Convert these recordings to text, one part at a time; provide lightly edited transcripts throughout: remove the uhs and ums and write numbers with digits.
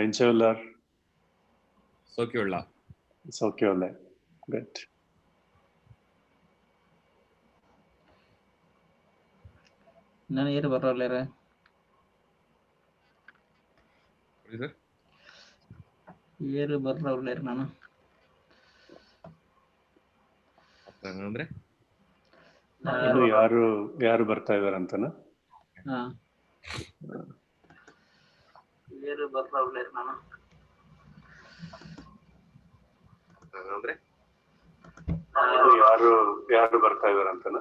Inşallah. ಸೌಖ್ಯವುಳ್ಳ. ಸೌಖ್ಯವಲ್ಲ. Good. ನಾನು ಏರು ಬರೋಲ್ಲ ಏರು ಬರೋಲ್ಲ ನಾನು ಅಂದ್ರೆ ಇನ್ನು ಯಾರು ಬರ್ತಾ ಇದಾರೆ ಅಂತನಾ? ಏರು ಬರೋಲ್ಲ ನಾನು ಅಂದ್ರೆ ಯಾರು ಬರ್ತಾ ಇದಾರೆ ಅಂತನಾ?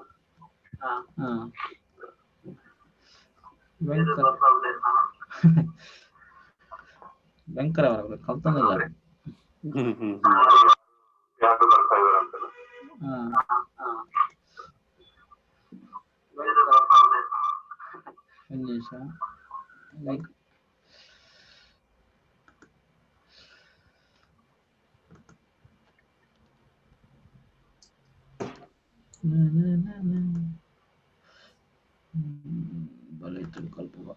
ಭಯಂಕರ ಕಲ್ತಂದಿಲ್ಲ. ಯಾರು ಬರ್ತಾ ಇದಾರೆ ಅಂತನಾ? ಒಂದು ನಿಮಿಷ. ಲೈಕ್ ಬಲೈತು ಕಲ್ಪುವ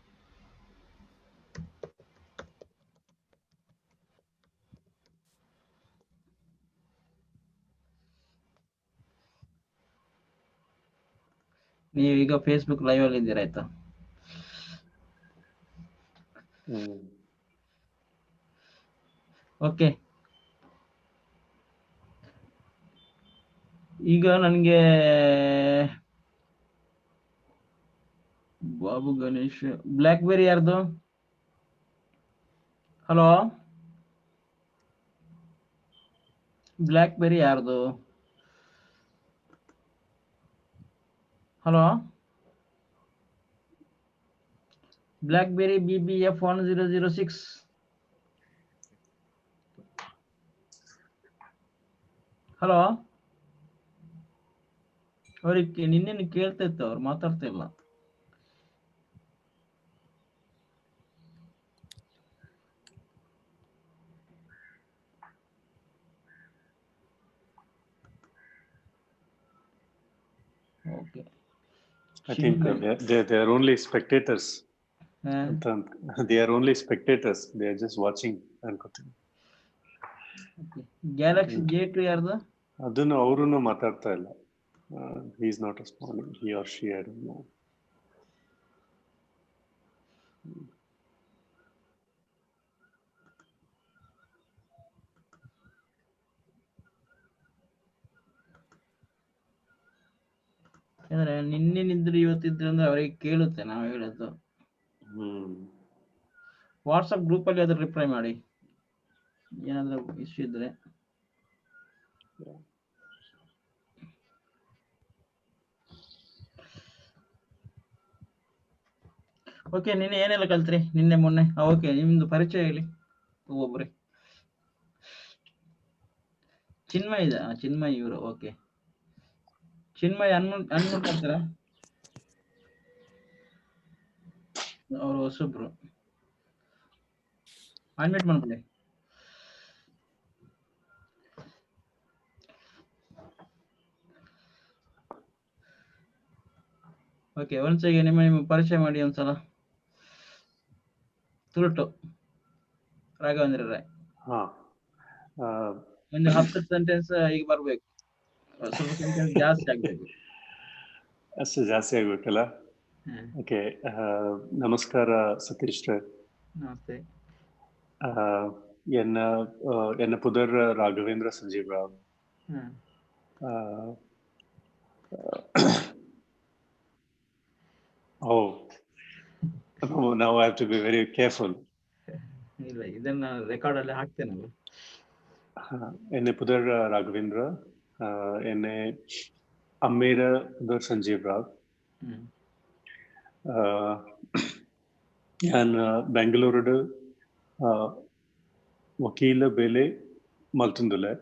ನೀವೀಗ ಫೇಸ್ಬುಕ್ ಲೈವ್ ಅಲ್ಲಿ ಇದ್ದೀರಾ ಆಯ್ತಾ? ಓಕೆ, ಈಗ ನನಗೆ ಬಾಬು ಗಣೇಶ್ ಬ್ಲ್ಯಾಕ್ ಬೆರಿ ಯಾರ್ದು? ಹಲೋ, ಬ್ಲ್ಯಾಕ್ ಬೆರಿ ಯಾರ್ದು? Hello, BlackBerry BBF1006. ಹಲೋ, ಅವ್ರಿಗೆ ನಿನ್ನೇನು ಕೇಳ್ತಾ ಇತ್ತು, ಅವ್ರು ಮಾತಾಡ್ತಾ ಇಲ್ಲ. Okay, I think they are only spectators. They are only spectators. They are just watching ಅನ್ಕೋತೀನಿ. ಗ್ಯಾಲಕ್ಸಿ J2 ಯಾರ್ದು? ಅದನ್ನು ಅವರನ್ನು ಮಾತಾಡ್ತಾ ಇಲ್ಲ. He is not responding. He or she, I don't know. ಯಾಕಂದ್ರೆ ನಿನ್ನಿದ್ರೆ ಇವತ್ತಿದ್ರೆ ಅಂದ್ರೆ ಅವರಿಗೆ ಕೇಳುತ್ತೆ ನಾವು ಹೇಳೋದು. ವಾಟ್ಸಪ್ ಗ್ರೂಪ್ ಅಲ್ಲಿ ಅದ್ರ ರಿಪ್ಲೈ ಮಾಡಿ ಏನಾದ್ರೂ ಇಶ್ಯೂ ಇದ್ರೆ. ಓಕೆ, ನಿನ್ನೆ ಏನೆಲ್ಲ ಕಲ್ತ್ರಿ? ನಿನ್ನೆ ಮೊನ್ನೆ ಓಕೆ, ನಿಮ್ದು ಪರಿಚಯ ಹೇಳಿ ಒಬ್ಬೊಬ್ರೆ. ಚಿನ್ಮಯ್ ಚಿನ್ಮಯ್ ಇವರು. ಓಕೆ, ಚಿನ್ಮಯ್ ಅನ್ಮ್ಯೂಟ್ ಮಾಡ್ತಾರಾ? ಅವರು ಹೊಸಬ್ರು, ಅನ್ಮ್ಯೂಟ್ ಮಾಡ್ಕೊಳ್ಳಿ. ಓಕೆ, ಒಂದ್ಸಲ ನಿಮ್ಮ ಪರಿಚಯ ಮಾಡಿ ಒಂದ್ಸಲ. ತುರುಟು ರಾಘವೇಂದ್ರ ರಾಯ್. ಒಂದು 10 ಸೆಂಟೆನ್ಸ್ ಈಗ ಬರ್ಬೇಕು, ಸ್ವಲ್ಪ ಸೆಂಟೆನ್ಸ್ ಜಾಸ್ತಿ ಆಗ್ಬೇಕು. ಅಷ್ಟು ಜಾಸ್ತಿ ಆಗ್ಬೇಕಲ್ಲ? ಓಕೆ, ನಮಸ್ಕಾರ ಸತೀಶ್. ನಮಸ್ತೆ. என்ன புதர் Raghavendra Sanjeev Rao. Now I have to be very careful. ಇಲ್ಲ, ಇದನ್ನ ರೆಕಾರ್ಡ್ ಅಲ್ಲಿ ಹಾಕ್ತೇನಲ್ಲ. ಎನ್ನೆ ಪುದರ್ ರಾಘವೇಂದ್ರ, ಎನ್ನೆ ಅಮ್ಮೇರ ಪುದರ್ ಸಂಜೀವ್ ರಾವ್. ഞാൻ ബാംഗ്ലൂരുടെ ವಕೀಲ ಬೇಲೆ ಮಲ್ತುಂದುಲೆ.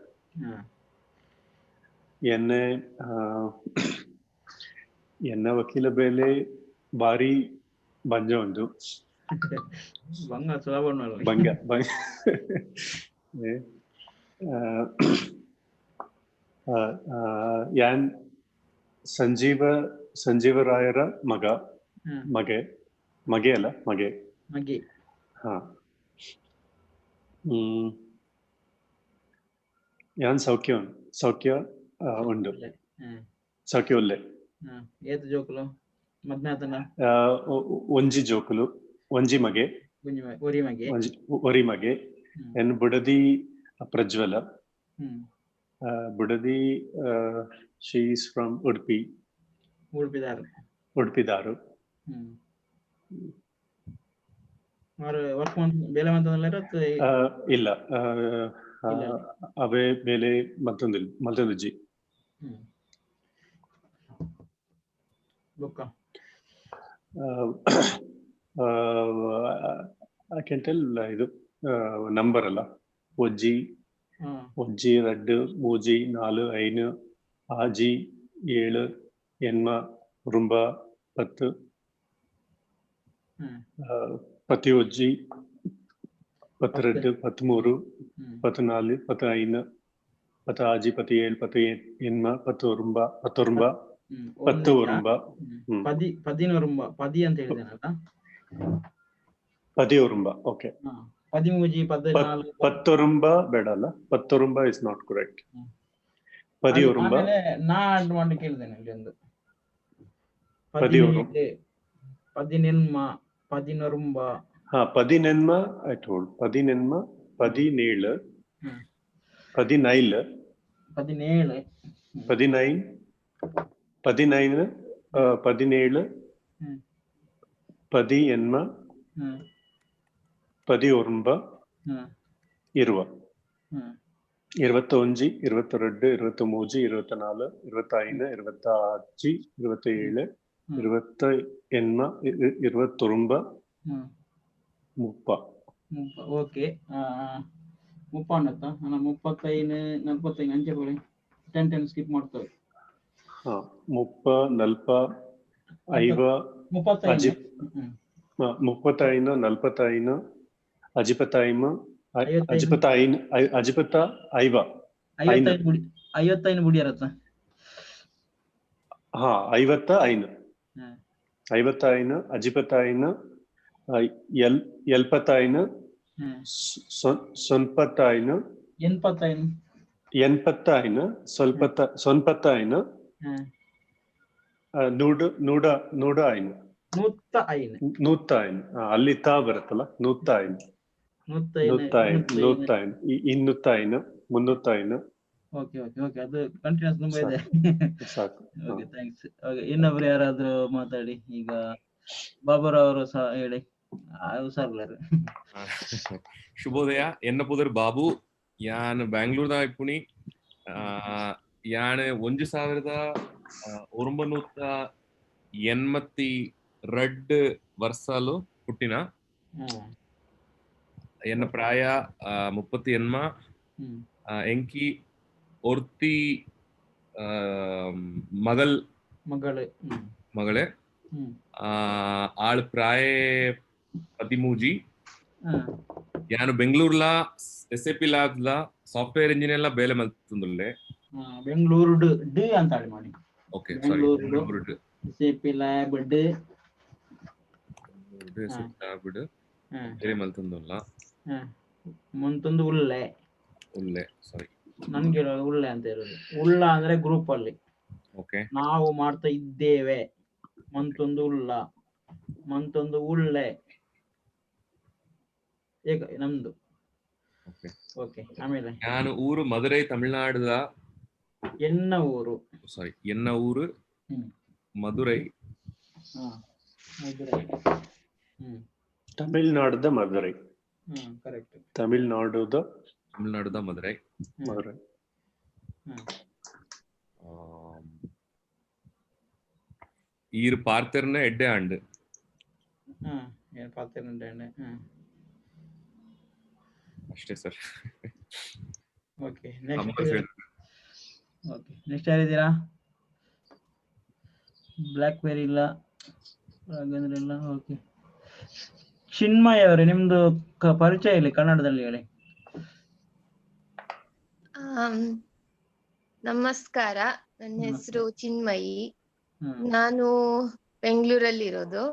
ಎನ್ನ ವಕೀಲ ಬೇಲೆ ಬಾರಿ ಬಂಜ ಉಂಡು. ಬಂಗ ಯಾನ್ ಸಂಜೀವರಾಯರ ಮಗೆ ಅಲ್ಲ ಮಗೆ. ಹಾ, ഞാൻ സൗഖ്യ ഉണ്ട്. సౌఖ్య ఉల్లే. ఏత జోకులు మధ్యాహ్న ಒಂಜಿ ಜೋಕುಲು ಒಂಜಿ ಮಗೆ ಒರಿ ಮಗೆ ಎನ್ ಬುಡದಿ ಪ್ರಜ್ವಲ ಬುಡದಿ ಶಿ ಈಸ್ ಫ್ರಮ್ ಉಡುಪಿದಾರು ಇಲ್ಲ ಅವೇ ಬೇಲೆ ಮತ್ತೊಂದು ಜಿ I can tell ಇದು ನಂಬರ್ ಅಲ್ಲ ಒಜ್ಜಿ 2 3 4 5 ಆಜಿ 7 ಎನ್ಮ ರುಂಬ 10 ಪತಿ ಒಜ್ಜಿ 12 13 14 15 10 ಆಜಿ 17 10 ಎನ್ಮ 10 ರುಂಬ 10 ರುಂಬ 10 ರುಂಬ ಪದಿ ಅಂತ ಹೇಳಿದೆನಲ್ಲ ಪದಿ ರುಂಬ ಓಕೆ 13 14 10 ರುಂಬ ಬೇಡ ಅಲ್ಲ 10 ರುಂಬ ಇಸ್ ನಾಟ್ ಕರೆಕ್ಟ್ ಪದಿ ರುಂಬ ನಾ ಆಡ್ ಮಾಡಿ ಕೇಳಿದ್ದೇನೆ ಇಲ್ಲಿ ಒಂದು ಪದಿನೆನ್ಮ ಪದಿನರುಂಬ ಪದಿನೆನ್ಮ ಐ ಟೋಲ್ಡ್ ಪದಿನೆನ್ಮ 17 19 ಪದಿ ಎನ್ಮ ಪದಿ ಒರ್ಂಬ 20 21 22 23 24 25 26 27 20 ಎನ್ಮ 20 ರುಂಬ 30 ಓಕೆ 30 ಅನ್ನತ್ತಾ 35 45 ಅಂಚೆ ಬಳಿ 10 ಸ್ಕಿಪ್ ಮಾಡ್ತೇವೆ 30 40 50 35 45 55 ಬುಡಿ ಇರತ್ತ 55 55 75 ಸೊನ್ಪತ್ತಾಯಿನ 85 ಸೊನ್ಪತ್ತಾಯಿನ 100 ಅಲ್ಲಿ ತಾ ಬರುತ್ತಲ್ಲ 200 300 ಓಕೆ ಅದು ಕಂಟಿನ್ಯೂಸ್ ತುಂಬಾ ಇದೆ ಸಾಕು. Okay thanks. ಇನ್ನೊಬ್ರು ಯಾರಾದ್ರೂ ಮಾತಾಡಿ. ಈಗ ಬಾಬುರಾವ್ ಅವರು ಸಹ ಹೇಳಿ. ಶುಭೋದಯ. ಎನ್ನ ಪುದರ್ ಬಾಬು. ಯಾನ್ ಬ್ಯಾಂಗ್ಳೂರ್ದ ಇಪ್ಪುನಿ. ಯಾನ್ 1982 ವರ್ಷಲು ಹುಟ್ಟಿನ. ಎನ್ನ ಪ್ರಾಯ 38 ಎಂಕಿ ಒರ್ತಿ ಮಗಳೇ ಆಳ್ ಪ್ರಾಯ 13 ಯಾನು ಬೆಂಗಳೂರ್ಲ SAP ಲ್ಯಾಬ್ಲ ಸಾಫ್ಟ್ವೇರ್ ಇಂಜಿನಿಯರ್ ಬೇಲೆ ಮಲ್ತುಂದುಲ್ಲೆ. ಬೆಂಗಳೂರು ಡಿ ಅಂತ ಹೇಳಿ ಮಾಡಿ. Okay sorry SAP lab D ಬೇರೆ ಮಲ್ತುಂದುಲ್ಲ. ಮುಂತೊಂದು ಉಳ್ಳೆ ಸಾರಿ ನನ್ಗೆ ಉಳ್ಳೆ ಅಂತ ಇರೋದು. ಉಳ್ಳ ಅಂದ್ರೆ ಗ್ರೂಪ್ ಅಲ್ಲಿ ನಾವು ಮಾಡ್ತಾ ಇದ್ದೇವೆ. ಮಂತೊಂದು ಉಳ್ಳೆ ಈಗ ನಮ್ದು. ಓಕೆ ಆಮೇಲೆ ನಾನು ಊರು ಮಧುರೈ ತಮಿಳುನಾಡುದ. ಎನ್ನ ಊರು ಮಧುರೈ ತಮಿಳುನಾಡುದ ಮಧುರೈ. ಕರೆಕ್ಟ್. ತಮಿಳುನಾಡುದ ಮಧುರೈ. ಈರು ಪಾರ್ತೆರ್ನ ಎಡ್ಡೆ ಆಂಡ್. ಅಷ್ಟೇ ಸರ್. ಓಕೆ ನೆಕ್ಸ್ಟ್ ಯಾರಿದ್ದೀರಾ? ಬ್ಲ್ಯಾಕ್ ಬೆರಿ ಇಲ್ಲ, ರಾಘವೇಂದ್ರ ಇಲ್ಲ. ಓಕೆ ಚಿನ್ಮಯ್ ಅವರೇ, ನಿಮ್ದು ಪರಿಚಯ ಇಲ್ಲಿ ಕನ್ನಡದಲ್ಲಿ ಹೇಳಿ. ನಮಸ್ಕಾರ, ನನ್ನ ಹೆಸರು ಚಿನ್ಮಯಿ. ನಾನು ಬೆಂಗಳೂರಲ್ಲಿ ಇರೋದು.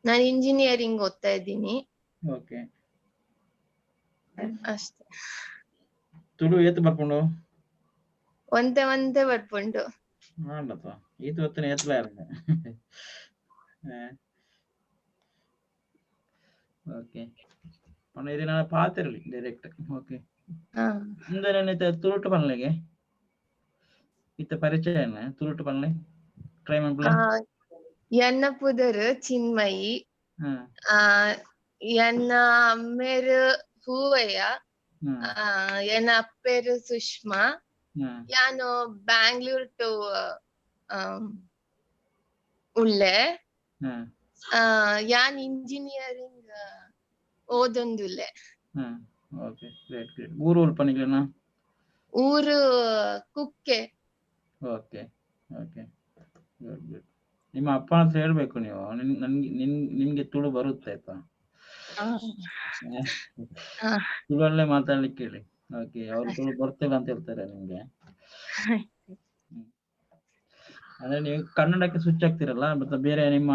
ನಾನು ಇಂಜಿನಿಯರಿಂಗ್ ಓದ್ತಾ ಇದ್ದೀನಿ. ಅಷ್ಟೇ. ತುಳು ಏತ್ ಬರ್ಕೊಂಡು ಒಂತೆ ಒಂತೆ ಬರ್ಪುಂಡು. ಮಾಡಪ್ಪ ಈತ ಹೊತ್ತಿನ ಎತ್ತಲ ಓಕೆ ಪಣ ಇದು ನಾನು ಪಾತಿರಲಿ ಡೈರೆಕ್ಟ್. ಓಕೆ ಮುಂದೆ ತುಳುಟು ಪನ್ಲೆಗೆ ಇತ್ತ ಪರಿಚಯ ತುಳುಟು ಪನ್ಲೆ ಟ್ರೈ ಮಾಡ್ಲ. ಎನ್ನ ಪುದರ್ ಚಿನ್ಮಯಿ, ಎನ್ನ ಅಮ್ಮೇರು ಹೂವಯ್ಯ, ಎನ್ನ ಅಪ್ಪೇರು ಸುಷ್ಮಾ. ಯಾನು ಬ್ಯಾಂಗ್ಳೂರ್ ಟು ಉಳ್ಳೆ. ಯಾನ್ ಇಂಜಿನಿಯರಿಂಗ್ ಓದೊಂದುಲ್ಲೆ. ಊರು ಉಲ್ಪನಿಗಳನ್ನ ಊರು Kukke. Okay okay good good. ನಿಮ್ಮ ಅಪ್ಪ ಅಂತ ಹೇಳ್ಬೇಕು ನೀವು, ನಿಮ್ಗೆ ತುಳು ಬರುತ್ತೆ ಆಯ್ತಾ? ತುಳಲ್ಲೇ ಮಾತಾಡ್ಲಿಕ್ಕೆ ಹೇಳಿ. ಓಕೆ, ಅವ್ರು ತುಳು ಬರ್ತಿಲ್ಲ ಅಂತ ಹೇಳ್ತಾರೆ ನಿಮ್ಗೆ. ಅಂದ್ರೆ ನೀವು ಕನ್ನಡಕ್ಕೆ ಸ್ವಿಚ್ ಆಗ್ತಿರಲ್ಲ, ಮತ್ತೆ ಬೇರೆ ನಿಮ್ಮ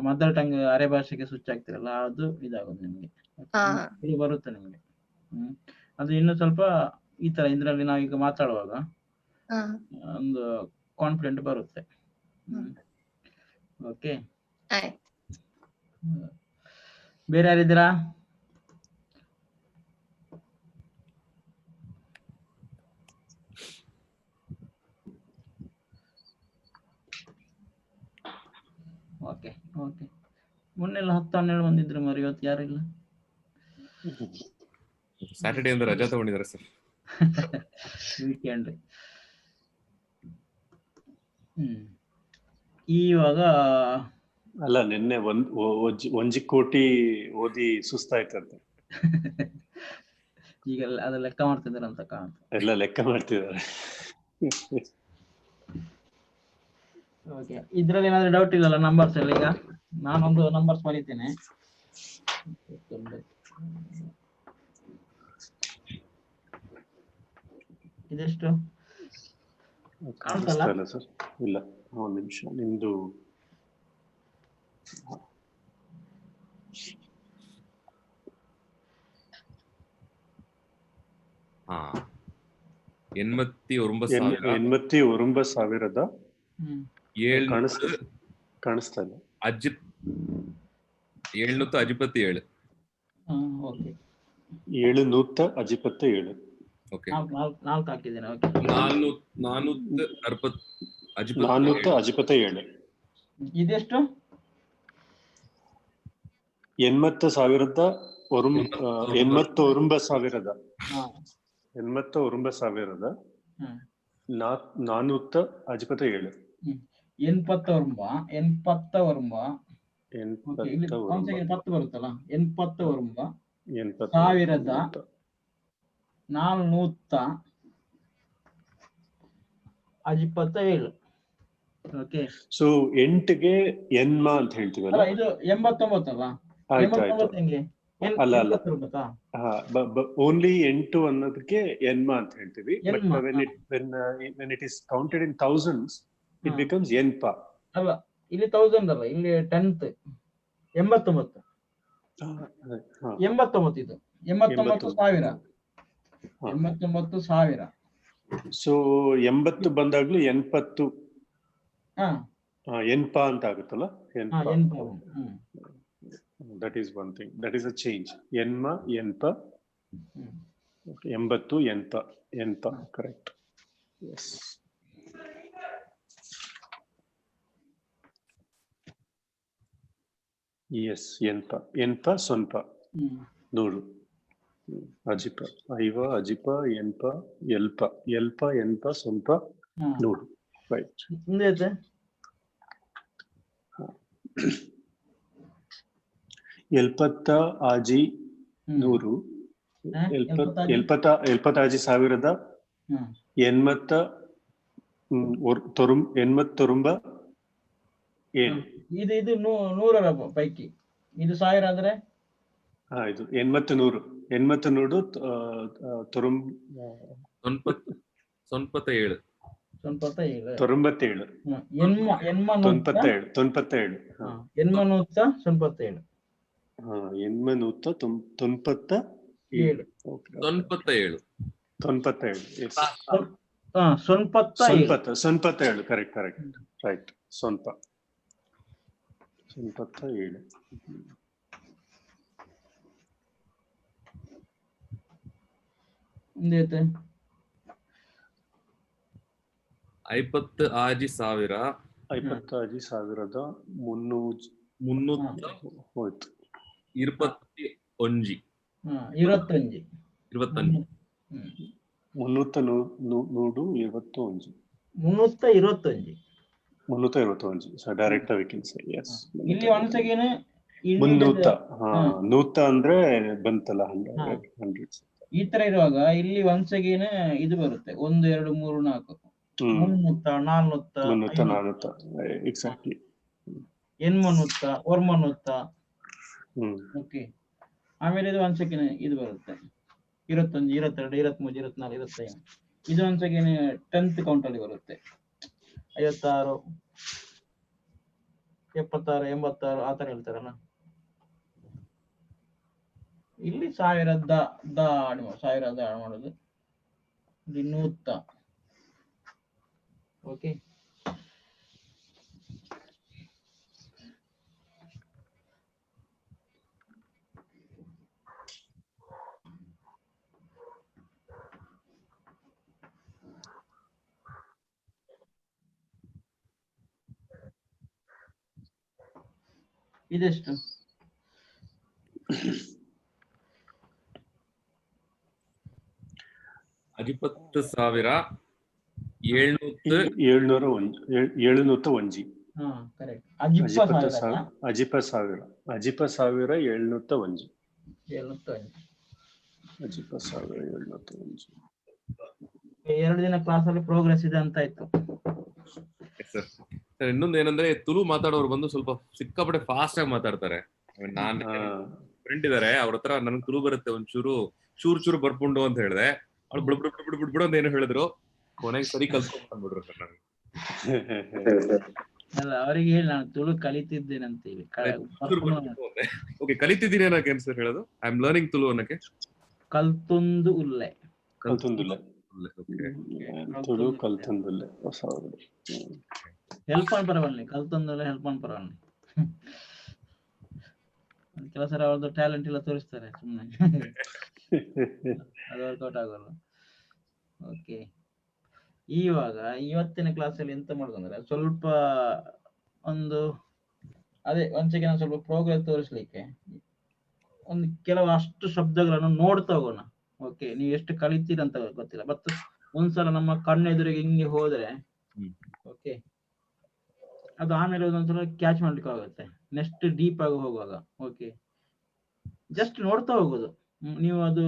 ಮದರ್ ಟಂಗ್ ಅರೆ ಭಾಷೆಗೆ ಸ್ವಿಚ್ ಆಗ್ತಿರಲ್ಲ, ಅದು ಇದಾಗೋದು ನಿಮ್ಗೆ. ತುಳು ಬರುತ್ತೆ ನಿಮ್ಗೆ. ಅದು ಇನ್ನು ಸ್ವಲ್ಪ ಈ ತರ ಇದ್ರಲ್ಲಿ ನಾವೀಗ ಮಾತಾಡುವಾಗ ಒಂದು ಕಾನ್ಫಿಡೆಂಟ್ ಬರುತ್ತೆ. ಓಕೆ, ಬೇರೆ ಯಾರಿದ್ದೀರಾ? Okay okay. ಮೊನ್ನೆಲ್ಲ 10-12 ಬಂದಿದ್ರು ಮರಿ, ಇವತ್ತು ಯಾರಿಲ್ಲ. ಸ್ಯಾಟರ್ಡೇ ಅಂದ್ರೆ ರಜಾ ತಗೊಂಡಿದ್ದಾರೆ ಸರ್. ವೀಕೆಂಡ್. ಇವಾಗ ಅಲ್ಲ, ನಿನ್ನೆ ಒಂಜಿ ಕೋಟಿ ಓದಿ ಸುಸ್ತಾಯ್ತಂತೆ. ಈಗ ಅದ ಲೆಕ್ಕ ಮಾಡ್ತಿದ್ದಾರೆ ಅಂತ ಕಾಣುತ್ತೆ. ಎಲ್ಲ ಲೆಕ್ಕ ಮಾಡ್ತಿದ್ದಾರೆ. ಓಕೆ, ಇದ್ರಲ್ಲಿ ಏನಾದ್ರು ಡೌಟ್ ಇಲ್ಲಲ್ಲ ನಂಬರ್ಸ್ ಎಲ್ಲ? ಈಗ ನಾನೊಂದು ನಂಬರ್ಸ್ ಬರೀತೇನೆ. ಇದೆಷ್ಟು ಕಾಣ್ತಲ್ಲ ಸರ್? ಇಲ್ಲ, ಒಂದು ನಿಮಿಷ. ನಿಮ್ದು ಸಾವಿರದ ಕಾಣಿಸ್ತಾ ಇಲ್ಲ. 757. ಓಕೆ, 757. ಓಕೆ, 4 ಹಾಕಿದ್ದೇನೆ. ಓಕೆ, 467. ಇದೆಷ್ಟು? 80,000 80,000 80,000 457. 80 ಬರುತ್ತಲ್ಲ, 80,457. ಓಕೆ, ಸೊ 8ಗೆ ಎನ್ಮ ಅಂತ ಹೇಳ್ತೀವಲ್ಲ, ಇದು 89 ಅಲ್ಲ? ಅಲ್ಲ ಓನ್ಲಿ 8 ಅನ್ನೋದಕ್ಕೆ ಎನ್ಮ ಅಂತ ಹೇಳ್ತೀವಿ. But when it is counted in thousands, it becomes ಎನ್ಪ. ಅಲ್ಲ, ಇಲ್ಲಿ 1000 ಅಲ್ಲ, ಇಲ್ಲಿ 10th 89. 89 ಇದು 89,000. 89,000. ಸೊ 80 ಬಂದಾಗ್ಲೂ 80 ಎನ್ಪ ಅಂತ ಆಗುತ್ತಲ್ಲ. That is one thing. That is a change. ಎನ್ಮ ಎನ್ಪ. 80 ಎನ್ಪ. Correct. Yes. Yes, ಎನ್ಪ ಸ್ವಲ್ಪ 100. ಅಜಿಪ ಐವ ಅಜಿಪ ಎನ್ಪ ಎಲ್ಪ ಎನ್ಪ ಸ್ವಲ್ಪ 100. Right. ಎಲ್ಪತ್ತ ಆಜಿ 100. ಎಲ್ಪತ್ತಾಜಿ 1000 80 ಇದು 100ರ ಪೈಕಿ ಇದು 1000 ಆದ್ರೆ ಇದು 80 100 97. 97. ಏಳು. ತೊಂಬತ್ತೇಳು. ತೊಂಬತ್ತೇಳು. Yes. ಸೊನ್ಪತ್ತೇಳು. Correct right. ಸೊನ್ಪತ್ತೇಳು. ಐಪತ್ತು ಆಜಿ ಸಾವಿರ. 55,300 ಹೋಯ್ತು. 21. 21. 21. 321. So direct we can say yes. ಇಲ್ಲಿ once again ನೂತ ಅಂದ್ರೆ ಬಂತಲ್ಲ 100. ಈ ತರ ಇರುವಾಗ ಇಲ್ಲಿ once again ಇದು ಬರುತ್ತೆ 1 2 3 4 300 ಎಕ್ಸಾಕ್ಟ್ಲಿ. ಎನ್ಮನುತ್ತ ಒರ್ಮನುತ್ತ. ಓಕೆ, ಆಮೇಲೆ ಇದು once again ಇದು ಬರುತ್ತೆ 21 22 23 24 25. ಇದು once again 10th ಕೌಂಟ್ ಅಲ್ಲಿ ಬರುತ್ತೆ 56 76 86 ಆತರ ಹೇಳ್ತಾರಲ್ಲ. ಇಲ್ಲಿ ಸಾವಿರದ ಆಡ್ ಮಾಡೋದು ಇಲ್ಲಿ ನೂತ. ಓಕೆ, ಇದೆಷ್ಟು? 17,701. ಕರೆಕ್ಟ್. 17,701. ಎರಡು ದಿನ ಕ್ಲಾಸ್ ಅಲ್ಲಿ ಪ್ರೋಗ್ರೆಸ್ ಇದೆ ಅಂತ ಆಯ್ತು. ಸರ್ ಇನ್ನೊಂದು ಏನಂದ್ರೆ ತುಳು ಮಾತಾಡೋರು ಬಂದು ಸ್ವಲ್ಪ ಸಿಕ್ಕಾಪಟ್ಟೆ ಫಾಸ್ಟ್ ಆಗಿ ಮಾತಾಡ್ತಾರೆ. ನಾನ್ ಫ್ರೆಂಡ್ ಇದಾರೆ, ಅವ್ರ ಹತ್ರ ನನ್ಗೆ ತುಳು ಬರುತ್ತೆ ಒಂಚೂರು ಚೂರು ಬರ್ಪುಂಡು ಅಂತ ಹೇಳಿದೆ. ಅವ್ಳು ಬಿಡ್ಬಿಡು ಅಂತ ಏನೋ ಹೇಳಿದ್ರು. ಕೊನೆಗೆ ಸರಿ ಕಲ್ತ್ಕೊಂಡ್ ಬಂದ್ಬಿಟ್ರು ಸರ್ ನನಗೆ. ಅಲ್ಲ, ಅವರಿಗೆ ಹೇಳಿ ನಾನು ತುಳು ಕಲಿತಿದ್ದೇನೆ ಅಂತ ಹೇಳಿ. ಓಕೆ, ಕಲಿತಿದ್ದೀನಿ ಅನ್ನಕ್ಕೆ ಸರ್ ಹೇಳೋದು? ಐ ಆಮ್ ಲರ್ನಿಂಗ್ ತುಳು ಅನ್ನಕ್ಕೆ. ಕಲ್ತೊಂದು ಉಲ್ಲೆ. ಹೆಲ್ಪ್ ಆನ್ ಪರವಲ್ಲಿ ಕಲ್ತೊಂದಲ್ಲ ಹೆಲ್ಪ್ ಆನ್ ಪರವಲ್ಲಿ. ಕೆಲವು ಸಲ ಅವ್ರದ್ದು ಟ್ಯಾಲೆಂಟ್ ಎಲ್ಲ ತೋರಿಸ್ತಾರೆ ಸುಮ್ಮನೆ, ಅದು ವರ್ಕೌಟ್ ಆಗೋಲ್ಲ. ಓಕೆ, ಇವಾಗ ಇವತ್ತಿನ ಕ್ಲಾಸಲ್ಲಿ ಎಂತ ಮಾಡೋದಂದ್ರೆ ಸ್ವಲ್ಪ ಒಂದು ಒಂದ್ಸಲ ಸ್ವಲ್ಪ ಪ್ರೋಗ್ರೆಸ್ ತೋರಿಸ್ಲಿಕ್ಕೆ ಒಂದು ಕೆಲವು ಅಷ್ಟು ಶಬ್ದಗಳನ್ನು ನೋಡ್ತಾ ಹೋಗೋಣ. ಓಕೆ, ನೀವು ಎಷ್ಟು ಕಲಿತೀರಂತ ಗೊತ್ತಿಲ್ಲ, ಬಟ್ ಒಂದ್ಸಲ ನಮ್ಮ ಕಣ್ಣೆದುರಿಗೆ ಹಿಂಗೆ ಹೋದ್ರೆ ಓಕೆ, ಅದು ಆಮೇಲೆ ಒಂದೊಂದ್ಸಲ ಕ್ಯಾಚ್ ಮಾಡ್ಲಿಕ್ಕೆ ಆಗುತ್ತೆ ನೆಕ್ಸ್ಟ್ ಡೀಪ್ ಆಗಿ ಹೋಗುವಾಗ. ಓಕೆ, ಜಸ್ಟ್ ನೋಡ್ತಾ ಹೋಗೋದು ನೀವು, ಅದು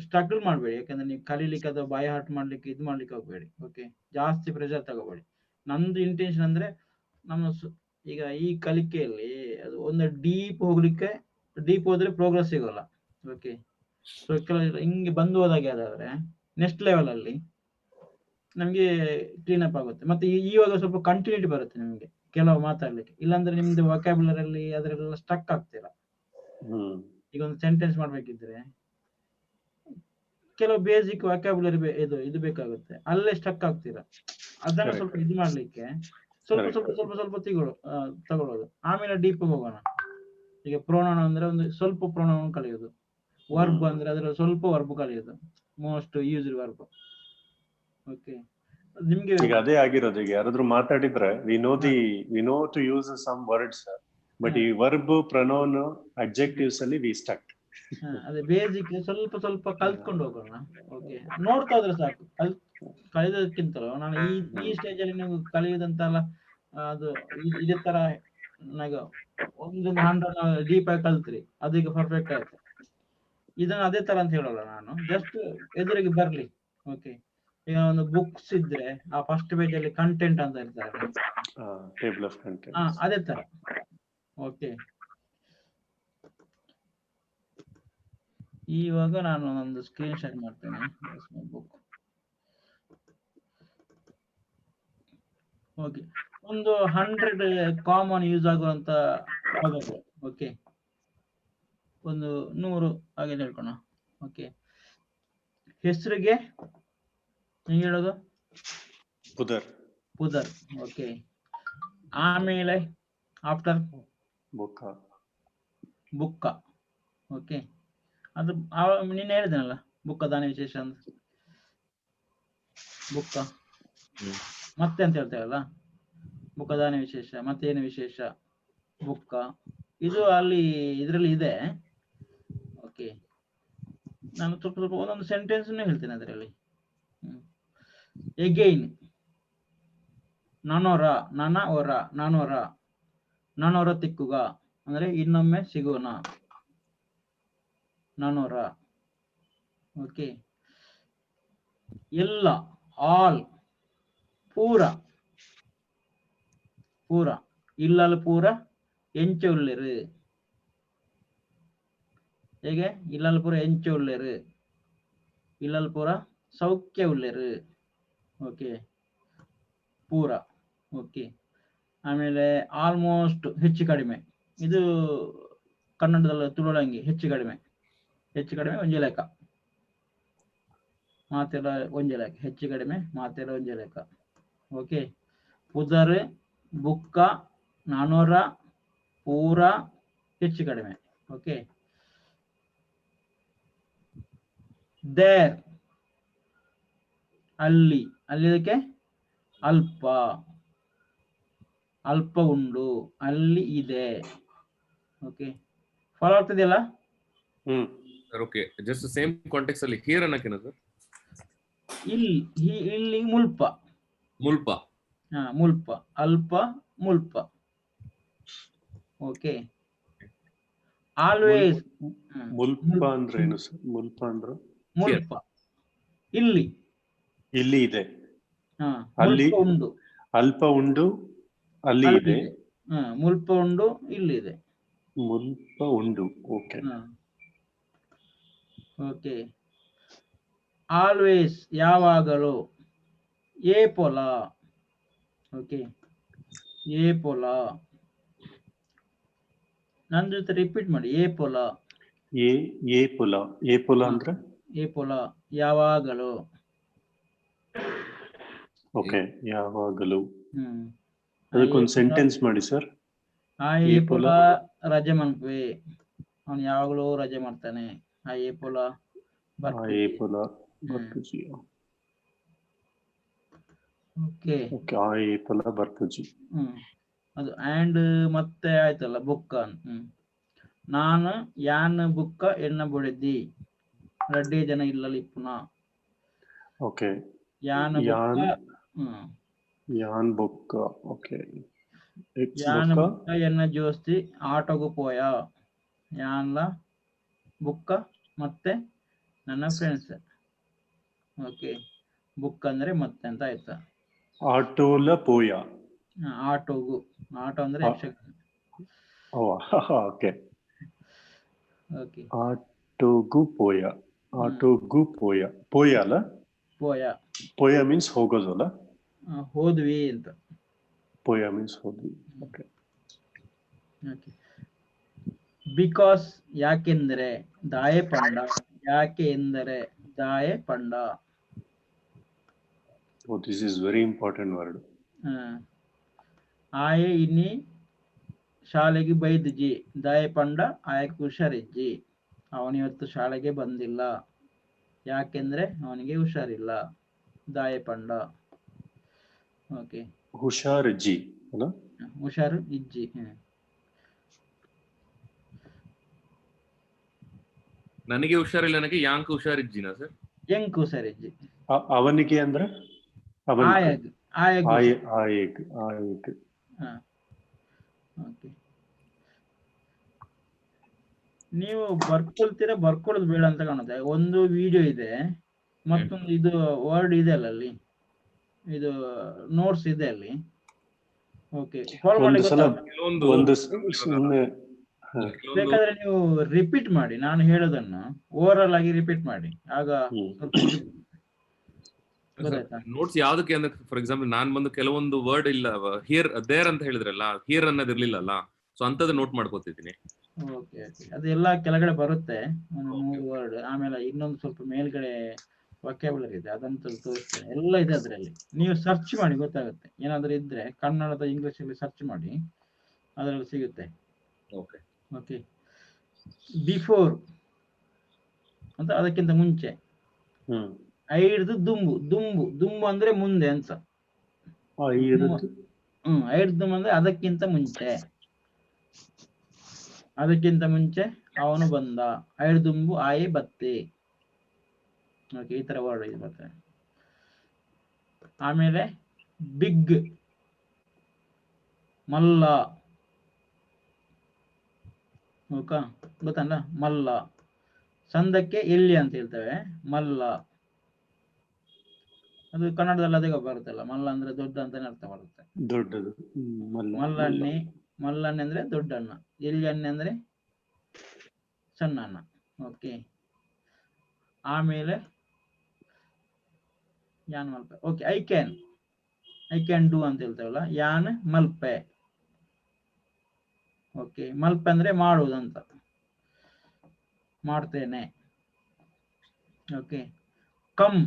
ಸ್ಟ್ರಗಲ್ ಮಾಡಬೇಡಿ. ಯಾಕಂದ್ರೆ ನೀವು ಕಲೀಲಿಕ್ಕೆ ಅಥವಾ ಬೈ ಹಾರ್ಟ್ ಮಾಡ್ಲಿಕ್ಕೆ ಇದು ಮಾಡ್ಲಿಕ್ಕೆ ಹೋಗ್ಬೇಡಿ. ಓಕೆ, ಜಾಸ್ತಿ ಪ್ರೆಷರ್ ತಗೋಬೇಡಿ. ನಂದು ಇಂಟೆನ್ಷನ್ ಅಂದ್ರೆ ನಮ್ಮ ಈಗ ಈ ಕಲಿಕೆಯಲ್ಲಿ ಅದು ಒಂದು ಡೀಪ್ ಹೋದ್ರೆ ಪ್ರೋಗ್ರೆಸ್ ಸಿಗೋಲ್ಲ. ಓಕೆ, ಸೊ ಕೆಲವು ಹಿಂಗೆ ಬಂದು ಹೋದಾಗೆ ಅದಾದ್ರೆ ನೆಕ್ಸ್ಟ್ ಲೆವೆಲ್ ಅಲ್ಲಿ ನಮ್ಗೆ ಕ್ಲೀನ್ ಅಪ್ ಆಗುತ್ತೆ. ಮತ್ತೆ ಇವಾಗ ಸ್ವಲ್ಪ ಕಂಟಿನ್ಯೂಟಿ ಬರುತ್ತೆ ನಿಮ್ಗೆ ಕೆಲವು ಮಾತಾಡ್ಲಿಕ್ಕೆ. ಇಲ್ಲಾಂದ್ರೆ ನಿಮ್ದು ವೊಕ್ಯಾಬ್ಯುಲರಿ ಅಲ್ಲಿ ಅದ್ರೆಲ್ಲ ಸ್ಟಕ್ ಆಗ್ತೀರಾ. ಈಗ ಒಂದು ಸೆಂಟೆನ್ಸ್ ಮಾಡ್ಬೇಕಿದ್ರೆ ಕೆಲವು ಬೇಸಿಕ್ ವೊಕ್ಯಾಬ್ಯುಲರಿ ಇದು ಬೇಕಾಗುತ್ತೆ, ಅಲ್ಲೇ ಸ್ಟಕ್ ಆಗ್ತೀರಾ. ಅದನ್ನ ಸ್ವಲ್ಪ ಇದು ಮಾಡ್ಲಿಕ್ಕೆ ಸ್ವಲ್ಪ ತಗೊಳ್ಳೋದು. ಆಮೇಲೆ ಡೀಪ್ ಹೋಗೋಣ. ಈಗ ಪ್ರೊನೌನ್ ಅಂದ್ರೆ ಒಂದು ಸ್ವಲ್ಪ ಪ್ರೊನೌನ್ ಕಲಿಯೋದು, ವರ್ಬ್ ಅಂದ್ರೆ ಅದ್ರ ಸ್ವಲ್ಪ ವರ್ಬ್ ಕಲಿಯೋದು, ಮೋಸ್ಟ್ ಯೂಸ್ಡ್ ವರ್ಬ್. ಓಕೆ, ನಿಮ್ಗೆ ಈಗ ಅದೇ ಆಗಿರೋದು. ಈಗ ಯಾರಾದ್ರೂ ಮಾತಾಡಿದ್ರೆ we know to use some words, but ಈ ವರ್ಬ್, ಪ್ರೊನೌನ್, ಅಡ್ಜೆಕ್ಟಿವ್ಸ್ ಅಲ್ಲಿ ವಿ ಸ್ಟಕ್. ಅದೇ ಬೇಸಿಕ್ ಸ್ವಲ್ಪ ಕಲ್ತ್ಕೊಂಡು ಹೋಗೋಣ. ಓಕೆ, ನೋಡ್ತಾ ಹೋದ್ರೆ ಸಾಕು. ಕಲಿಯೋದಕ್ಕಿಂತಲೂ ನಾನು ಈ ಸ್ಟೇಜ್ ಅಲ್ಲಿ ನೀವು ಕಲಿಯೋದಂತಲ್ಲ, ಅದು ಇದೇ ತರ ಒಂದು 100 ಡೀಪ್ ಆಗಿ ಕಲ್ತ್ರಿ, ಅದೀಗ ಪರ್ಫೆಕ್ಟ್ ಆಯ್ತು. ಇದನ್ನ ಅದೇ ತರ ಅಂತ ಹೇಳೋಲ್ಲ ನಾನು, ಜಸ್ಟ್ ಎದುರಿಗೆ ಬರ್ಲಿ. ಓಕೆ, ಈಗ ಒಂದು ಬುಕ್ಸ್ ಇದ್ರೆ ಆ ಫಸ್ಟ್ ಪೇಜ್ ಅಲ್ಲಿ ಕಂಟೆಂಟ್ ಅಂತ ಇರ್ತಾರೆ, ಟೇಬಲ್ ಆಫ್ ಕಂಟೆಂಟ್, ಅದೇ ತರ. ಓಕೆ, ಇವಾಗ ನಾನು ಒಂದು ಸ್ಕ್ರೀನ್ ಶಾಟ್ ಮಾಡ್ತೇನೆ. ಬುಕ್. ಓಕೆ, ಒಂದು 100 ಕಾಮನ್ ಯೂಸ್ ಆಗುವಂತ ಪದಗಳು. ಓಕೆ, ಒಂದು 100 ಹಾಗೆ ಹೇಳ್ಕೋಣ. ಓಕೆ, ಹೆಸರಿಗೆ ಹೆಂಗೆ ಹೇಳೋದು? ಪುದರ್. ಪುದರ್. ಓಕೆ, ಆಮೇಲೆ ಆಫ್ಟರ್ ಬುಕ್ಕ. ಬುಕ್ಕ. ಓಕೆ, ಅದು ನಿನ್ನೆ ಹೇಳಿದನಲ್ಲ ಬುಕ್ಕ ದಾನ ವಿಶೇಷ ಅಂತ. ಬುಕ್ಕ ಮತ್ತೆ ಅಂತ ಹೇಳ್ತೇವಲ್ಲ, ಬುಕ್ಕ ದಾನ ವಿಶೇಷ, ಮತ್ತೇನು ವಿಶೇಷ, ಬುಕ್ಕ. ಇದು ಅಲ್ಲಿ ಇದರಲ್ಲಿ ಇದೆ. ಓಕೆ, ನಾನು ಸ್ವಲ್ಪ ಸ್ವಲ್ಪ ಒಂದೊಂದು ಸೆಂಟೆನ್ಸ್ ಹೇಳ್ತೇನೆ ಅದರಲ್ಲಿ. ಎಗೈನ್, ನಾನೋರ, ನನ್ನ ಹೊರ, ನಾನೋರ, ನಾನೋರ ತಿಕ್ಕುಗ ಅಂದ್ರೆ ಇನ್ನೊಮ್ಮೆ ಸಿಗೋಣ, ನಾನೋರ. ಓಕೆ, ಎಲ್ಲ, ಆಲ್, ಪೂರ, ಪೂರ, ಇಲ್ಲಲು ಪೂರ ಎಂಚೆ ಉಳ್ಳಿರು. ಹೇಗೆ? ಇಲ್ಲಲು ಪೂರ ಎಂಚೆ ಉಳ್ಳಿರು, ಇಲ್ಲಲು ಪೂರ ಸೌಖ್ಯ ಉಳ್ಳಿರು. ಓಕೆ, ಪೂರ. ಓಕೆ, ಆಮೇಲೆ ಆಲ್ಮೋಸ್ಟ್ ಹೆಚ್ಚು ಕಡಿಮೆ. ಇದು ಕನ್ನಡದಲ್ಲಿ ತುಳುಳಂಗಿ ಹೆಚ್ಚು ಕಡಿಮೆ. ಹೆಚ್ಚು ಕಡಿಮೆ ಒಂಜೆ ಲೆಕ್ಕ, ಮಾತೆಲ್ಲ ಒಂಜೆ ಲೆಕ್ಕ. ಹೆಚ್ಚು ಕಡಿಮೆ ಮಾತೆಲ್ಲ ಒಂಜೆ ಲೆಕ್ಕ. ಓಕೆ, ಪುದರ್, ಬುಕ್ಕ, ನಾನೂರ, ಪೂರ, ಹೆಚ್ಚು ಕಡಿಮೆ. ಓಕೆ, ದೇರ್, ಅಲ್ಲಿ, ಅಲ್ಲಿ ಇದಕ್ಕೆ ಅಲ್ಪ, ಅಲ್ಪ ಉಂಡು, ಅಲ್ಲಿ ಇದೆ. ಓಕೆ, ಫಾಲೋ ಆಗ್ತದೆಯಲ್ಲ? Sir okay, just same context ಅಲ್ಲಿ ಹಿಯರ್ ಅನ್ನಕೇನ ಸರ್? ಇಲ್ಲಿ ಮುಲ್ಪ. ಮುಲ್ಪ. ಹಾ, ಮುಲ್ಪ, ಅಲ್ಪ, ಮುಲ್ಪ. Okay, always. ಮುಲ್ಪ ಅಂದ್ರೆ ಏನು ಸರ್? ಮುಲ್ಪ ಅಂದ್ರೆ ಮುಲ್ಪ ಇಲ್ಲಿ, ಇಲ್ಲಿ ಇದೆ. ಹಾ, ಅಲ್ಲಿ ಮುಲ್ಪ ಉಂಡು, ಅಲ್ಪ ಉಂಡು, ಅಲ್ಲಿ ಇದೆ. ಹಾ, ಮುಲ್ಪ ಉಂಡು, ಇಲ್ಲಿದೆ. ಮುಲ್ಪ ಉಂಡು. ಓಕೆ. ಓಕೆ, ಆಲ್ವೇಸ್, ಯಾವಾಗಲೂ. ಏಪೊಲ. ಓಕೆ, ಏಪೊಲ. ನನ್ನ ಜೊತೆ ರಿಪೀಟ್ ಮಾಡಿ, ಏಪೊಲ. ಏಪೊಲ. ಏಪೊಲ ಅಂದ್ರೆ ಏಪೊಲ, ಯಾವಾಗಲೂ. ಓಕೆ, ಯಾವಾಗಲೂ. ಅದಕ್ಕೊಂದು ಸೆಂಟೆನ್ಸ್ ಮಾಡಿ ಸರ್. ಆ ಏಪೊಲ ರಜೆ ಮನ್ಪೆ, ಅವನು ಯಾವಾಗಲೂ ರಜೆ ಮಾಡ್ತಾನೆ. ಆ ಏಪೊಲ ಏಪೊಲ ಬರ್ತುಜಿ. ಓಕೆ, ಆ ಏಪೊಲ ಬರ್ತುಜಿ. ಅದು ಆ್ಯಂಡ್ ಮತ್ತೆ ಆಯ್ತಲ್ಲ ಬುಕ್ಕ. ನಾನು ಯಾನ್ ಬುಕ್ಕ ಎನ್ನ ಬೊಡೆದ್ದಿ, ರಡ್ಡೇ ಜನ ಇಲ್ಲಲ್ಲಿ ಪುನಃ. ಓಕೆ, ಯಾನ್ ಯಾನ್ ಬುಕ್ಕ. ಓಕೆ, ಯಾನ್ ಬುಕ್ಕ ಎನ್ನ ಜೋಸ್ತಿ ಆಟೋಗು ಪೋಯ. ಯಾನ್ಲ ಬುಕ್ಕ ಮತ್ತೆ ನನ್ನ ಫ್ರೆಂಡ್ಸ್. ಓಕೆ, ಬುಕ್ ಅಂದ್ರೆ ಮತ್ತೆ ಅಂತ ಆಯ್ತಾ? ಆಟೋಲ ಪೋಯ. ಆಟೋಗು, ಆಟೋ ಅಂದ್ರೆ ಓಕೆ. ಓಕೆ, ಆಟೋಗು ಪೋಯ. ಆಟೋಗು ಪೋಯ. ಪೋಯ ಅಲ್ಲ? ಪೋಯ. ಪೋಯ ಮೀನ್ಸ್ ಹೋಗೋದಲ್ಲ? ಹೋದ್ವಿ ಅಂತ. ಪೋಯ ಮೀನ್ಸ್ ಹೋದ್ವಿ. ಓಕೆ. ಓಕೆ, ಬಿಕಾಸ್, ಯಾಕೆಂದರೆ. ದಾಯೆ ಪಂಡ, ಯಾಕೆ ಎಂದರೆ. ದಾಯೆ ಪಂಡ. Oh, this is very important word. ಆಯೆ ಇನ್ನಿ ಶಾಲೆಗೆ ಬೈದಿಜ್ಜಿ. ದಾಯೆ ಪಂಡ ಆಯಕ್ಕೆ ಹುಷಾರಿಜ್ಜಿ. ಅವನಿವತ್ತು ಶಾಲೆಗೆ ಬಂದಿಲ್ಲ, ಯಾಕೆಂದ್ರೆ ಅವನಿಗೆ ಹುಷಾರಿಲ್ಲ. ದಾಯೆ ಪಂಡ. ಓಕೆ, ಹುಷಾರಿಜ್ಜಿ ಅಲ್ಲ? ಹುಷಾರು ಇಜ್ಜಿ. ನನಗೆ ಹುಷಾರಿಲ್ಲ, ನನಗೆ ಯಾಂಕ್ ಹುಷಾರಿಜ್ಜಿನ ಸರ್? ಎಂಕ್ ಹುಷಾರಿಜ್ಜಿ. ಅವನಿಗೆ ಅಂದ್ರೆ ಆಯಗ್, ಆಯಗ್. ಆಯಗ್, ಆಯಗ್. ಓಕೆ, ನೀವು ಬರ್ಕೊಳ್ದು ಬೇಡ ಅಂತ ಕಾಣುತ್ತೆ. ಒಂದು ವಿಡಿಯೋ ಇದೆ, ಮತ್ತೊಂದು ಇದು ವರ್ಡ್ ಇದೆ ಅಲ್ಲ, ಅಲ್ಲಿ ಇದು ನೋಟ್ಸ್ ಇದೆ ಅಲ್ಲಿ. ಓಕೆ, ಬೇಕಾದ್ರೆ ನೀವು ರಿಪೀಟ್ ಮಾಡಿ, ನಾನು ಹೇಳೋದನ್ನು ಓವರ್ ಆಗಿ ರಿಪೀಟ್ ಮಾಡಿ, ಆಗ ನೋಟ್ಸ್ ಯಾವ್ದಕ್ಕೆ ಅಂದ್ರೆ ಫಾರ್ ಎಕ್ಸಾಂಪಲ್ ನಾನ್ ಬಂದು ಕೆಲವೊಂದು ವರ್ಡ್ ಇಲ್ಲ, ಹಿಯರ್ ದೇರ್ ಅಂತ ಹೇಳಿದ್ರಲ್ಲ, ಹಿಯರ್ ಅನ್ನೋದು ಇರ್ಲಿಲ್ಲಲ್ಲ, ಸೊ ಅಂತದ್ದು ನೋಟ್ ಮಾಡ್ಕೋತಿದ್ದೀನಿ. ಓಕೆ ಓಕೆ, ಅದೆಲ್ಲ ಕೆಳಗಡೆ ಬರುತ್ತೆ ಒಂದು 3 ವರ್ಡ್. ಆಮೇಲೆ ಇನ್ನೊಂದು ಸ್ವಲ್ಪ ಮೇಲ್ಗಡೆ ವೊಕ್ಯಾಬುಲರಿ ಇದೆ, ಅದನ್ನು ತೋರಿಸ್ತೇನೆ. ಎಲ್ಲ ಇದೆ ಅದರಲ್ಲಿ, ನೀವು ಸರ್ಚ್ ಮಾಡಿ ಗೊತ್ತಾಗುತ್ತೆ. ಏನಾದರೂ ಇದ್ರೆ ಕನ್ನಡದ ಇಂಗ್ಲಿಷ್ ಅಲ್ಲಿ ಸರ್ಚ್ ಮಾಡಿ, ಅದರಲ್ಲಿ ಸಿಗುತ್ತೆ. ಓಕೆ ಓಕೆ, ಬಿಫೋರ್ ಅಂತ ಅದಕ್ಕಿಂತ ಮುಂಚೆ. ಐಡ್ದು ದುಂಬು, ದುಂಬು ಅಂದ್ರೆ ಮುಂದೆ ಅಂತ. ಐಡ್ದು ಅಂದ್ರೆ ಅದಕ್ಕಿಂತ ಮುಂಚೆ, ಅವನು ಬಂದ. ಐಡ್ದುಂಬು ಆಯೆ ಬತ್ತೆ. ಓಕೆ, ಈ ತರ ವರ್ಡ್ ಇದು ಬರ್ತದೆ. ಆಮೇಲೆ ಬಿಗ್, ಮಲ್ಲ. ಓಕಾ, ಗೊತ್ತಲ್ಲ ಮಲ್ಲ. ಸಂದಕ್ಕೆ ಎಲ್ಲಿ ಅಂತ ಹೇಳ್ತೇವೆ, ಮಲ್ಲ. ಅದು ಕನ್ನಡದಲ್ಲಿ ಅದೇ ಬರುತ್ತಲ್ಲ, ಮಲ್ಲ ಅಂದ್ರೆ ದೊಡ್ಡ ಅಂತಾನೆ ಅರ್ಥ ಬರುತ್ತೆ. ದೊಡ್ಡದು. ಮಲ್ಲಣ್ಣೆ ಅಂದ್ರೆ ದೊಡ್ಡಣ್ಣ, ಎಲ್ಲಿ ಅಂದ್ರೆ ಸಣ್ಣ ಅಣ್ಣ. ಓಕೆ, ಆಮೇಲೆ ಯಾನ್ Malpe. Okay, I can do ಅಂತ ಹೇಳ್ತೇವಲ್ಲ, ಯಾನ್ ಮಲ್ಪೆ. ಓಕೆ, ಮಲ್ಪೆ ಅಂದ್ರೆ ಮಾಡುವುದಂತ, ಮಾಡ್ತೇನೆ. ಓಕೆ, ಕಮ್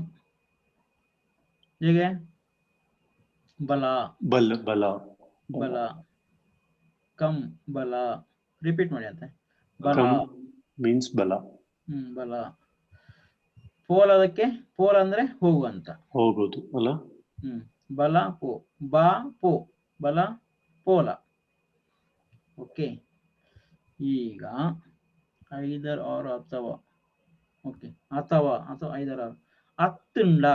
ಹೇಗೆ, ಬಲ. ಕಮ್ ಬಲ. ರಿಪೀಟ್ ಮಾಡಿ ಅಂತೆ, ಬಲ ಮೀನ್ಸ್ ಬಲ. ಬಲ. ಪೋಲ್, ಅದಕ್ಕೆ ಪೋಲ್ ಅಂದ್ರೆ ಹೋಗುವಂತ, ಹೋಗೋದು ಅಲ್ಲ. ಬಲ ಪೋ, ಬಾ ಪೋ, ಬಲ ಪೋಲ. ಓಕೆ, ಈಗ ಐದರ್ ಆರ್ ಅಥವಾ. ಓಕೆ, ಅಥವಾ ಐದರ್ ಆರ್. ಹತ್ತುಂಡ,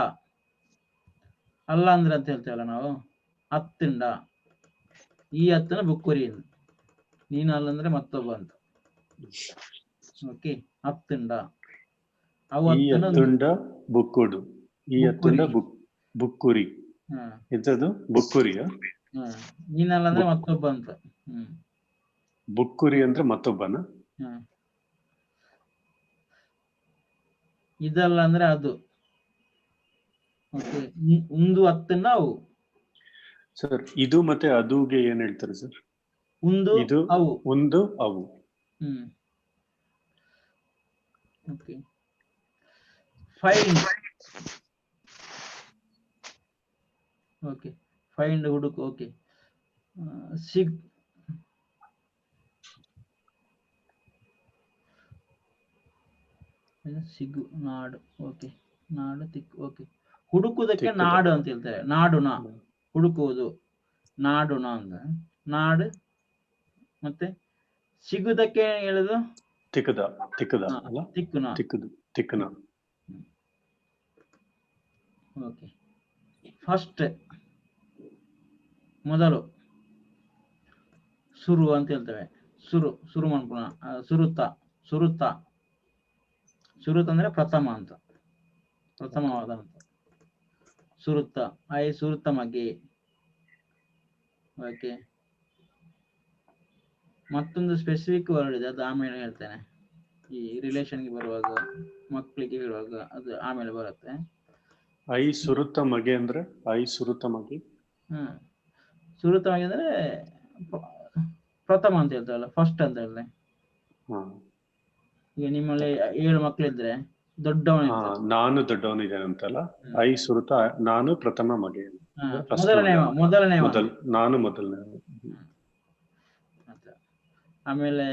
ಅಲ್ಲ ಅಂದ್ರೆ ಅಂತ ಹೇಳ್ತೇವಲ್ಲ ನಾವು, ಹತ್ತುಂಡ. ಈ ಹತ್ತನ ಬುಕ್ಕುರಿ, ನೀನು ಅಲ್ಲಂದ್ರೆ ಮತ್ತೊಬ್ಬ ಅಂತ. ಓಕೆ, ಹತ್ತುಂಡ. ಬುಕ್ಕುಡು, ಈ ಹತ್ತುಂಡ ಬುಕ್ಕುರಿ. ಎಂತದು ಬುಕ್ಕುರಿಯ? ನೀನಲ್ಲಂದ್ರೆ ಮತ್ತೊಬ್ಬ ಅಂತ. ಬುಕ್ಕುರಿ ಅಂದ್ರೆ ಮತ್ತೊಬ್ಬನ. ಇದಲ್ಲ ಅಂದ್ರೆ ಅದು. ಓಕೆ, ಒಂದು ಹತ್ತನ್ನ ಅವು. ಸರ್, ಇದು ಮತ್ತೆ ಅದುಗೆ ಏನ್ ಹೇಳ್ತಾರೆ ಸರ್? ಇದು ಅವು, ಒಂದು ಅವು. Okay, find. ಓಕೆ, ಫೈಂಡ್ ಹುಡುಕು. ಓಕೆ, ಸಿಗು, ನಾಡು. ಓಕೆ, ನಾಡು ತಿಕ್ಕು. ಓಕೆ, ಹುಡುಕುವುದಕ್ಕೆ ನಾಡು ಅಂತ ಹೇಳ್ತಾರೆ. ನಾಡುನ, ಹುಡುಕುವುದು ನಾಡುನ ಅಂದ್ರೆ ನಾಡು. ಮತ್ತೆ ಸಿಗುದಕ್ಕೆ ಹೇಳುದು ತಿಕ್ಕನ. ಓಕೆ, ಫಸ್ಟ್ ಮೊದಲು, ಸುರು ಅಂತ ಹೇಳ್ತೇವೆ. ಸುರು ಮಾಡ್ಕೊಳ. ಸುರುತ ಅಂದ್ರೆ ಪ್ರಥಮ ಅಂತ, ಪ್ರಥಮವಾದಂತ. ಸುರುತ್ತ, ಸುರುತ್ತ ಮಗೆ. ಓಕೆ, ಮತ್ತೊಂದು ಸ್ಪೆಸಿಫಿಕ್ ವರ್ಡ್ ಇದೆ, ಅದು ಆಮೇಲೆ ಹೇಳ್ತೇನೆ. ಈ ರಿಲೇಷನ್ಗೆ ಬರುವಾಗ, ಮಕ್ಕಳಿಗೆ ಹೇಳುವಾಗ ಅದು ಆಮೇಲೆ ಬರುತ್ತೆ. ಸುರುತ್ತ ಮಗೆ ಅಂದ್ರೆ ಸುರುತ್ತ ಮಗೆ. ಸುರುತ್ತ ಮಗೆ ಅಂದ್ರೆ ಪ್ರಥಮ ಅಂತ ಹೇಳ್ತಾರಲ್ಲ, ಫಸ್ಟ್ ಅಂತ ಹೇಳಿದ್ರೆ. ಈಗ ನಿಮ್ಮಲ್ಲಿ 7 ಮಕ್ಕಳಿದ್ರೆ ದೊಡ್ಡವನ, ನಾನು ದೊಡ್ಡವನಿದ್ದೇನೆ ಅಂತಲ್ಲ. ಸುರುತ, ನಾನು ಪ್ರಥಮ ಮಗೆ, ನಾನು ಮೊದಲನೇ. ಆಮೇಲೆ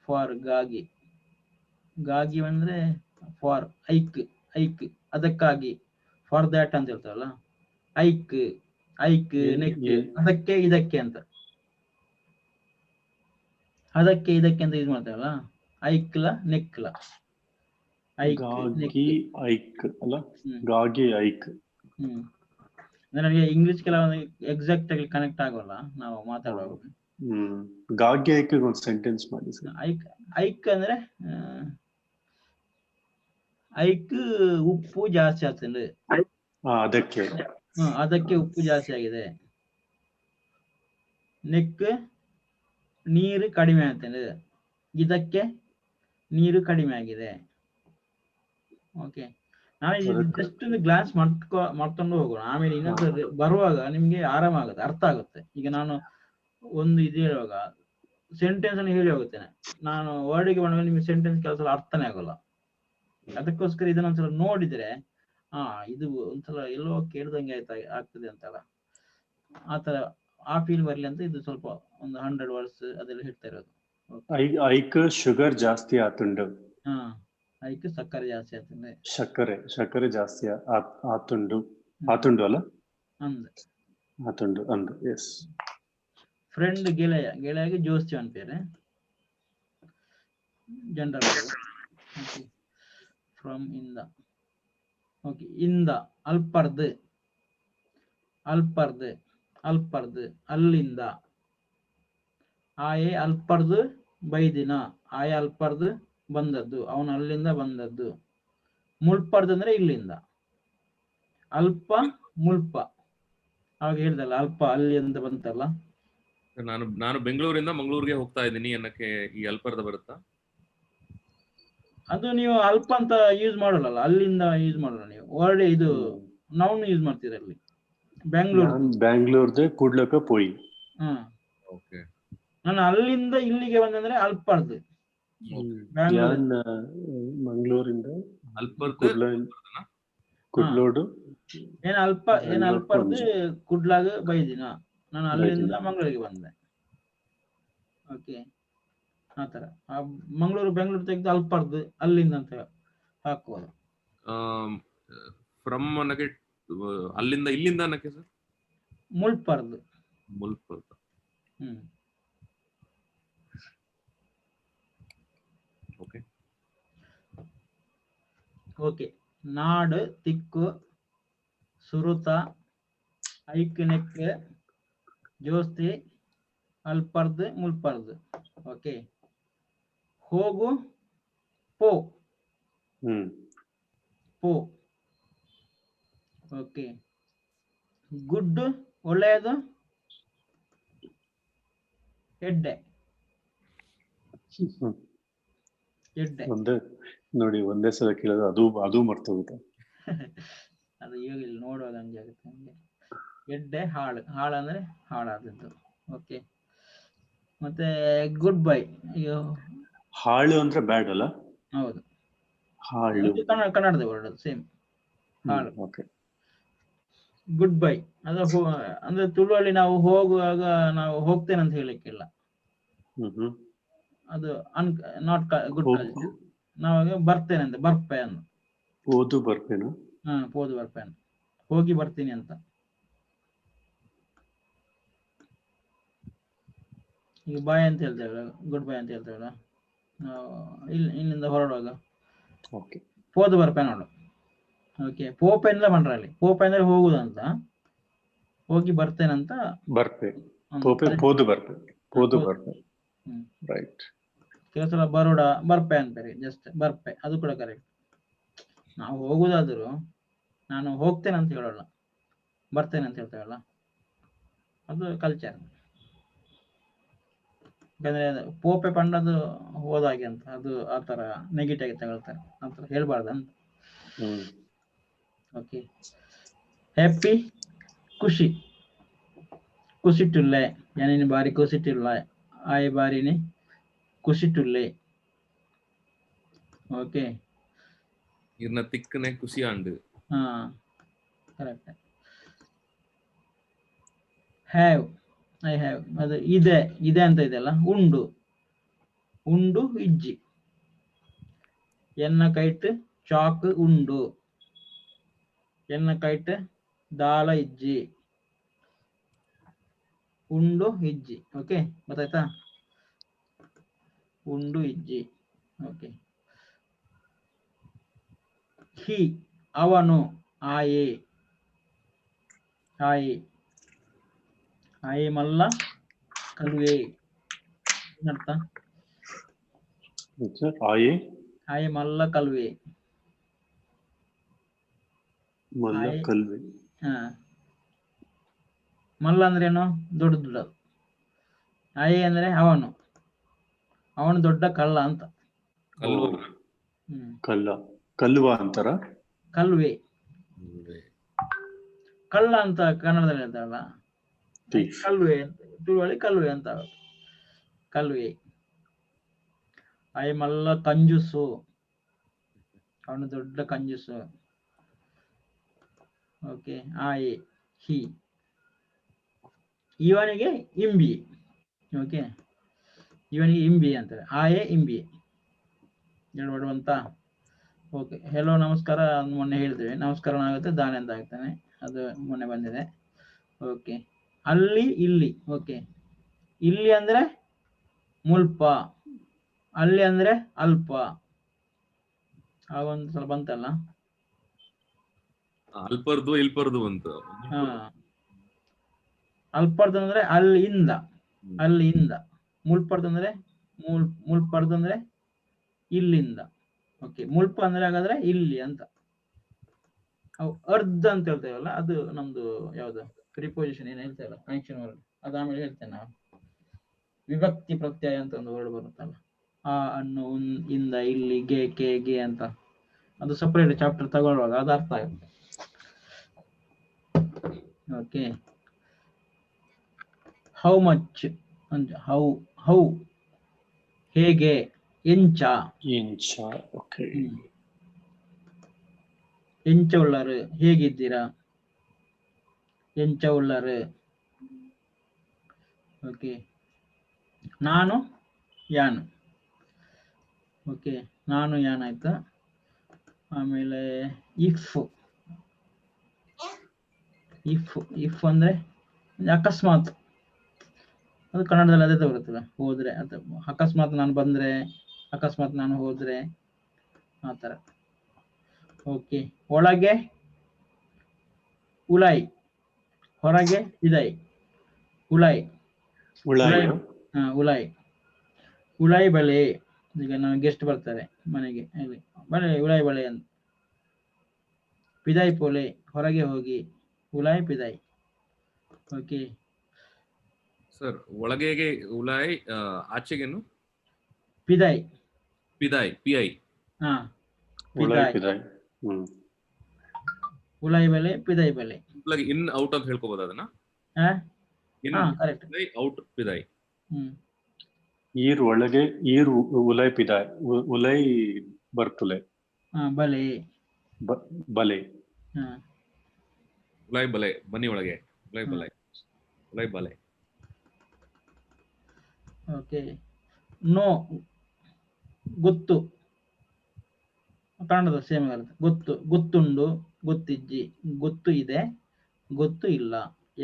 ಫಾರ್, ಗಾಗಿ ಅಂದ್ರೆ ಫಾರ್. ಐಕ್ ಅದಕ್ಕಾಗಿ, ಫಾರ್ ದ್ಯಾಟ್ ಅಂತ ಹೇಳ್ತಾರಲ್ಲ. ಐಕ್ ನೆಕ್, ಅದಕ್ಕೆ ಇದಕ್ಕೆ ಅಂತ. ಅದಕ್ಕೆ ಇದಕ್ಕೆ ಅಂತ ಯೂಸ್ ಮಾಡ್ತಾರಲ್ಲ. ಐಕ್ಲ ನೆಕ್ಲ, ನನಗೆ ಇಂಗ್ಲಿಷ್ ಕೆಲವೊಂದು ಎಕ್ಸಾಕ್ಟ್ ಆಗಿ ಕನೆಕ್ಟ್ ಆಗೋಲ್ಲ ನಾವು ಮಾತಾಡುವಾಗ. ಗಾಗಿ ಐಕ್ ಒಂದು ಸೆಂಟೆನ್ಸ್ ಮಾಡಿ. ಐಕ್ ಅಂದ್ರೆ ಐಕ್ ಉಪ್ಪು ಜಾಸ್ತಿ ಆಗ್ತದೆ, ಅದಕ್ಕೆ ಉಪ್ಪು ಜಾಸ್ತಿ ಆಗಿದೆ. ನೆಕ್ ನೀರು ಕಡಿಮೆ ಆಗ್ತದೆ, ಇದಕ್ಕೆ ನೀರು ಕಡಿಮೆ ಆಗಿದೆ. ಓಕೆ, ನಾನು ಜಸ್ಟ್ ಒಂದು ಗ್ಲಾನ್ಸ್ ಮಾಡ್ಕೊಂಡು ಹೋಗೋಣ. ಆಮೇಲೆ ಇನ್ನೊಂದು ಬರುವಾಗ ನಿಮ್ಗೆ ಆರಾಮ ಆಗುತ್ತೆ, ಅರ್ಥ ಆಗುತ್ತೆ. ಈಗ ನಾನು ಒಂದು ಇದು ಹೇಳುವಾಗ ಸೆಂಟೆನ್ಸ್ ಅನ್ನು ಹೇಳಿ ಹೋಗುತ್ತೇನೆ. ನಾನು ವರ್ಡಿಗೆ ಬಂದಾಗ ನಿಮಗೆ ಸೆಂಟೆನ್ಸ್ ಕೆಲಸ ಅರ್ಥನೇ ಆಗೋಲ್ಲ. ಅದಕ್ಕೋಸ್ಕರ ಇದನ್ನೊಂದ್ಸಲ ನೋಡಿದ್ರೆ ಇದು ಒಂದ್ಸಲ ಎಲ್ಲೋ ಕೇಳ್ದಂಗೆ ಆಗ್ತದೆ ಅಂತಲ್ಲ, ಆತರ ಆ ಫೀಲ್ ಬರ್ಲಿ ಅಂತ ಇದು ಸ್ವಲ್ಪ ಒಂದು 100 ವರ್ಡ್ಸ್ ಅದೆಲ್ಲ ಹೇಳ್ತಾ ಇರೋದು. ಐಕ್ ಶುಗರ್ ಜಾಸ್ತಿ ಆತುಂಡು. ಐಕ್ ಸಕ್ಕರೆ ಜಾಸ್ತಿ ಆತಂದೆ. ಶಕ್ಕರೆ ಜಾಸ್ತಿ ಆತುಂಡು ಅಲ್ಲ, ಆತುಂಡು ಅಂದು. ಎಸ್. ಫ್ರೆಂಡ್ ಗೆಳೆಯಗೆ ಜೋಸ್ತಿ ಅಂತ ಪೇರೆ ಜನರಲ್. ಫ್ರಮ್ ಇಂದ. ಓಕೆ, ಇಂದ ಅಲ್ಪರ್ದು ಅಲ್ಲಿಂದ. ಆಯೆ ಅಲ್ಪರ್ದು ಬೈದಿನ, ಆಯೆ ಅಲ್ಪರ್ದು ಬಂದದ್ದು, ಅವನು ಅಲ್ಲಿಂದ ಬಂದದ್ದು. ಮುಲ್ಪರ್ದು ಅಂದ್ರೆ ಇಲ್ಲಿಂದ, ಅಲ್ಪ ಮುಲ್ಪ. ಅವಾಗ ಹೇಳ್ದಲ್ಲ ಅಲ್ಪ ಅಲ್ಲಿ ಅಂತ ಬಂತಲ್ಲ. ನಾನು ಬೆಂಗಳೂರಿಂದ ಮಂಗಳೂರಿಗೆ ಹೋಗ್ತಾ ಇದ್ದೀನಿ ಅನ್ನಕ್ಕೆ ಈ ಅಲ್ಪರ್ದ ಬರುತ್ತಾ? ಅದು ನೀವು ಅಲ್ಪ ಅಂತ ಯೂಸ್ ಮಾಡಲ್ಲ, ಅಲ್ಲಿಂದ ಯೂಸ್ ಮಾಡಲ್ಲ ನೀವು. ವರ್ಡ್ ಇದು ನೌನ್ ಯೂಸ್ ಮಾಡ್ತೀರ ಅಲ್ಲಿ. ಬ್ಯಾಂಗ್ಳೂರ್ದು ಕೂಡ್ಲಕ ಪೋಯಿ. ನಾನು ಅಲ್ಲಿಂದ ಇಲ್ಲಿಗೆ ಬಂದಂದ್ರೆ ಅಲ್ಪರ್ದು. ಮಂಗಳೂರಿಂದ ಕುಡ್ಲೋಡು ಅಲ್ಪರ್ದು ಕುಡ್ಲಾಗ ಬೈದಿನ, ನಾನು ಅಲ್ಲಿಂದ ಮಂಗಳೂರಿಗೆ ಬಂದೆ. ಓಕೆ, ಆತರ ಬೆಂಗಳೂರು ತೆಗೆದು ಅಲ್ಪರ್ದು ಅಲ್ಲಿಂದ ಅಂತ ಹಾಕುವುದು. ಫ್ರಮ್ ಅನ್ನಕ್ಕೆ ಅಲ್ಲಿಂದ ಇಲ್ಲಿಂದ ಅನ್ನಕ್ಕೆ ಸರ್ ಮುಲ್ಪರ್ದು. ಓಕೆ. ನಾಡು ತಿಕ್ಕು ಸುರುತ ಐಕ್ ನೆಕ್ ಜೋಸ್ತಿ ಅಲ್ಪರ್ದು ಮುಲ್ಪರ್ದು. ಓಕೆ. ಹೋಗು ಪೋ. ಓಕೆ. ಗುಡ್ ಒಳ್ಳೆಯದು, ಎಡ್ಡೆ. ನೋಡಿ ಒಂದೇ ಸಲ ಕೇಳೋದು ಅದು ಮರ್ತೋಗುತ್ತೆ. ಅದು ಇವಾಗ ಇಲ್ಲಿ ನೋಡುವಾಗ ಹಂಗೆ ಆಗುತ್ತೆ ನಮ್ಗೆ. ಎಡ್ಡೆ ಹಾಳು ಅಂದ್ರೆ ಹಾಳಾದದ್ದು. ಓಕೆ. ಮತ್ತೆ ಗುಡ್ ಬೈ. ಹಾಳು ಅಂದ್ರೆ ಬ್ಯಾಡ್ ಅಲ್ಲ? ಹೌದು, ಹಾಳು ಕನ್ನಡದ ವರ್ಡ್ ಸೇಮ್, ಹಾಳು. ಓಕೆ. ಗುಡ್ ಬೈ ಅಂದ್ರೆ ತುಳುವಲ್ಲಿ ನಾವು ಹೋಗುವಾಗ ನಾವು ಹೋಗ್ತೇನೆ ಅಂತ ಹೇಳಿಕ್ಕಿಲ್ಲ, ಅದು ನಾಟ್ ಗುಡ್ ಕಲ್ಚರ್. ನಾವಾಗ ಬರ್ತೇನೆ ಅಂತ, ಬರ್ಪೆ ಅಂತ. ಪೋದು ಬರ್ಪೇನು? ಪೋದು ಬರ್ಪೇನು, ಹೋಗಿ ಬರ್ತೀನಿ ಅಂತ. ಈಗ ಬಾಯ್ ಅಂತ ಹೇಳ್ತೇವೆ, ಗುಡ್ ಬೈ ಅಂತ ಹೇಳ್ತೇವಲ್ಲ ನಾವು ಇಲ್ಲಿಂದ ಹೊರಡುವಾಗ. ಪೋದು ಬರ್ಪೆ ನೋಡು. ಓಕೆ. ಪೋಪೆಂದ ಬಂಡ್ರಲ್ಲಿ, ಪೋಪೆ ಅಂದ್ರೆ ಹೋಗುದಂತ, ಹೋಗಿ ಬರ್ತೇನಂತ ಬರ್ಪೆ. ಪೋದು ಬರ್ಪೆ. ರೈಟ್. ಕೆಲವು ಸಲ ಬರೋಡ ಬರ್ಪೆ ಅಂತಾರೆ, ಜಸ್ಟ್ ಬರ್ಪೆ, ಅದು ಕೂಡ ಕರೆಕ್ಟ್. ನಾವು ಹೋಗುದಾದ್ರು ನಾನು ಹೋಗ್ತೇನೆ ಅಂತ ಹೇಳೋಲ್ಲ, ಬರ್ತೇನೆ ಅಂತ ಹೇಳ್ತೇವಲ್ಲ, ಅದು ಕಲ್ಚರ್. ಯಾಕಂದ್ರೆ ಪೋಪೆ ಪಂಡದು ಹೋದಾಗೆ ಅಂತ, ಅದು ಆತರ ನೆಗೆಟಿವ್ ತಗೊಳ್ತಾರೆ, ಆತರ ಹೇಳ್ಬಾರ್ದಂತ. ಓಕೆ. ಹ್ಯಾಪಿ ಖುಷಿ, ಖುಷಿಟ್ಟುಲ್ಲೆ ಯಾನಿನ ಬಾರಿ ಖುಷಿಟ್ಟಿಲ್ಲ, ಆಯ್ ಬಾರಿನಿ ಖುಷಿಟ್ಟುಲ್ಲೆ. ಓಕೆ. ಇರ್ನ ತಿಕ್ಕನೆ ಖುಷಿ ಆಂಡು. ಕರೆಕ್ಟ್. ಹ್ಯಾವ್, ಐ ಹ್ಯಾವ್, ಅದು ಇದೆ ಅಂತ ಇದೆಯಲ್ಲ. ಉಂಡು ಇಜ್ಜಿ. ಎನ್ನ ಕೈಟ್ ಚಾಕ್ ಉಂಡು, ಎನ್ನ ಕೈಟ್ ದಾಲ ಇಜ್ಜಿ. ಉಂಡು ಇಜ್ಜಿ. ಓಕೆ, ಗೊತ್ತಾಯ್ತಾ? ಉಂಡು ಇಜ್ಜಿ. ಓಕೆ. ಹಿ ಅವನು, ಆಯೆ ಮಲ್ಲ ಕಲ್ವೆ. ಏನರ್ಥ? ಆಯೆ ಮಲ್ಲ ಕಲ್ವೆ. ಮಲ್ಲ ಅಂದ್ರೆ ಏನು? ದೊಡ್ಡದು. ಆಯೆ ಅಂದ್ರೆ ಅವನು ದೊಡ್ಡ ಕಳ್ಳ ಅಂತ. ಕಲ್ಲುವ ಅಂತಾರ. ಕಲ್ವೆ, ಕಳ್ಳ ಅಂತ ಕನ್ನಡದಲ್ಲಿ ಹೇಳ್ತಾರಲ್ಲ, ಕಲ್ವೆ ತುಳುವಳಿ ಕಲ್ವೆ ಅಂತ. ಕಲ್ವೆ. ಮಲ್ಲ ಕಂಜೂಸು, ಅವನು ದೊಡ್ಡ ಕಂಜೂಸು. ಓಕೆ. ಹಿ, ಇವನಿಗೆ ಇಂಬಿ. ಓಕೆ, ಇವನಿಗೆ ಇಂಬಿ ಅಂತಾರೆ. ಇಂಬಿ ಹೇಳ್ಬಿಡುವಂತ. ಓಕೆ. ಹೆಲೋ ನಮಸ್ಕಾರ ಮೊನ್ನೆ ಹೇಳಿದ್ವಿ. ನಮಸ್ಕಾರ ಆಗುತ್ತೆ, ದಾನೆ ಅಂತ ಆಗ್ತಾನೆ, ಅದು ಮೊನ್ನೆ ಬಂದಿದೆ. ಓಕೆ. ಅಲ್ಲಿ, ಇಲ್ಲಿ. ಓಕೆ. ಇಲ್ಲಿ ಅಂದ್ರೆ ಮುಲ್ಪ, ಅಲ್ಲಿ ಅಂದ್ರೆ ಅಲ್ಪ. ಆಗೊಂದು ಸ್ವಲ್ಪ ಬಂತಲ್ಲ. ಅಲ್ಪರ್ದು ಇಲ್ಪರ್ದು ಬಂತು. ಅಲ್ಪರ್ದು ಅಂದ್ರೆ ಅಲ್ಲಿಂದ, ಅಲ್ಲಿಂದ. ಮುಲ್ಪರ್ದು ಅಂದ್ರೆ ಮುಲ್ಪರ್ದು ಅಂದ್ರೆ ಇಲ್ಲಿಂದ. ಓಕೆ. ಮುಲ್ಪ ಅಂದ್ರೆ ಹಾಗಾದ್ರೆ ಇಲ್ಲಿ ಅಂತ. ಅರ್ಧ ಅಂತ ಹೇಳ್ತೇವಲ್ಲ, ಅದು ನಮ್ದು ಯಾವ್ದು ಪ್ರಿಪೋಸಿಷನ್ ಏನ್ ಹೇಳ್ತೇವಲ್ಲ, ಕನೆಕ್ಷನ್ ವರ್ಡ್, ಅದು ಆಮೇಲೆ ಹೇಳ್ತೇನೆ ನಾವು. ವಿಭಕ್ತಿ ಪ್ರತ್ಯಯ ಅಂತ ಒಂದು ವರ್ಡ್ ಬರುತ್ತಲ್ಲ, ಅನ್ನು, ಇಂದ, ಇಲ್ಲಿ, ಗೆ ಅಂತ, ಅದು ಸಪರೇಟ್ ಚಾಪ್ಟರ್ ತಗೊಳ್ಳುವಾಗ ಅದು ಅರ್ಥ ಆಗುತ್ತೆ. ಓಕೆ. ಹೌ ಮಚ್ ಅಂತ, ಹೌ ಹೇಗೆ, ಎಂಚ. ಓಕೆ. ಎಂಚ ಉಳ್ಳಾರು, ಹೇಗಿದ್ದೀರಾ, ಎಂಚ ಉಳ್ಳಾರು. ಓಕೆ. ನಾನು ಯಾನ್. ಓಕೆ. ನಾನು ಯಾನ್ ಆಯ್ತಾ. ಆಮೇಲೆ ಇಫ್ ಅಂದ್ರೆ ಅಕಸ್ಮಾತ್, ಅದು ಕನ್ನಡದಲ್ಲಿ ಅದೇ ಬರುತ್ತಲ್ಲ, ಹೋದ್ರೆ ಅಥವಾ ಅಕಸ್ಮಾತ್ ನಾನು ಬಂದ್ರೆ, ಅಕಸ್ಮಾತ್ ನಾನು ಹೋದ್ರೆ, ಆ ತರ. ಓಕೆ. ಒಳಗೆ ಉಳಾಯ್, ಹೊರಗೆ ಇದಾಯ್. ಉಳಾಯ್, ಉಳಾಯ್ ಬಳೆ. ಈಗ ನಾವು ಗೆಸ್ಟ್ ಬರ್ತಾರೆ ಮನೆಗೆ, ಬಳೆ ಉಳಾಯ್ ಬಳೆ ಅಂತ. ಪಿದಾಯ್ ಪೋಲೆ, ಹೊರಗೆ ಹೋಗಿ. ಉಳಾಯ್ ಪಿದಾಯ್. Okay sir. ಒಳಗೆಗೆ ಉಳಾಯ್, ಆಚೆಗೇನು ಪಿದಾಯ್. ಪಿದಾಯ್, ಪಿಐ. ಹಾ, ಪಿದಾಯ್. ಉಳಾಯ್ ಬಲೆ, ಪಿದಾಯ್ ಬಲೆ. ಇನ್ ಔಟ್ ಅಂತ ಹೇಳ್ಕೋಬಹುದು ಅದನ್ನ. ಕರೆಕ್ಟ್. ಔಟ್ ಪಿದಾಯ್. ಈರ್ ಒಳಗೆ, ಈರ್ ಉಲೈ ಪಿದಾಯ್, ಉಲೈ ಬರ್ತುಲೆ. ಬಲೆ, ಬಲೆ. ಉಲೈ ಬಲೆ, ಬನ್ನಿ ಒಳಗೆ. ಉಲೈ ಬಲೆ, ಉಲೈ ಬಲೆ. ಓಕೆ. ನೋ, ಗೊತ್ತು. ಕನ್ನಡದ ಸೇಮ್ ಆಗುತ್ತೆ. ಗೊತ್ತು, ಗೊತ್ತುಂಡು, ಗೊತ್ತಿಜ್ಜಿ. ಗೊತ್ತು ಇದೆ, ಗೊತ್ತು ಇಲ್ಲ.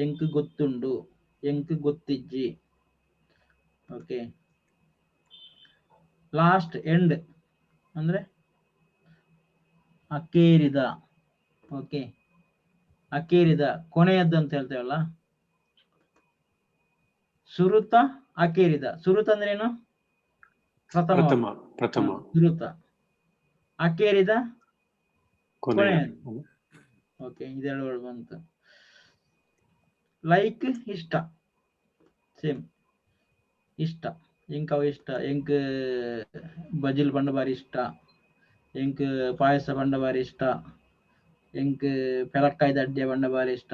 ಎಂಕ್ ಗೊತ್ತುಂಡು, ಎಂಕ್ ಗೊತ್ತಿಜ್ಜಿ. ಓಕೆ. ಲಾಸ್ಟ್, ಎಂಡ್ ಅಂದ್ರೆ ಅಕೇರಿದ. ಓಕೆ. ಅಕೇರಿದ, ಕೊನೆಯದ್ದು ಅಂತ ಹೇಳ್ತೇವಲ್ಲ. ಸುರುತ, ಅಕೇರಿದ. ಸುರುತ ಅಂದ್ರೆ ಏನು? ಪ್ರಥಮ. ಸುರುತ. ಅಕೇರಿದ, ಕೊನೆಯದು. ಓಕೆ. ಇದೆರಡು ಬಂತು. ಲೈಕ್, ಇಷ್ಟ. ಸೇಮ್, ಇಷ್ಟ. ಎಂಕ್ ಅವ ಇಷ್ಟ. ಎಂಕ್ ಬಜಿಲ್ ಬಂಡ ಬಾರಿ ಇಷ್ಟ. ಎಂಕ್ ಪಾಯಸ ಬಂಡ ಬಾರಿ ಇಷ್ಟ. ಎಂಕ್ ಪೆಲಕ್ಕಾಯಿ ದಡ್ಡೆ ಬಂಡ ಬಾರಿ ಇಷ್ಟ.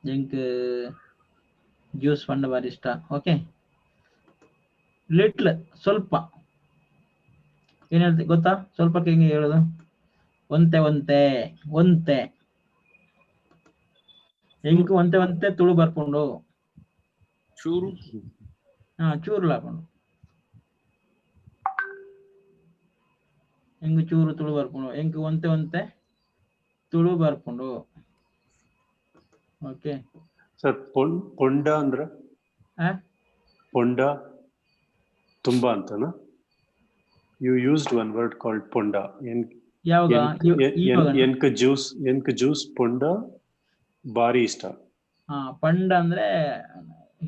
ಎಂಕ್ ಜ್ಯೂಸ್ ಬಂಡ ಬಾರಿ ಇಷ್ಟ. ಓಕೆ. ಲಿಟ್ಲ್, ಸ್ವಲ್ಪ. ಏನ್ ಹೇಳ್ತಿ ಗೊತ್ತಾ? ಸ್ವಲ್ಪಕ್ಕೆ ಹೆಂಗೆ ಹೇಳೋದು? ಒಂತೆ. ಎಂಕ್ ಒಂತೆ ತುಳು ಬರ್ಕೊಂಡು. ಚೂರು. ಚೂರು ಲಾಕೊಂಡು. ಎಂಗ್ ಚೂರು ತುಳು ಬರ್ಕೊಂಡು. ಎಂಕ್ ಒಂತೆ ತುಳು ಬರ್ಕೊಂಡು. Okay sir. ಪೊಂಡ ಅಂದ್ರೆ ಪೊಂಡ ತುಂಬಾ ಅಂತನಾ? You used one word called ಪೊಂಡ. ಎನ್ಕ್ ಜ್ಯೂಸ್ ಪೊಂಡ ಬಾರಿ ಇಷ್ಟ. ಪಂಡ ಅಂದ್ರೆ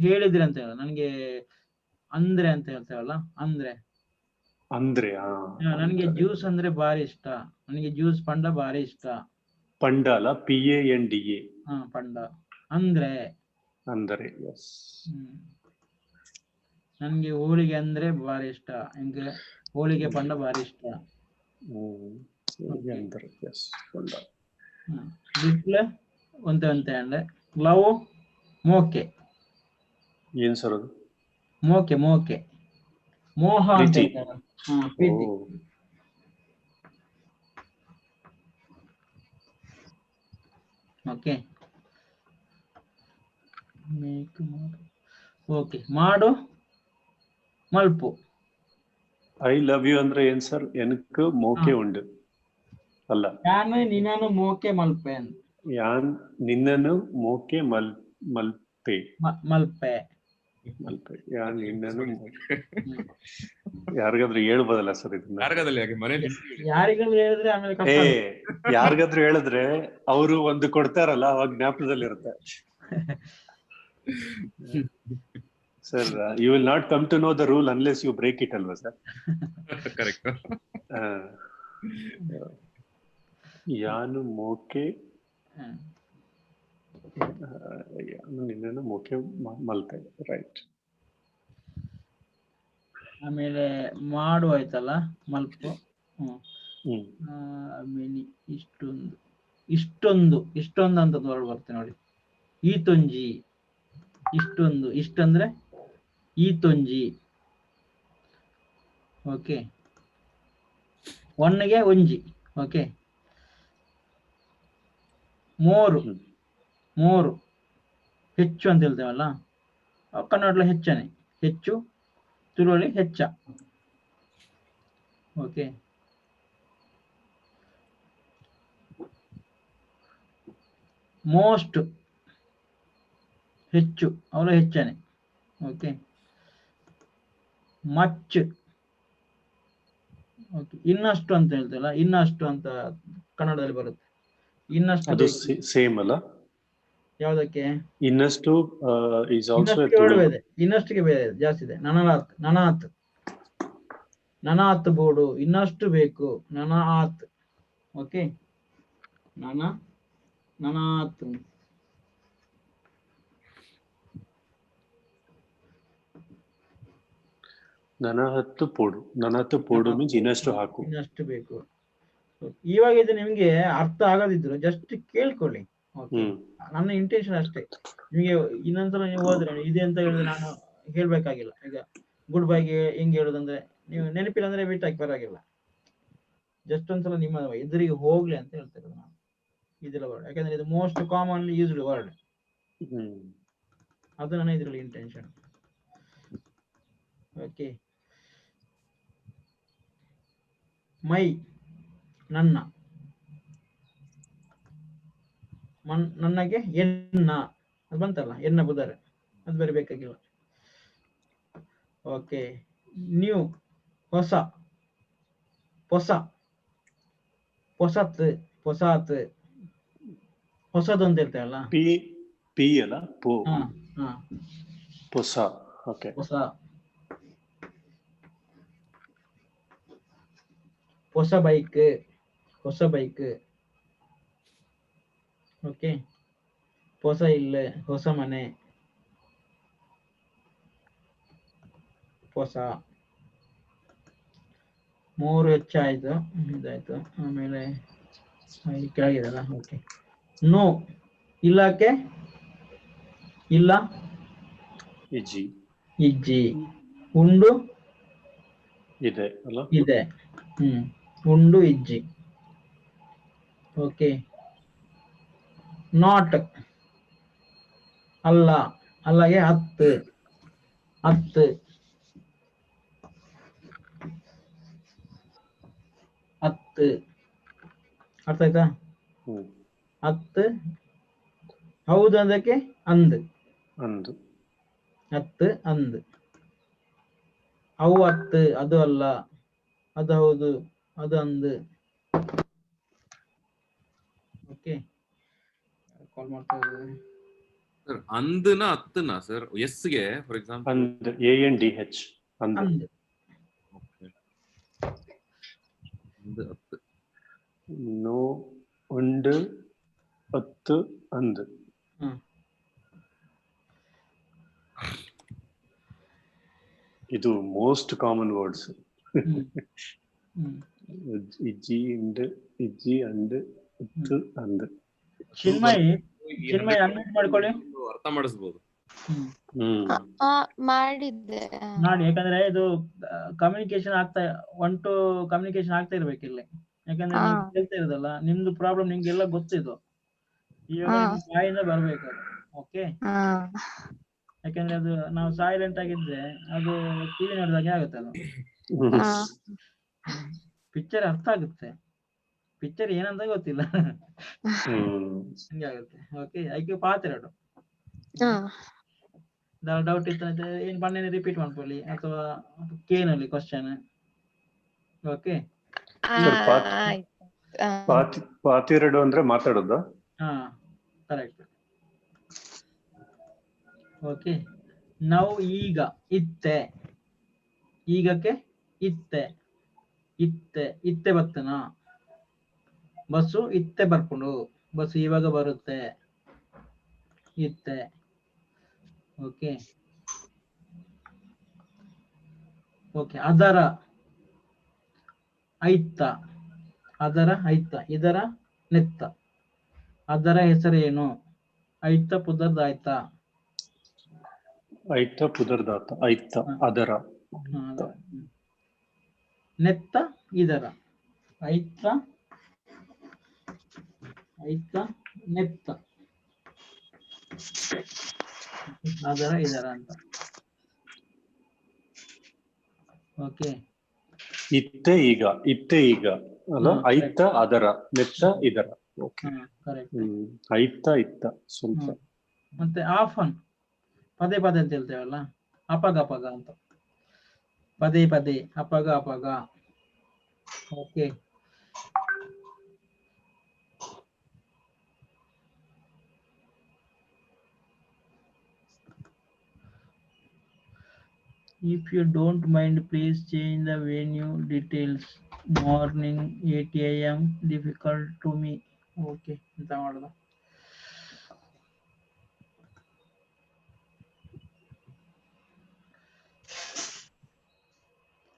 ಹೇಳಿದ್ರಿ ಅಂತ ಹೇಳ. ನನಗೆ ಅಂದ್ರೆ ಅಂತ ಹೇಳ್ತೇವಲ್ಲ, ಅಂದ್ರೆ ನನಗೆ ಜ್ಯೂಸ್ ಅಂದ್ರೆ ಬಾರಿ ಇಷ್ಟ. ನನಗೆ ಜ್ಯೂಸ್ ಪಂಡ ಬಾರಿ ಇಷ್ಟ. ಪಂಡ ಅಲ್ಲ, PANDA. ಪಂಡ ಅಂದ್ರೆ. ಎಸ್. ನನ್ಗೆ ಹೋಳಿಗೆ ಅಂದ್ರೆ ಬಾರಿ ಇಷ್ಟ. ಹೆಂಗೆ ಹೋಳಿಗೆ ಪಂಡ ಬಾರಿ ಇಷ್ಟ. ಬಿಟ್ಲೆ ಒಂತೆ ಅಂದ್ರೆ. ಲವ್, ಮೋಕೆ. ಏನ್ ಸರ್ ಅದು? ಮೋಕೆ ಮೋಕೆ ಮೋಹ ಅಂತ ಪ್ರೀತಿ. ಹೇಳ್ತಾರೆ. ಪ್ರೀತಿ. ಓ. ಓಕೆ ಓಕೆ ಮಾಡು ಮಲ್ಪು. ಐ ಲವ್ ಯು ಅಂದ್ರೆ ಏನ್ ಸರ್? ಎನಕ್ ಮೋಕೆ ಉಂಡು ಅಲ್ಲ, ನಾನು ನಿನ್ನನು ಮೋಕೆ ಮಲ್ಪೆ ಅಂತ. ಯಾನ್ ನಿನ್ನನು ಮೋಕೆ ಮಲ್ಪೆ ಮಲ್ಪೆ ಮಲ್ಪೆ ಯಾನ್ ನಿನ್ನನು ಯಾರಿಗಾದ್ರೂ ಹೇಳ್ಬೋದಲ್ಲ ಸರ್ ಇದನ್ನ? ಯಾರಿಗಾದಲ್ಲಿ ಹಾಗೆ ಮನೇಲಿ ಯಾರಿಗಾದ್ರೂ ಹೇಳಿದ್ರೆ ಆಮೇಲೆ ಕಷ್ಟ ಏ ಆಗುತ್ತೆ. ಯಾರಿಗಾದ್ರೂ ಹೇಳಿದ್ರೆ ಅವರು ಒಂದು ಕೊಡ್ತಾರಲ್ಲ, ಅವಾಗ ಜ್ಞಾಪಕದಲ್ಲಿರುತ್ತೆ. Sir you will not come to know the rule unless you break it ಅಲ್ವಾ ಸರ್? ಕರೆಕ್ಟ್. ಯಾನು ಮೋಕೆ ನಿನ್ನನ್ನು ಮೋಕೆ ಮಲ್ಪೆ, ರೈಟ್. ಆಮೇಲೆ ಮಾಡು ಆಯ್ತಲ್ಲ, ಮಲ್ಪು. ಆಮೇಲೆ ಇಷ್ಟೊಂದು ಅಂತ ವರ್ಡ್ ಬರ್ತದೆ ನೋಡಿ. ಈ ತೊಂಜಿ ಇಷ್ಟೊಂದು, ಇಷ್ಟಂದ್ರೆ ಈ ತೊಂಜಿ. ಓಕೆ, ಒನ್ನೆಗೆ ಒಂಜಿ. ಓಕೆ, ಮೋರು ಹೆಚ್ಚು ಅಂತ ಹೇಳ್ತೇವಲ್ಲ, ಕನ್ನಡದಲ್ಲಿ ಹೆಚ್ಚನೆ, ಹೆಚ್ಚು, ತುಳುವಲ್ಲಿ ಹೆಚ್ಚ. ಓಕೆ, ಮೋಸ್ಟ್ ಹೆಚ್ಚು, ಅವಳು ಹೆಚ್ಚನೆ. Okay, much. ಓಕೆ, ಇನ್ನಷ್ಟು ಅಂತ ಹೇಳ್ತೇವಲ್ಲ, ಇನ್ನಷ್ಟು ಅಂತ ಕನ್ನಡದಲ್ಲಿ ಬರುತ್ತೆ. ಇನ್ನಷ್ಟು ಅದು ಸೇಮ್ ಅಲ್ಲ? ಯಾವ್ದಕ್ಕೆ? ಇನ್ನಷ್ಟು is also a ಇನ್ನಷ್ಟಿಗೆ ತುಳು. ಬೇರೆ, ಇನ್ನಷ್ಟಿಗೆ ಬೇರೆ ಜಾಸ್ತಿ ಇದೆ. ನನಾತ್ ಬೋಡು, ಇನ್ನಷ್ಟು ಬೇಕು, ನನಾತ್. ಓಕೆ, ನನಾತ್. ನನ್ನ ಹತ್ತು ಪೋಡು ಮೀನ್ಸ್ ಇನ್ನಷ್ಟು ಹಾಕು, ಇನ್ನಷ್ಟು ಬೇಕು. ಇವಾಗ ಇದು ನಿಮ್ಗೆ ಅರ್ಥ ಆಗದಿದ್ರು ಜಸ್ಟ್ ಕೇಳ್ಕೊಳ್ಳಿ. ನನ್ನ ಇಂಟೆನ್ಷನ್ ಅಷ್ಟೇ. ನಿಮಗೆ ಇನ್ನೊಂದ್ಸಲ ನೀವು ಹೋದ್ರೆ ಇದೆ ಅಂತ ಹೇಳಿದ್ರೆ ನಾನು ಹೇಳ್ಬೇಕಾಗಿಲ್ಲ. ಈಗ ಗುಡ್ ಬೈಗೆ ಹೆಂಗ್ ಹೇಳುದಂದ್ರೆ, ನೀವು ನೆನಪಿಲ್ಲ ಅಂದ್ರೆ ಬಿಟ್ಟಾಕಿ ಪರವಾಗಿಲ್ಲ. ಜಸ್ಟ್ ಒಂದ್ಸಲ ನಿಮ್ಮ ಎದುರಿಗೆ ಹೋಗ್ಲಿ ಅಂತ ಹೇಳ್ತಾರೆ ನಾನು ಇದೆಲ್ಲ ವರ್ಡ್. ಯಾಕಂದ್ರೆ ಇದು ಮೋಸ್ಟ್ ಕಾಮನ್ಲಿ ಯೂಸ್ಡ್ ವರ್ಡ್. ಅದು ನನ್ನ ಇದ್ರಲ್ಲಿ ಇಂಟೆನ್ಷನ್. ಓಕೆ, ಮೈ ನನ್ನ, ನನಗೆ ಎನ್ನ, ಅದು ಬಂತಲ್ಲ ಎನ್ನ ಬುಧರೆ, ಅದು ಬೇರೆ ಬೇಕಾಗಿಲ್ಲ. ಓಕೆ, ನ್ಯೂ ಹೊಸ, ಹೊಸತ್, ಹೊಸದು ಅಂತ ಹೇಳ್ತೇವಲ್ಲ, ಪಿ ಅಲ್ಲ, ಪೋ, ಹೊಸ. ಓಕೆ, ಹೊಸ ಬೈಕ್. ಓಕೆ, ಹೊಸ ಇಲ್ಲ, ಹೊಸ ಮನೆ, ಹೊಸ. 3 ಹೆಚ್ಚಾಯ್ತು, ಇದಾಯ್ತು. ಆಮೇಲೆ ಕೆಳಗಿದಲ್ಲ. ಓಕೆ, ನೋ ಇಲ್ಲಕ್ಕೆ, ಇಲ್ಲ, ಇಜ್ಜಿ. ಉಂಡು ಇದೆ ಅಲ್ಲ, ಇದೆ. ಉಂಡು ಇಜ್ಜಿ. ಓಕೆ, ನಾಟ್ ಅಲ್ಲ, ಅಲ್ಲಗೆ ಹತ್ತು. ಅರ್ಥ ಆಯ್ತಾ? ಹತ್ತು. ಹೌದು ಅದಕ್ಕೆ ಹತ್ತು ಅಂದು. ಅವು 10, ಅದು ಅಲ್ಲ, ಅದು ಹೌದು, ಅದು ಅಂದು. ಓಕೆ, ಕಾಲ್ ಮಾಡ್ತಾ ಇದ್ದಾರೆ ಸರ್. ಅಂದನ ಹತ್ತನ ಸರ್, ಎಸ್ಗೆ ಫಾರ್ ಎಕ್ಸಾಂಪಲ್ ANDH ಅಂದು. ನೋ ಉಂಡು ಹತ್ತು ಅಂದು. ಇದು ಮೋಸ್ಟ್ ಕಾಮನ್ ವರ್ಡ್ಸ್. ಇಜ್ಜಿ ಉಂಡು, ಇಜ್ಜಿ ಅಂಡು, ಹತ್ತು ಅಂದು. ಚಿನ್ಮಯ್ ಅನ್ಮ್ಯೂಟ್ ಮಾಡ್ಕೊಳ್ಳಿ. ಅರ್ಥ ಮಾಡಿಸ್ಬೋದು. ಮಾಡಿದ್ದೆ. ಮಾಡಿ, ಯಾಕಂದ್ರೆ ಇದು ಕಮ್ಯುನಿಕೇಶನ್ ಆಗ್ತಾ ಕಮ್ಯುನಿಕೇಶನ್ ಆಗ್ತಾ ಇರ್ಬೇಕು ಇಲ್ಲಿ. ಯಾಕಂದ್ರೆ ನೀವು ಕೇಳ್ತಾ ಇರೋದಲ್ಲ, ನಿಮ್ದು ಪ್ರಾಬ್ಲಮ್ ನಿಮ್ಗೆಲ್ಲ ಗೊತ್ತಿದ್ದು, ಇವಾಗ ನಿಮ್ಮ ಬಾಯಿಂದ ಬರ್ಬೇಕು. ಓಕೆ, ಯಾಕಂದ್ರೆ ಅದು ನಾವು ಸೈಲೆಂಟ್ ಆಗಿದ್ರೆ ಅದು ಟಿವಿ ನೋಡಿದಾಗೆ ಆಗುತ್ತೆ. ಅದು ಪಿಕ್ಚರ್ ಅರ್ಥ ಆಗುತ್ತೆ, ಪಿಕ್ಚರ್ ಏನಂತ ಗೊತ್ತಿಲ್ಲ, ಹಂಗೆ ಆಗುತ್ತೆ. ಓಕೆ, ಅದಕ್ಕೆ ಪಾತ್ರೆಡು ಡೌಟ್ ಇತ್ತು ಏನ್ ಬನ್ನೇನೆ ರಿಪೀಟ್ ಮಾಡ್ಕೊಳ್ಳಿ, ಅಥವಾ ಕೇನಲ್ಲಿ ಕ್ವಶನ್. ಓಕೆ, ಪಾತಿರಡು ಅಂದ್ರೆ ಮಾತಾಡೋದು. ಹಾ, ಕರೆಕ್ಟ್. ಓಕೆ, ನಾವು ಈಗ ಇತ್ತೆ, ಈಗಕ್ಕೆ ಇತ್ತೆ, ಇತ್ತೆ ಬರ್ತನಾ, ಬಸ್ಸು ಇತ್ತೆ ಬರ್ಕೊಂಡು, ಬಸ್ಸು ಇವಾಗ ಬರುತ್ತೆ, ಇತ್ತೆ. ಓಕೆ ಓಕೆ, ಅದರ ಐತ್ತ, ಅದರ ಐತ್ತ, ಇದರ ನೆತ್ತ, ಅದರ ಹೆಸರೇನು, ಐತ್ತ ಪುದರ್ದಾಯ್ತ, ಐತ್ತ ಪುದರ್ದಾತ, ಐತ್ತ ಅದರ, ನೆತ್ತ ಇದರ, ಐತ್ತ ನೆತ್ತ, ಅದರ ಇದರ ಅಂತ. ಓಕೆ, ಇತ್ತೆ ಈಗ ಅಲ್ಲ, ಐತ್ತ ಅದರ, ನೆತ್ತ ಇದರ. ಐತ್ತ ಇತ್ತ ಸ್ವಲ್ಪ. ಮತ್ತೆ ಆಫನ್ ಪದೇ ಪದೇ ಅಂತ ಹೇಳ್ತೇವಲ್ಲ, ಅಪಗ ಅಂತ, ಪದೇ ಪದೇ, ಅಪಗ. Okay, if you don't mind, please change the venue details. Morning 8 AM difficult to me. Okay, ಎಂತ ಮಾಡೋದು?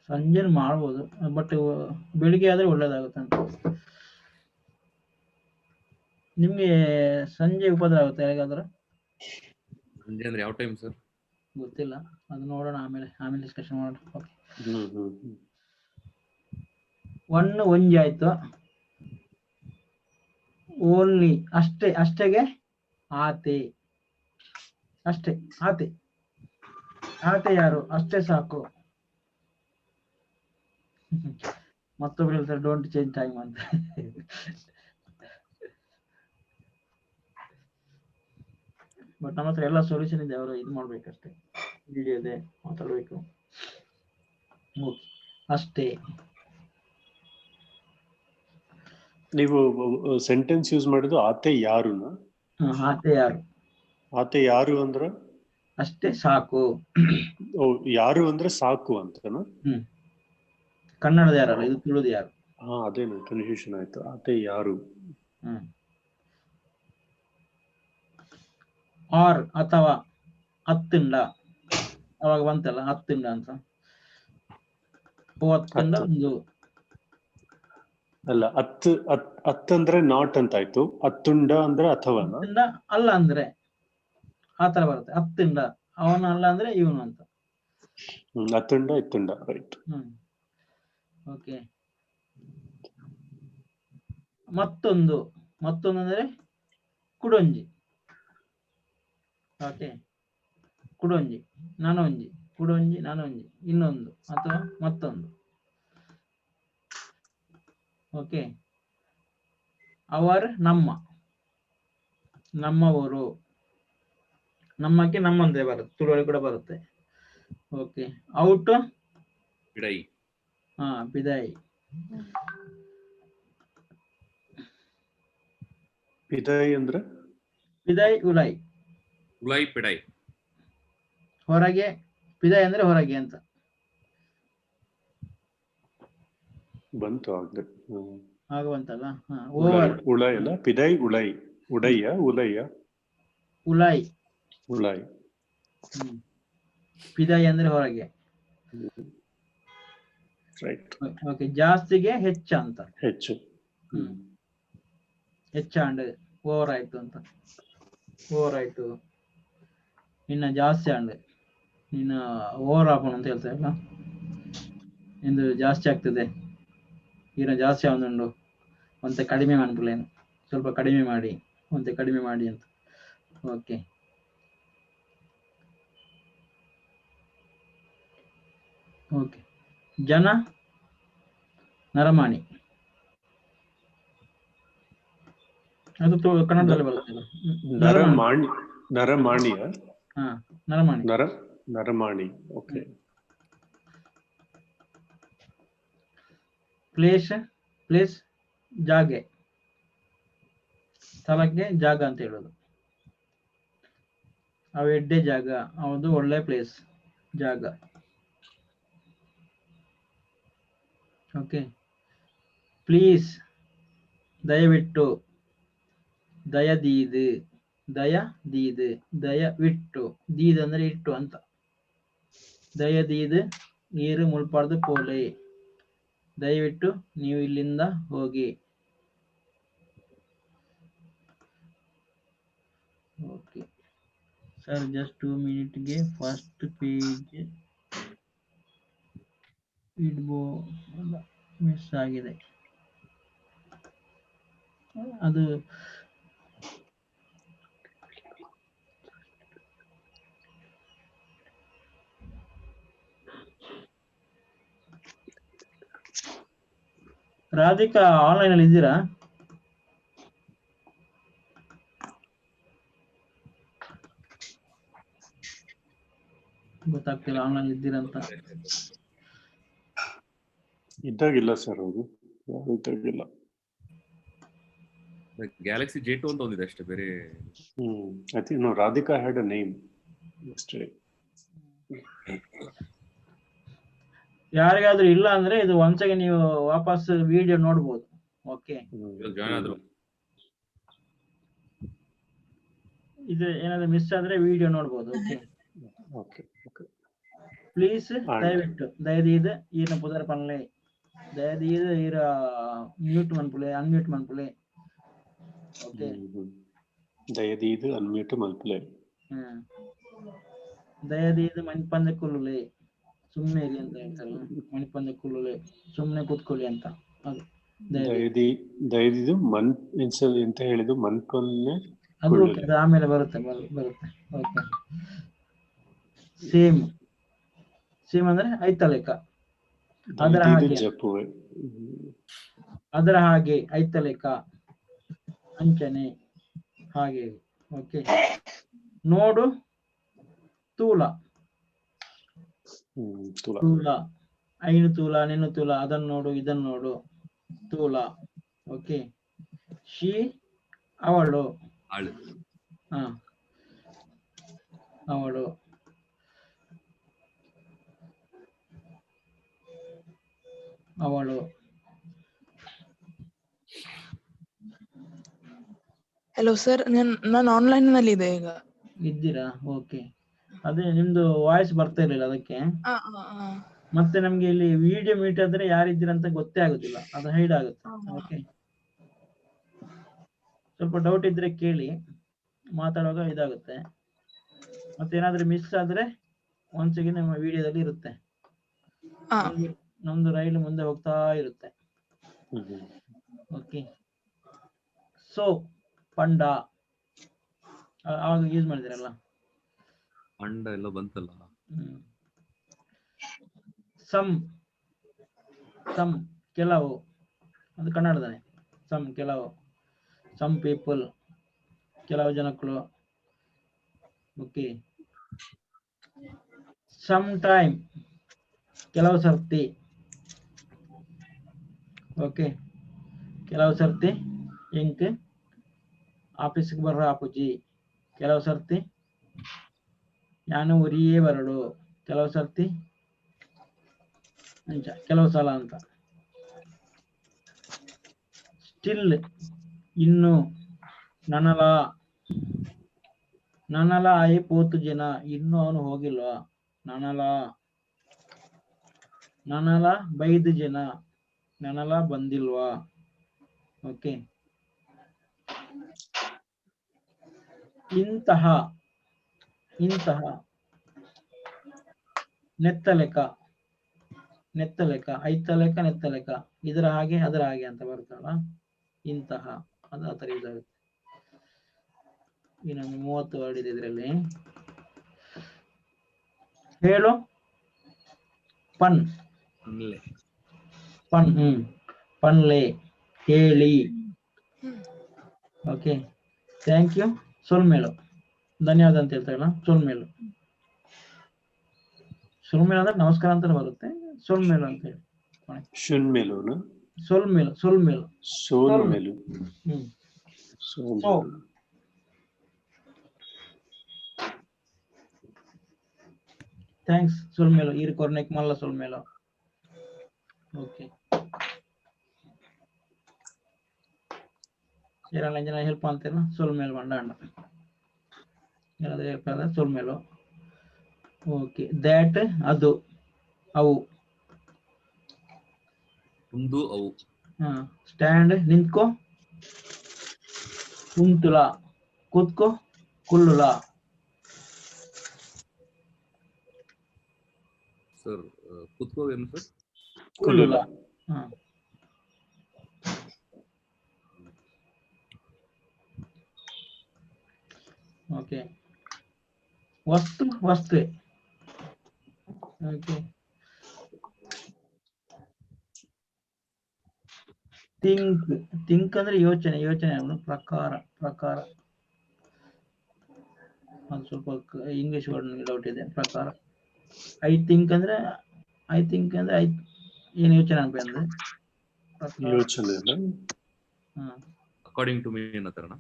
ಸಂಜೆ ಮಾಡ್ಬೋದು, ಬಟ್ ಬೆಳಿಗ್ಗೆ ಆದ್ರೆ ಒಳ್ಳೇದಾಗುತ್ತೆ ಅಂತ. ನಿಮ್ಗೆ ಸಂಜೆ ಉಪದ್ರ ಆಗುತ್ತೆ ಹೇಗಾದ್ರೆ? ಸಂಜೆ ಅಂದ್ರೆ ಯಾವ ಟೈಮ್ ಸರ್? ಗೊತ್ತಿಲ್ಲ, ಅದು ನೋಡೋಣ, ಆಮೇಲೆ ಡಿಸ್ಕಷನ್ ಮಾಡೋಣ. ಓಕೆ, 1 ಒಂಜಿ ಆಯ್ತು. ಓನ್ಲಿ ಅಷ್ಟೆಗೆ ಆತೆ, ಅಷ್ಟೇ ಆತೆ ಯಾರು, ಅಷ್ಟೇ ಸಾಕು. ಮತ್ತೊಬ್ರು ಹೇಳ್ತಾರೆ ಡೋಂಟ್ ಚೇಂಜ್ ಟೈಮ್ ಅಂತ. ಬಟ್ ನಮ್ಮ ಹತ್ರ ಎಲ್ಲ ಸೊಲ್ಯೂಷನ್ ಇದೆ, ಅವರು ಇದು ಮಾಡ್ಬೇಕಷ್ಟೇ, ವಿಡಿಯೋ ಇದೆ, ಮಾತಾಡ್ಬೇಕು. ಓಕೆ, ಅಷ್ಟೇ. ನೀವು ಸೆಂಟೆನ್ಸ್ ಯೂಸ್ ಮಾಡಿದ್ದು ಆತೆ ಯಾರುನ? ಆತೆ ಯಾರು ಅಂದ್ರೆ ಅಷ್ಟೇ ಸಾಕು. ಯಾರು ಅಂದ್ರೆ ಸಾಕು ಅಂತನಾ? ಕನ್ನಡದ ಯಾರಲ್ಲ, ಇದು ತುಳುದು ಯಾರು. ಅದೇನು ಕನ್ಫ್ಯೂಷನ್ ಆಯ್ತು. ಆತೆ ಯಾರು. ಆರ್ ಅಥವಾ ಹತ್ತಿಂಡ, ಅವಾಗ ಬಂತಲ್ಲ ಹತ್ತಿಂಡ ಅಂತ. ಹತ್ತಿಂಡ ಒಂದು ಅಲ್ಲ, ಹತ್ತಂದ್ರೆ ನಾಟ್ ಅಂತ ಆಯ್ತು. ಹತ್ತುಂಡ ಅಂದ್ರೆ ಅಥವನ ಅಲ್ಲ ಅಂದ್ರೆ ಆತರ ಬರುತ್ತೆ. ಹತ್ತಿಂಡ ಅವನ ಅಲ್ಲ ಅಂದ್ರೆ ಇವನು ಅಂತ. ಹತ್ತುಂಡ ಇತ್ತುಂಡ, ರೈಟ್. ಓಕೆ, ಮತ್ತೊಂದು ಅಂದ್ರೆ ಕುಡೊಂಜಿ. ಓಕೆ, ಕುಡೊಂಜಿ, ನಾನೊಂಜಿ, ಕುಡೊಂಜಿ, ನಾನೊಂಜಿ, ಇನ್ನೊಂದು ಅಥವಾ ಮತ್ತೊಂದು. ಓಕೆ, ಅವರ್ ನಮ್ಮವರು, ನಮ್ಮಕ್ಕೆ ನಮ್ಮಂದ್ರೆ ಬರುತ್ತೆ, ತುಳುವಳಿ ಕೂಡ ಬರುತ್ತೆ. Okay, out ಬಿಡೈ. ಬಿದೈ. ಬಿದೈ ಅಂದ್ರೆ ಬಿದೈ ಉಲೈ ಪಿಡೈ. ಹೊರಗೆ, ಬಿದೈ ಅಂದ್ರೆ ಹೊರಗೆ ಅಂತ ಬಂತು ಆಗ್ಲಿ. ಆಗುವಂತಲ್ಲ. ಉಳೈ ಅಲ್ಲ, ಪಿದೈ ಉಳೈ. ಉಲೈ. ಪಿದೈ ಅಂದ್ರೆ ಹೊರಗೆ. ರೈಟ್. ಓಕೆ, ಜಾಸ್ತಿಗೆ ಹೆಚ್ಚ ಅಂತ. ಹೆಚ್ಚು. ಹೆಚ್ಚಾಂಡ್ ಓವರ್ ಆಯ್ತು ಅಂತ. ಓವರ್ ಆಯ್ತು. ಇನ್ನ ಜಾಸ್ತಿ ಅಂಡ್ ಇನ್ನ ಓವರ್ ಆಪನ್ ಅಂತ ಹೇಳ್ತಾರಲ್ಲ, ಇಂದು ಜಾಸ್ತಿ ಆಗ್ತದೆ, ಇನ್ನ ಜಾಸ್ತಿ ಆಗುಂಡು ಒಂತೆ ಕಡಿಮೆ ಮಾಡ್ಬಿಡೇನು, ಸ್ವಲ್ಪ ಕಡಿಮೆ ಮಾಡಿ, ಒಂತೆ ಕಡಿಮೆ ಮಾಡಿ ಅಂತ. Okay, okay. ಜನ ನರಮಾಣಿ, ಅದು ಕನ್ನಡದಲ್ಲಿ ಬರುತ್ತೆ. ನರಮಾಣಿ, ನರಮಾಣಿಯ? ಹಾ, ನರಮಾಣಿ. ನರಮಾಣಿ, ಓಕೆ. ಪ್ಲೇಸ್ ಜಾಗೆ, ಸ್ಥಳಕ್ಕೆ ಜಾಗ ಅಂತ ಹೇಳೋದು. ಅವು ಎಡ್ಡೆ ಜಾಗ, ಅದು ಒಳ್ಳೆ ಪ್ಲೇಸ್ ಜಾಗ. ಓಕೆ. ಪ್ಲೀಸ್ ದಯವಿಟ್ಟು, ದಯದೀದು, ದಯದೀದು, ದಯವಿಟ್ಟು, ದೀದು ಅಂದ್ರೆ ಇಟ್ಟು ಅಂತ. ದಯದೀದು ನೀರು ಮುಳ್ಪಾಡ್ದು ಪೋಲೆ, ದಯವಿಟ್ಟು ನೀವು ಇಲ್ಲಿಂದ ಹೋಗಿ. ಓಕೆ ಸರ್, ಜಸ್ಟ್ 2 ಮಿನಿಟ್ಗೆ ಫಸ್ಟ್ ಪೇಜ್ ಮಿಸ್ ಆಗಿದೆ. ಅದು ರಾಧಿಕಾ ಆನ್ಲೈನ್ ಅಲ್ಲಿ ಇದ್ದೀರಾ? ಗೊತ್ತಾಗ್ತಿಲ್ಲ ಆನ್ಲೈನ್ ಇದ್ದೀರಾ ಅಂತ. ಇದ್ದಾಗಿಲ್ಲ ಸರ್, ಅವರು ಇದ್ದಾಗಿಲ್ಲ. ಗ್ಯಾಲಕ್ಸಿ J2 ಅಂತ ಒಂದಿದೆ ಅಷ್ಟೇ, ಬೇರೆ. I think no, Radhika had a name yesterday. ಯಾರಿಗಾದ್ರೂ ಇಲ್ಲ ಅಂದ್ರೆ ಇದು ಒಂದ್ಸಗೆ ನೀವು ವಾಪಸ್ ವಿಡಿಯೋ ನೋಡ್ಬೋದು. ಓಕೆ, ಜಾಯ್ನ್ ಆದ್ರು. ಇದು ಏನಾದ್ರು ಮಿಸ್ ಆದ್ರೆ ವಿಡಿಯೋ ನೋಡ್ಬೋದು. Okay, okay, okay. ಪ್ಲೀಸ್ ದಯವಿಟ್ಟು, ದಯದೀದು ಈನ ಪುದರ್ ಪನ್ಲೆ, ದಯದೀದು ಈರ ಮ್ಯೂಟ್ ಮನ್ಪುಲೆ, ಅನ್ಮ್ಯೂಟ್ ಮನ್ಪುಲೆ. ಓಕೆ, ದಯದೀದು ಅನ್ಮ್ಯೂಟ್ ಮನ್ಪುಲೆ. ದಯದೀದು ಮಣಿಪಂದ ಕುಲ್ಲುಲೆ, ಸುಮ್ನೆ ಇರಿ ಅಂತ ಹೇಳ್ತಾರಲ್ಲ, ಮಣಿಪಂದ ಕುಲ್ಲುಲೆ, ಸುಮ್ನೆ ಕೂತ್ಕೊಳ್ಳಿ ಅಂತ. ಅದು ದಯದೀದು ಮನ್ ಎಂತ ಹೇಳಿದ್ದು, ಮನ್ಪನ್ನೆ ಅದು ಆಮೇಲೆ ಬರುತ್ತೆ. ಓಕೆ. ಸೇಮ್ ಅಂದ್ರೆ ಐತ ಲೆಕ್ಕ, ಅದರ ಹಾಗೆ, ಅದರ ಹಾಗೆ, ಐತ ಲೆಕ್ಕ, ಅಂಚನೆ ಹಾಗೆ. ಓಕೆ. ನೋಡು ತೂಲ, ತೂಲ, ಐನು ತೂಲ, ನಿನ್ನು ತೂಲ, ಅದನ್ನು ನೋಡು, ಇದನ್ನು ನೋಡು, ತೂಲ. ಓಕೆ. ಶಿ ಅವಳು, ಅವಳು. ಅವಳು. ಹಲೋ ಸರ್, ನಾನು ಆನ್ಲೈನ್ ನಲ್ಲಿ ಇದೆ ಈಗ. ಇದ್ದೀರಾ? ಓಕೆ. ಅದೇ ನಿಮ್ದು ವಾಯ್ಸ್ ಬರ್ತಾ ಇರ್ಲಿಲ್ಲ, ಅದಕ್ಕೆ. ಮತ್ತೆ ನಮ್ಗೆ ಇಲ್ಲಿ ವಿಡಿಯೋ ಮೀಟ್ ಆದ್ರೆ ಯಾರಿದ್ದೀರಾ ಅಂತ ಗೊತ್ತೇ ಆಗುದಿಲ್ಲ, ಅದು ಹೈಡ್ ಆಗುತ್ತೆ. ಓಕೆ, ಸ್ವಲ್ಪ ಡೌಟ್ ಇದ್ರೆ ಕೇಳಿ, ಮಾತಾಡುವಾಗ ಇದಾಗುತ್ತೆ. ಮತ್ತೆ ಏನಾದ್ರೂ ಮಿಸ್ ಆದ್ರೆ ಒಂದ್ಸಗಿ ನಮ್ಮ ವಿಡಿಯೋದಲ್ಲಿ ಇರುತ್ತೆ. ನಮ್ದು ರೈಲು ಮುಂದೆ ಹೋಗ್ತಾ ಇರುತ್ತೆ. ಓಕೆ. ಸೊ ಪಂಡ ಆವಾಗ ಯೂಸ್ ಮಾಡಿದಿರಲ್ಲ, ಪಂಡ ಎಲ್ಲ ಬಂತಲ್ಲ. ಸಮ್ ಕೆಲವು, ಅದು ಕನ್ನಡದಾನೆ. ಸಮ್ ಕೆಲವು, ಸಮ್ ಪೀಪಲ್, ಕೆಲವು ಜನಗಳು. ಓಕೆ. ಸಮ್ ಟೈಮ್, ಕೆಲವು ಸರ್ತಿ. ಓಕೆ, ಕೆಲವು ಸರ್ತಿ ಇಂಕ್ ಆಫೀಸ್ಗೆ ಬರ್ರ ಅಪ್ಪುಜಿ, ಕೆಲವು ಸರ್ತಿ ನಾನು ಊರಿಯೇ ಬರಡು, ಕೆಲವು ಸರ್ತಿ ಕೆಲವು ಸಲ ಅಂತ. ಸ್ಟಿಲ್ ಇನ್ನು, ನನಲ ಆಯಿ ಪೋತು ಜನ, ಇನ್ನು ಅವನು ಹೋಗಿಲ್ವಾ, ನನಲ ಬೈದು ಜನ, ನನಲ ಬಂದಿಲ್ವಾ. ಓಕೆ. ಇಂತಹ ಇಂತಹ, ನೆತ್ತಲೆಕ, ನೆತ್ತಲೆಕ, ಐತ್ತಲೆಕ, ನೆತ್ತಲೆಕ, ಇದರ ಹಾಗೆ ಅದರ ಹಾಗೆ ಅಂತ ಬರುತ್ತಲ್ಲ, ಇಂತಹ, ಅದು ಆ ಥರ ಇದಾಗುತ್ತೆ. ಇನ್ನೊಂದು 30 ವರ್ಡ್ ಇದೆ ಇದರಲ್ಲಿ. ಹೇಳು, ಪನ್, ಪನ್, ಪನ್ಲೆ, ಹೇಳಿ. Okay, thank you. ಸೊಲ್ಮೇಲು, ಧನ್ಯವಾದ ಅಂತ ಹೇಳ್ತಾರಲ್ಲ, ಸೊಲ್ಮೇಲು. ಸೊಲ್ಮೇಲು ಅಂದ್ರೆ ನಮಸ್ಕಾರ ಅಂತ ಬರುತ್ತೆ, ಸೊಲ್ಮೇಲು ಅಂತ ಹೇಳಿ. ಶುನ್ಮೇಲುನಾ? ಸೊಲ್ಮೇಲು, ಸೊಲ್ಮೇಲು, ಸೋನ್ಮೇಲು. ಸೊ ಥ್ಯಾಂಕ್ಸ್ ಸೊಲ್ಮೇಲು, ಈರು ಕೊರ್ನೆಕ್ ಮಲ್ಲ ಸೊಲ್ಮೇಲು. ಓಕೆ, ಏನೆಲ್ಲ ಜನ ಹೆಲ್ಪ್ ಅಂತೀರ ಸೊಲ್ಮೇಲು ಮಂಡಾಂಡ ಏನಾದ್ರೆ ಹೆಲ್ಪ್ ಆದ್ರೆ ಸೊಲ್ಮೇಲು. ಓಕೆ, ದ್ಯಾಟ್, ಅದು, ಅವು. ಒಂದು ಅವು. ಸ್ಟ್ಯಾಂಡ್, ನಿಂತ್ಕೋ, ಕುಂತುಲ, ಕೂತ್ಕೋ, ಕುಲ್ಲುಲ. ಸರ್ ಕುತ್ಕೋ ಏನು ಸರ್? ಕುಲ್ಲುಲ. ಓಕೆ, ವಸ್ತು, ವಸ್ತುವೆ. ಓಕೆ, ಥಿಂಕ್, ಥಿಂಕ್ ಅಂದ್ರೆ ಯೋಚನೆ, ಯೋಚನೆ ಪ್ರಕಾರ, ಪ್ರಕಾರ. ಅದು ಸ್ವಲ್ಪ ಇಂಗ್ಲಿಷ್ ವರ್ಡ್ ಡೌಟ್ ಇದೆ, ಪ್ರಕಾರ. ಐ ಥಿಂಕ್ ಅಂದ್ರೆ ಏನು ಯೋಚನೆ ಆಗ್ಬೇಕು ಅಂದ್ರೆ ಯೋಚನೆ ಅಲ್ಲ. ಅಕಾರ್ಡಿಂಗ್ ಟು ಮೀ ಅನ್ನೋತರಣ.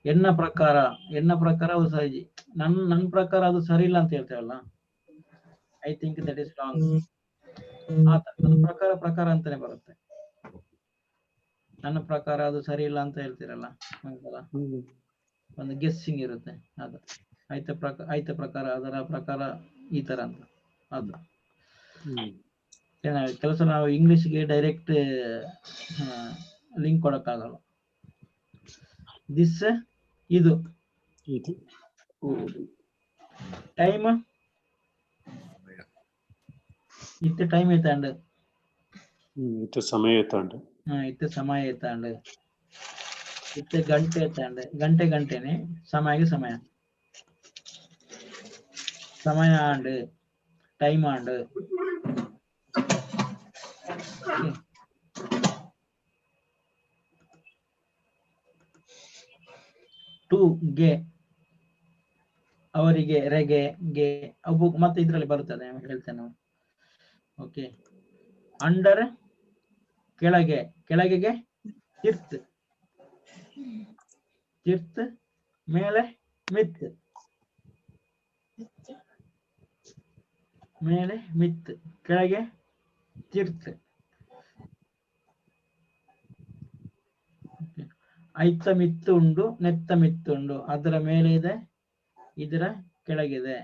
ಎನ್ನ ಪ್ರಕಾರ, ಎನ್ನ ಪ್ರಕಾರ ಅದು ಸರಿ, ನನ್ನ ಪ್ರಕಾರ ಅದು ಸರಿ ಇಲ್ಲ ಅಂತ ಹೇಳ್ತೇವಲ್ಲ, I think that is wrong. ನನ್ನ ಪ್ರಕಾರ, ಪ್ರಕಾರ ಅಂತಾನೆ ಬರುತ್ತೆ. ನನ್ನ ಪ್ರಕಾರ ಅದು ಸರಿ ಇಲ್ಲ ಅಂತ ಹೇಳ್ತೀರಲ್ಲ, ಒಂದು ಗೆಸ್ಸಿಂಗ್ ಇರುತ್ತೆ. ಅದು ಐತ ಪ್ರಕಾರ, ಅದರ ಪ್ರಕಾರ ಈ ತರ ಅಂತ. ಅದು ಕೆಲಸ ನಾವು ಇಂಗ್ಲಿಷ್ಗೆ ಡೈರೆಕ್ಟ್ ಲಿಂಕ್ ಕೊಡಕ್ಕಾಗಲ್ಲ. ದಿಸ್, ಇದು. ಟೈಮ್, ಇತ್ತೆ ಟೈಮ್ ಐತಾಂಡ್, ಇತ್ತೆ ಸಮಯ ಐತಾಂಡ್, ಇತ್ತೆ ಸಮಯ ಐತಾಂಡ್, ಇತ್ತೆ ಗಂಟೆ ಐತಾಂಡ್, ಗಂಟೆ ಗಂಟೆನೆ, ಸಮಯಗೆ ಸಮಯ, ಸಮಯ ಆಂಡ್, ಟೈಮ್ ಆಂಡ್. ಟು, ಗೆ, ಅವರಿಗೆ, ರೆಗೆ, ಗೆ, ಅವು ಮತ್ತೆ ಇದ್ರಲ್ಲಿ ಬರುತ್ತದೆ ಹೇಳ್ತೇನೆ. ಓಕೆ, ಅಂಡರ್, ಕೆಳಗೆ, ಕೆಳಗೆಗೆ, ತಿರ್ತ್, ತಿರ್ತ್, ಮೇಲೆ, ಮಿತ್, ಮೇಲೆ ಮಿತ್, ಕೆಳಗೆ ತಿರ್ತ್. ಐತ್ತ ಮಿತ್ತು ಉಂಡು, ನೆತ್ತ ಮಿತ್ತು ಉಂಡು, ಅದರ ಮೇಲೆ ಇದೆ, ಇದರ ಕೆಳಗಿದೆ.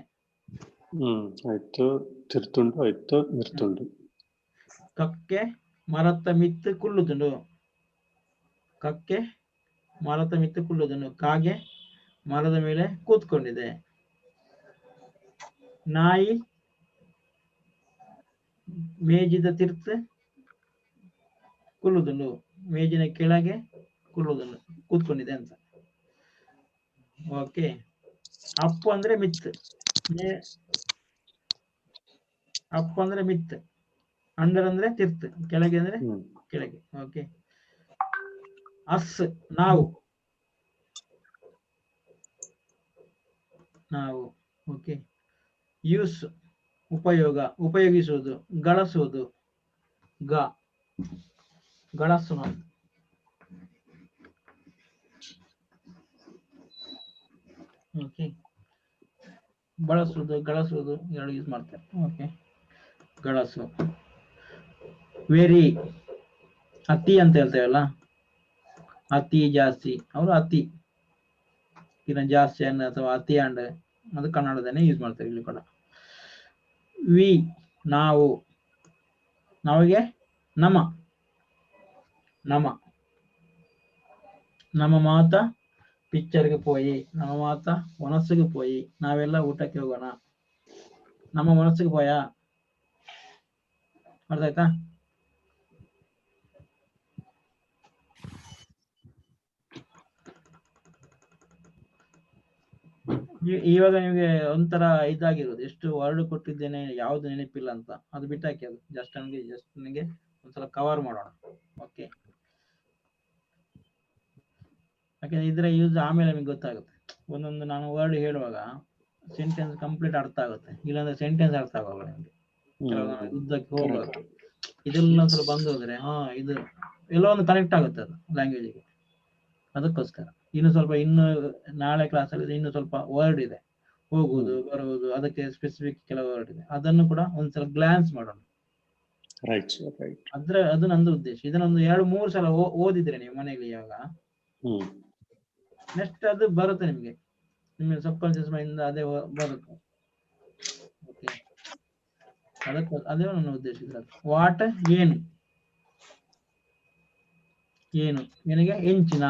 ಆಯ್ತು, ತಿರ್ತುಂಡು, ಆಯ್ತು, ಮಿರ್ತುಂಡು. ಕಕ್ಕೆ, ಮರತ್ತ ಮಿತ್ತು ಕುಲ್ಲುದುಂಡು, ಕಕ್ಕೆ ಮರದ ಮಿತ್ತು ಕುಲ್ಲುದುಂಡು, ಕಾಗೆ ಮರದ ಮೇಲೆ ಕೂತ್ಕೊಂಡಿದೆ. ನಾಯಿ ಮೇಜಿದ ತಿರ್ತ್ ಕುಲ್ಲುದುಂಡು, ಮೇಜಿನ ಕೆಳಗೆ ಕುಲ್ಲುದುಂಡು, ಕೂತ್ಕೊಂಡಿದೆ ಅಂತ. ಓಕೆ, ಅಪ್ಪು ಅಂದ್ರೆ ಮಿತ್, ಅಪ್ ಅಂದ್ರೆ ಮಿತ್, ಅಂಡರ್ ಅಂದ್ರೆ ತಿರ್ತ್, ಕೆಳಗೆ ಅಂದ್ರೆ ಕೆಳಗೆ. ಓಕೆ, ಅಸ್, ನಾವು, ನಾವು. ಓಕೆ, ಯೂಸ್, ಉಪಯೋಗ, ಉಪಯೋಗಿಸುವುದು, ಗಳಸುವುದು, ಗ, ಗಳಸು. ಓಕೆ, ಬಳಸುವುದು, ಗಳಸುವುದು ಎರಡು ಯೂಸ್ ಮಾಡ್ತಾರೆ. ಓಕೆ, ಗಳಸು. ವೆರಿ, ಅತಿ ಅಂತ ಹೇಳ್ತೇವಲ್ಲ, ಅತಿ ಜಾಸ್ತಿ, ಅವರು ಅತಿ ಇನ್ನ ಜಾಸ್ತಿ ಅನ್ನ ಅಥವಾ ಅತಿ ಅಂಡ್, ಅದು ಕನ್ನಡದನ್ನೇ ಯೂಸ್ ಮಾಡ್ತೇವೆ ಇಲ್ಲಿ ಕೂಡ. ವಿ, ನಾವು, ನಾವಿಗೆ ನಮ, ನಮ, ನಮ್ಮ ಮಾತ ಪಿಕ್ಚರ್ಗೆ ಪೋಯಿ ನಮ್ಮ ಮಾತ ಮನಸ್ಸಿಗೆ ಪೋಯಿ ನಾವೆಲ್ಲ ಊಟಕ್ಕೆ ಹೋಗೋಣ ನಮ್ಮ ಮನಸ್ಸಿಗೆ ಪೋಯಾ ಅರ್ಥ ಆಯ್ತಾ ಇವಾಗ ನಿಮ್ಗೆ ಒಂಥರ ಇದಾಗಿರೋದು ಎಷ್ಟು ವರ್ಡ್ ಕೊಟ್ಟಿದ್ದೇನೆ ಯಾವ್ದು ನೆನಪಿಲ್ಲ ಅಂತ ಅದು ಬಿಟ್ಟಾಕಿ ಅದು ಜಸ್ಟ್ ನನಗೆ ಒಂದ್ಸಲ ಕವರ್ ಮಾಡೋಣ ಓಕೆ ಯಾಕಂದ್ರೆ ಇದ್ರ ಯೂಸ್ ಆಮೇಲೆ ನಿಮ್ಗೆ ಗೊತ್ತಾಗುತ್ತೆ ಒಂದೊಂದು ನಾನು ವರ್ಡ್ ಹೇಳುವಾಗ ಸೆಂಟೆನ್ಸ್ ಕಂಪ್ಲೀಟ್ ಅರ್ಥ ಆಗುತ್ತೆ ಇಲ್ಲಾಂದ್ರೆ ಸೆಂಟೆನ್ಸ್ ಅರ್ಥ ಆಗಲ್ಲ ನಿಮ್ಗೆ ಉದ್ದಕ್ಕೆ ಹೋಗುವಾಗ ಇದೆಲ್ಲ ಸ್ವಲ್ಪ ಬಂದು ಹೋದ್ರೆ ಇದು ಎಲ್ಲೋ ಒಂದು ಕನೆಕ್ಟ್ ಆಗುತ್ತೆ ಅದು ಲ್ಯಾಂಗ್ವೇಜಿಗೆ ಅದಕ್ಕೋಸ್ಕರ ಇನ್ನು ನಾಳೆ ಕ್ಲಾಸಲ್ಲಿ ಇನ್ನು ಸ್ವಲ್ಪ ವರ್ಡ್ ಇದೆ ಹೋಗುವುದು ಬರುವುದು ಅದಕ್ಕೆ ಸ್ಪೆಸಿಫಿಕ್ ಕೆಲವು ವರ್ಡ್ ಇದೆ ಅದನ್ನು ಕೂಡ ಒಂದ್ಸಲ ಗ್ಲಾನ್ಸ್ ಮಾಡೋಣ ಅದು ನಂದು ಉದ್ದೇಶ ಇದನ್ನೊಂದು 2-3 ಸಲ ಓದಿದ್ರೆ ನೀವು ಮನೆಯಲ್ಲಿ ಇವಾಗ ನೆಕ್ಸ್ಟ್ ಅದು ಬರುತ್ತೆ ನಿಮ್ಗೆ ಸಬ್ ಕಾನ್ಶಿಯಸ್ ಮೈಂಡ್ ಅದೇ ಬರುತ್ತೆ ಓಕೆ ಅದೇ ನನ್ನ ಉದ್ದೇಶ ವಾಟ್ ಏನು ನಿನಗೆ ಎಂಚಿನ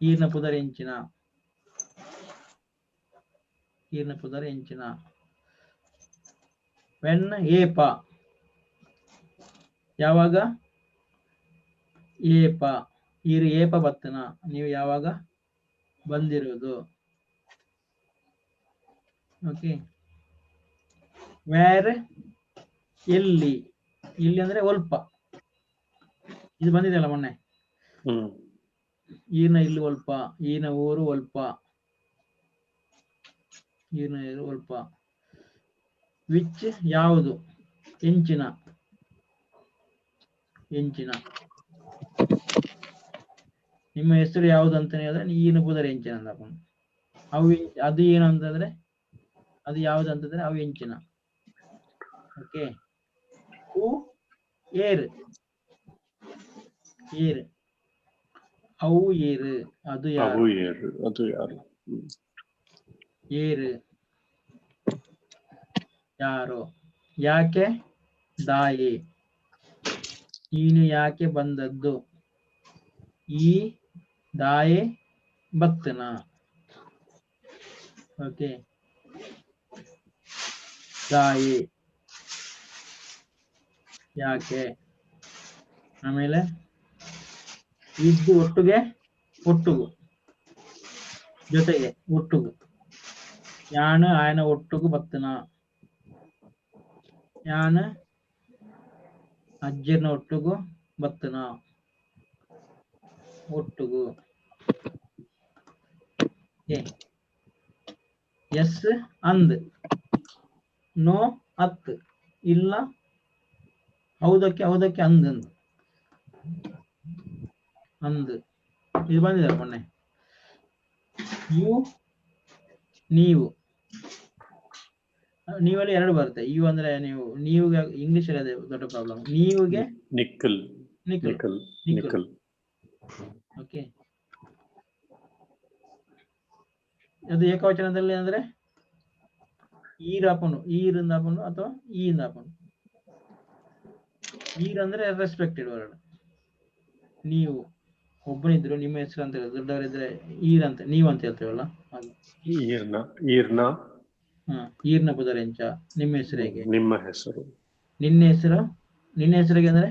ಈರ್ನ ಪುದರ್ ಎಂಚಿನ ವೆನ್ ಏಪ ಯಾವಾಗ ಏಪ ಬತ್ತನ ನೀವು ಯಾವಾಗ ಬಂದಿರುವುದು ಓಕೆ ವೇರ್ ಎಲ್ಲಿ ಅಂದ್ರೆ ಒಲ್ಪ ಇದು ಬಂದಿದೆಯಲ್ಲ ಮೊನ್ನೆ ಈರ್ನ ಇಲ್ಲಿ ಒಲ್ಪ ಈನ ಊರು ಒಲ್ಪ ವಿಚ್ ಯಾವುದು ಎಂಚಿನ ನಿಮ್ಮ ಹೆಸರು ಯಾವುದು ಅಂತಾನೆ ಹೇಳಿದ್ರೆ ಈನ ಪುದರ್ ಎಂಚಿನ ಅಂತ ಹಾಕೊಂಡು ಅದು ಏನು ಅಂತಂದ್ರೆ ಅದು ಯಾವ್ದು ಅಂತಂದ್ರೆ ಅವು ಎಂಚಿನ ಓಕೆ ಹೂ ಏರ್ ಅವು ಏರು ಅದು ಯಾರು ಏರು ಯಾರು ಯಾಕೆ ದಾಯಿ ನೀನು ಯಾಕೆ ಬಂದದ್ದು ಈ ದಾಯೆ ಬತ್ತನ ಓಕೆ ದಾಯಿ ಯಾಕೆ ಆಮೇಲೆ ಇದ್ದು ಒಟ್ಟುಗು ಜೊತೆಗೆ ಒಟ್ಟುಗು ಯಾನ ಆಯನ ಒಟ್ಟುಗು ಬತ್ತನ ಯಾನ ಅಜ್ಜನ ಒಟ್ಟುಗು ಬತ್ತನ ಒಟ್ಟುಗು ಎಸ್ ಅಂದ್ ನೋ ಅತ್ ಇಲ್ಲ ಹೌದಕ್ಕೆ ಅಂದ್ ಇದು ಬಂದಿದೆ ಮೊನ್ನೆ ನೀವಲ್ಲಿ 2 ಬರುತ್ತೆ ಇವು ಅಂದ್ರೆ ನೀವು ಇಂಗ್ಲಿಷ್ ಅಲ್ಲಿ ಅದೇ ದೊಡ್ಡ ಪ್ರಾಬ್ಲಮ್ ನೀವುಗೆ ನಿಕ್ಕಲ್ ಓಕೆ ಅದು ಏಕವಚನದಲ್ಲಿ ಅಂದ್ರೆ ಈರಿಂದ ಹಾಕೊಂಡು ಅಥವಾ ಈಯಿಂದ ಹಾಕೊಂಡು ಈರ್ ಅಂದ್ರೆ ರೆಸ್ಪೆಕ್ಟೆಡ್ ವರ್ಡ್ ನೀವು ಒಬ್ಬನಿದ್ರು ನಿಮ್ಮ ಹೆಸರು ಅಂತ ಹೇಳಿ ದೊಡ್ಡವರಿದ್ರೆ ನೀವು ಅಂತ ಹೇಳ್ತೇವಲ್ಲ ಈರ್ನ ಪುದರೆಂಚ ನಿಮ್ಮ ಹೆಸರು ಹೇಗೆ ನಿನ್ನ ಹೆಸರಿಗೆ ಅಂದ್ರೆ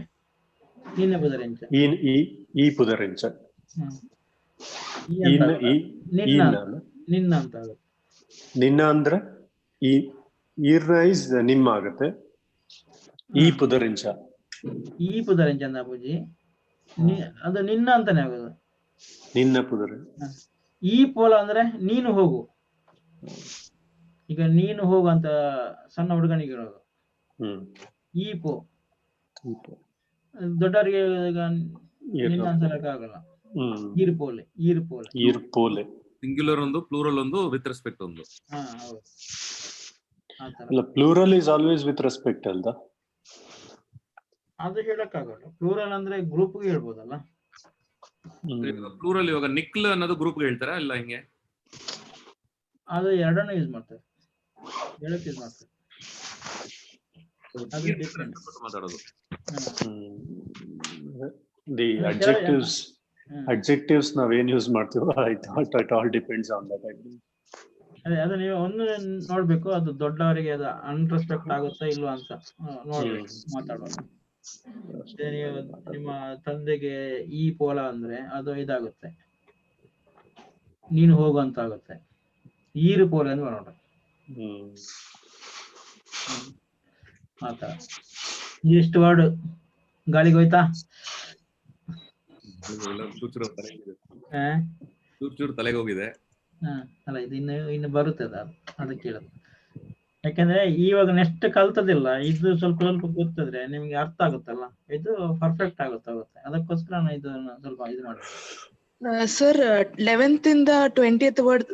ನಿನ್ನ ಪುದರೆಂಚ ಈ ಪುದರೆಂಚ ನಿನ್ನ ಅಂತ ಆಗುತ್ತೆ ನಿನ್ನ ಅಂದ್ರೆ ಈರ್ನ ಇಸ್ ನಿಮ್ಮ ಆಗುತ್ತೆ ಈ ಪುದರೆಂಚ ಅಂದ ಪೂಜಿ ಅದು ನಿನ್ನ ಅಂತಾನೆ ಆಗೋದು ನಿನ್ನ ಪುದರ ಈ ಪೋಲ ಅಂದ್ರೆ ನೀನು ಹೋಗು ಈಗ ನೀನು ಹೋಗು ಅಂತ ಸಣ್ಣ ಹುಡುಗನಿಗೆ ಹೇಳೋದು ಈ ಪೋ ದೊಡ್ಡವರಿಗೆ ನಿನ್ನ ಅಂತ ಹೇಳಕ್ಕಾಗಲ್ಲ ಈರ್ಪೋಲೆ ಸಿಂಗ್ಯುಲರ್ ಒಂದು ಪ್ಲೂರಲ್ ಒಂದು ವಿತ್ ರೆಸ್ಪೆಕ್ಟ್ ಒಂದು ಹೌದು plural is always with respect ಅಲ್ದ ಅದು ಹೇಳಕ್ಕಾಗಲ್ಲ ಪ್ಲೂರಲ್ ಅಂದ್ರೆ ಗ್ರೂಪ್ಗೆ ಹೇಳ್ಬೋದಲ್ಲ ಪ್ಲೂರಲ್ ಇವಾಗ ನಿಕ್ಲ್ ಅನ್ನೋದು ಗ್ರೂಪ್ಗೆ ಹೇಳ್ತಾರಾ ಇಲ್ಲ ಹಿಂಗೆ ಅದು ಎರಡನ್ನೂ ಯೂಸ್ ಮಾಡ್ತಾರೆ ಹೇಳಕ್ಕೆ ಯೂಸ್ ಮಾಡ್ತಾರೆ ಅದು ಡಿಫರೆಂಟ್ ಮಾತಾಡೋದು the adjectives ಅಡ್ಜೆಕ್ಟಿವ್ಸ್ ನಾವೇನ್ ಯೂಸ್ ಮಾಡ್ತೀವೋ it all depends on that. ಅದೇ ಅದು ನೀವು ಒಂದು ನೋಡ್ಬೇಕು, ಅದು ದೊಡ್ಡವರಿಗೆ ಅದು ಅನ್ರೆಸ್ಪೆಕ್ಟ್ ಆಗುತ್ತಾ ಇಲ್ವಾ ಅಂತ ನೋಡ್ಬೇಕು ಮಾತಾಡುವಾಗ. ನೀವು ನಿಮ್ಮ ತಂದೆಗೆ ಈ ಪೋಲ ಅಂದ್ರೆ ಅದು ಇದಾಗುತ್ತೆ, ನೀನು ಹೋಗುವಂತ ಆಗುತ್ತೆ. ಈರು ಪೋಲ ಅಂದ್ರೆ ನೋಡ್ರಿ ಆತರ. ಎಷ್ಟು ವರ್ಡ್ ಗಾಳಿಗೆ ಹೋಯ್ತಾ? ಚೂರು ತಲೆಗೆ ಹೋಗಿದೆ. ಅಲ್ಲ ಇದು ಇನ್ನು ಬರುತ್ತೆ ಅದಕ್ಕೆ ಹೇಳೋದು. ಯಾಕಂದ್ರೆ ಇವಾಗ ನೆಕ್ಸ್ಟ್ ಕಲ್ತದಿಲ್ಲ, ಇದು ಸ್ವಲ್ಪ ಸ್ವಲ್ಪ ಗೊತ್ತಿದ್ರೆ ನಿಮ್ಗೆ ಅರ್ಥ ಆಗುತ್ತಲ್ಲ, ಇದು ಪರ್ಫೆಕ್ಟ್ ಆಗುತ್ತೆ. ಅದಕ್ಕೋಸ್ಕರ ನಾನು ಇದನ್ನ ಸ್ವಲ್ಪ ಇದು ಮಾಡಿ. ಸರ್ 11th ಇಂದ 20th ವರ್ಡ್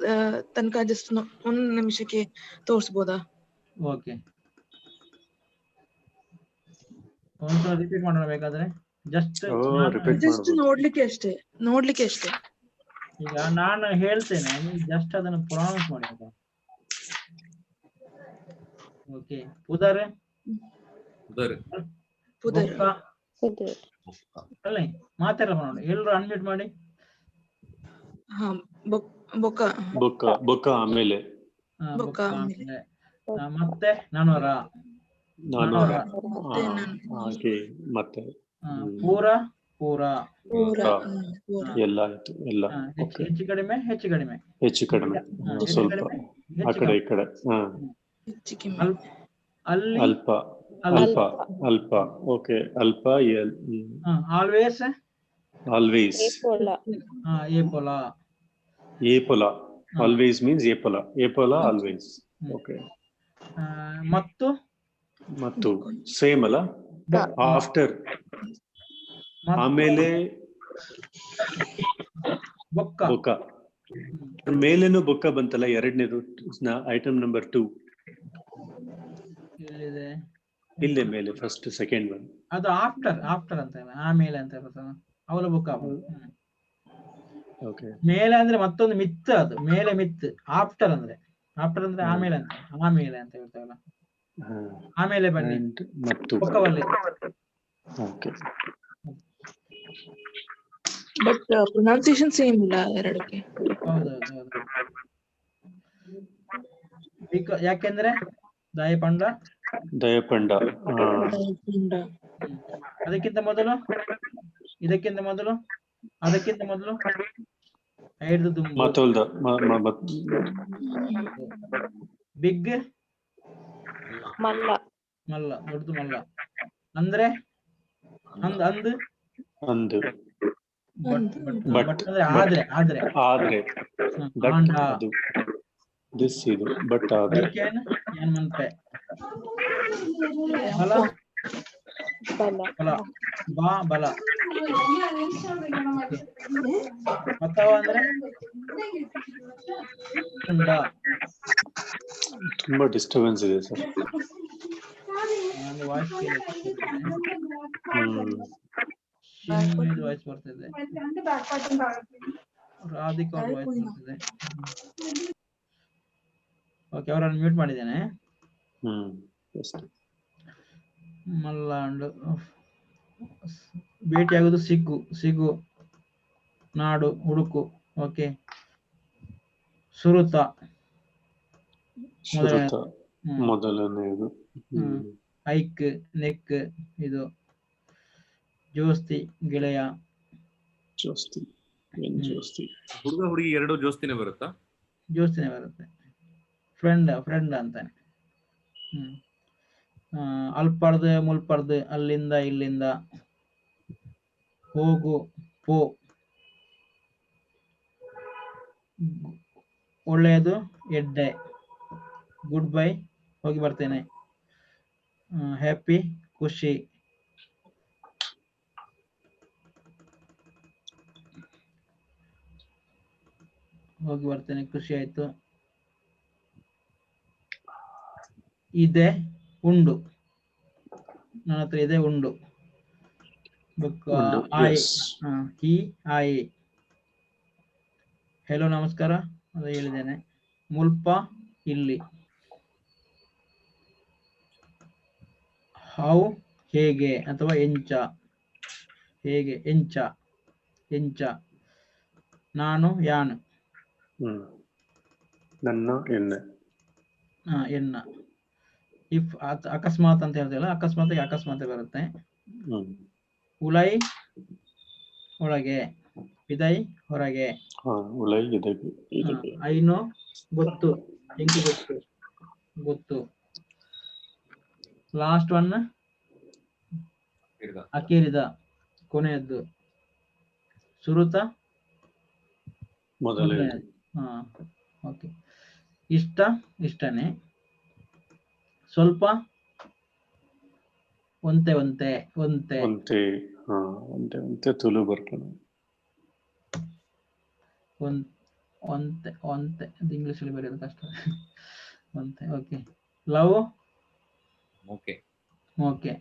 ತನಕ ಜಸ್ಟ್ ಒಂದ್ ನಿಮಿಷಕ್ಕೆ ತೋರಿಸ್ಬೋದಾ? ಓಕೆ, ಒಂದ್ಸಲ ರಿಪೀಟ್ ಮಾಡೋಣ ಬೇಕಾದ್ರೆ. ಜಸ್ಟ್ ನೋಡ್ಲಿಕ್ಕೆ ಅಷ್ಟೇ. ಈಗ ನಾನು ಹೇಳ್ತೇನೆ, ನೀವು ಜಸ್ಟ್ ಅದನ್ನು ಪ್ರೊನೌನ್ಸ್ ಮಾಡಿ. ಓಕೆ, ಪುದರ್ ಅಲ್ಲ ಮಾತಾಡ ನೋಡಿ, ಎಲ್ರು ಅನ್ಮ್ಯೂಟ್ ಮಾಡಿ. ಆಮೇಲೆ ಮತ್ತೆ ನಾನೂರ ಮತ್ತೆ ಪೂರ ಎಲ್ಲ ಆಯ್ತು. ಎಲ್ಲ ಹೆಚ್ಚು ಕಡಿಮೆ ಸ್ವಲ್ಪ ಆ ಕಡೆ ಈ ಕಡೆ. ಅಲ್ಪ ಓಕೆ. ಅಲ್ಪ ಆಲ್ವೇಸ್ ಏಪೊಲ ಆಲ್ವೇಸ್ ಮೀನ್ಸ್ ಏಪೊಲ ಆಲ್ವೇಸ್. ಓಕೆ. ಮತ್ತು ಸೇಮ್ ಅಲ್ಲ, ಆಫ್ಟರ್ ಆಮೇಲೆ ಬೊಕ್ಕ ಮೇಲೇನು ಬೊಕ್ಕ ಬಂತಲ್ಲ, ಎರಡನೇದು ಐಟಮ್ ನಂಬರ್ 2 ಇಲ್ಲೇ ಮೇಲೆ ಫಸ್ಟ್ ಸೆಕೆಂಡ್ ಒನ್. ಅದು ಆಫ್ಟರ್ ಅಂತ ಆಮೇಲೆ ಅಂತ ಇರುತ್ತಲ್ಲ, ಅವಳ ಬುಕ್ಕ. ಮೇಲೆ ಅಂದ್ರೆ ಮತ್ತೊಂದು ಮಿತ್, ಅದು ಮೇಲೆ ಮಿತ್. ಆಫ್ಟರ್ ಅಂದ್ರೆ ಆಮೇಲೆ ಅಂತ ಇರ್ತಾವಲ್ಲ, ಆಮೇಲೆ ಬನ್ನಿ ಬುಕ್ಕವಲ್ಲಿ. ಬಟ್ ಪ್ರೊನೌನ್ಸಿಯೇಷನ್ ಸೇಮ್ ಇಲ್ಲ ಎರಡಕ್ಕೆ. ಹೌದೌದು. ಯಾಕೆಂದ್ರೆ ದಯಪಂಡ ಅದಕ್ಕಿಂತ ಮೊದಲು, ಇದಕ್ಕಿಂತ ಮೊದಲು, ಅದಕ್ಕಿಂತ ಮೊದಲು ಬಿಗ್ ಮಲ್ಲ, ದೊಡ್ಡದು ಮಲ್ಲ. ಅಂದ್ರೆ ಆದ್ರೆ ಬಟ್ ಬಲ ಅಥವಾ ಅಂದ್ರೆ ತುಂಬಾ ಡಿಸ್ಟರ್ಬೆನ್ಸ್ ಇದೆ ಸರ್. ವಾಯ್ಸ್ ಬರ್ತಿದೆ, ರಾಧಿಕಾ ವಾಯ್ಸ್ ಬರ್ತಿದೆ. ಓಕೆ, ಅವರನ್ನು ಮ್ಯೂಟ್ ಮಾಡಿದ್ದೇನೆ. ಮಲ್ಲಾಂಡು ಭೇಟಿಯಾಗುದು ಸಿಗು ನಾಡು ಹುಡುಕು. ಓಕೆ, ಸುರುತ ಮೊದಲನೆಯದು. ಐಕ್ ನೆಕ್ ಇದು. ಜೋಸ್ತಿ ಗೆಳೆಯ. ಹುಡುಗ ಹುಡುಗಿ ಎರಡು ಜೋಸ್ತಿನೇ ಬರುತ್ತೆ. ಫ್ರೆಂಡ್ ಅಂತಾನೆ. ಅಲ್ಪರ್ದು ಮುಲ್ಪರ್ದು, ಅಲ್ಲಿಂದ ಇಲ್ಲಿಂದ. ಹೋಗು ಪೋ, ಒಳ್ಳೆಯದು ಎಡ್ಡೆ. ಗುಡ್ ಬೈ, ಹೋಗಿ ಬರ್ತೇನೆ. ಹ್ಯಾಪಿ ಖುಷಿ. ಹೋಗಿ ಬರ್ತೇನೆ, ಖುಷಿ ಆಯ್ತು. ಇದೆ ಉಂಡು, ನನ್ನ ಹತ್ರ ಇದೆ ಉಂಡು. ಆಯಿ ಹೆಲೋ ನಮಸ್ಕಾರ ಅದು ಹೇಳಿದ್ದೇನೆ. ಮುಲ್ಪ ಇಲ್ಲಿ. ಹೌ ಹೇಗೆ ಅಥವಾ ಎಂಚ, ಹೇಗೆ ಎಂಚ. ಎಂಚ. ನಾನು ಯಾನು. ನನ್ನ ಎಣ್ಣೆ. ಎನ್ನ. ಇಫ್ ಅಕಸ್ಮಾತ್ ಅಂತ ಹೇಳ್ತೀವಲ್ಲ, ಅಕಸ್ಮಾತ್ ಬರುತ್ತೆ. ಉಲೈ ಒಳಗೆ, ವಿದೈ ಹೊರಗೆ. ಉಲೈ ಐನು ಗೊತ್ತು, ಎಂಕಿ ಗೊತ್ತು. ಲಾಸ್ಟ್ ಒನ್ ಅಕೇರಿದ, ಕೊನೆಯದ್ದು. ಸುರುತ ಮೊದಲನೆಯದು. ಓಕೆ. ಇಷ್ಟನೇ. ಸ್ವಲ್ಪ ಒಂತೆ ತುಳು ಬರ್ತಾನೆ. ಒಂತೆ ಅದು ಇಂಗ್ಲಿಷ್ ಅಲ್ಲಿ ಬರೆಯೋದು ಕಷ್ಟ. ಒಂತೆ. ಓಕೆ. ಲವ್ ಓಕೆ,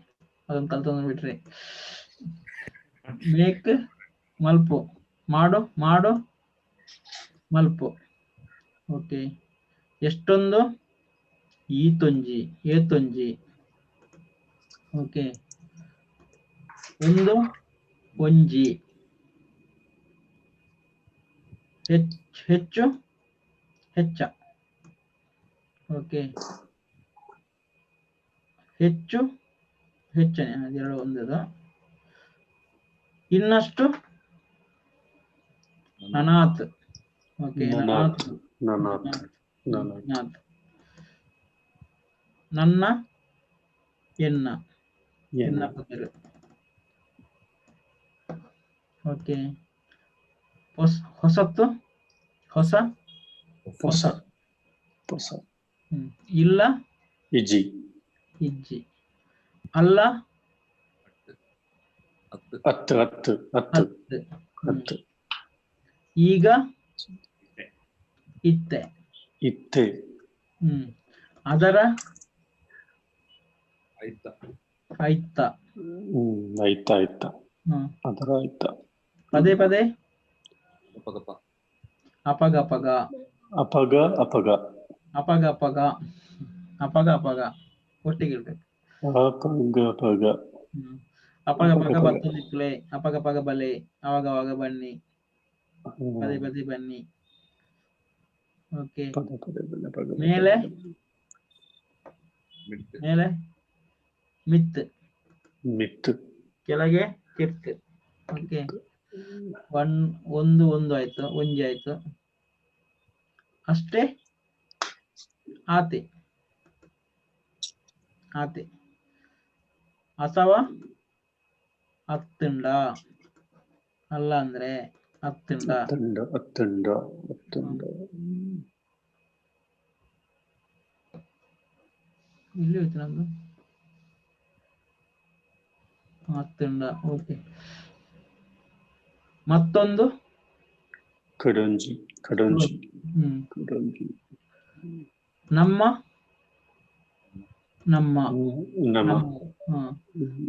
ಅದೊಂದು ಕಲ್ತಂದು ಬಿಟ್ರಿ. ಮೇಕ್ ಮಲ್ಪು, ಮಾಡು ಮಲ್ಪು. ಓಕೆ. ಎಷ್ಟೊಂದು ಏತೊಂಜಿ. ಓಕೆ. ಒಂದು ಒಂಜಿ. ಹೆಚ್ಚು ಹೆಚ್ಚ. ಓಕೆ. ಹೆಚ್ಚನೆ, ಅದೆರಡು ಒಂದದು. ಇನ್ನಷ್ಟು ಅನಾಥ್. ಓಕೆ. ನನಾಥ್. ನನ್ನ ಎನ್ನ ಪದರು. ಓಕೆ. ಹೊಸತ್ತು ಹೊಸ. ಇಲ್ಲ ಇಜ್ಜಿ. ಅಲ್ಲ ಹತ್ತು. ಈಗ ಇತ್ತೆ. ಅದರ ಆಯ್ತ. ಪದೇ ಅಪಗಪಗ. ಒಟ್ಟಿಗೆ ಇರ್ಬೇಕು. ಅಪಗಪಗ ಬತ್ತೊಂದಿತ್ತುಲೆ. ಅಪಗಪಗ ಬಲೆ. ಅವಾಗ ಬನ್ನಿ. ಪದೇ ಬನ್ನಿ. ಓಕೆ. ಮೇಲೆ ಮಿತ್. ಕೆಳಗೆ ಕೆಟ್. ಓಕೆ. ಒಂದು ಆಯ್ತು, ಒಂಜಿ ಆಯ್ತು. ಅಷ್ಟೇ. ಆತೆ. ಅಥವಾ ಹತ್ತುಂಡ. ಅಲ್ಲ ಅಂದ್ರೆ ಹತ್ತುಂಡ. ಇಲ್ಲಿ ಹೋಯ್ತು ನಮ್ದು. ಹತ್ತುಂಡ. ಓಕೆ. ಮತ್ತೊಂದು ಕಡಂಜಿ. ನಮ್ಮ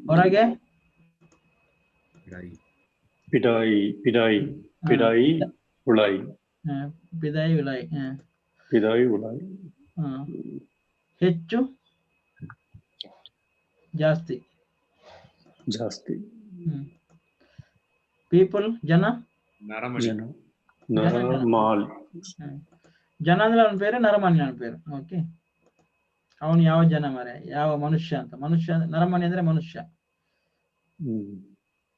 ಹೊರಗೆ ಪಿಡಾಯಿ ಉಳಾಯಿ. ಹೆಚ್ಚು ಜಾಸ್ತಿ. ಪೀಪಲ್ ಜನ. ಜನ ಅಂದ್ರೆ ಅವನ ಪೇರು, ನರಮಣಿ ಅವನ ಪೇರು. ಓಕೆ. ಅವನು ಯಾವ ಜನ ಮಾರೆ, ಯಾವ ಮನುಷ್ಯ ಅಂತ. ನರಮಣಿ ಅಂದ್ರೆ ಮನುಷ್ಯ,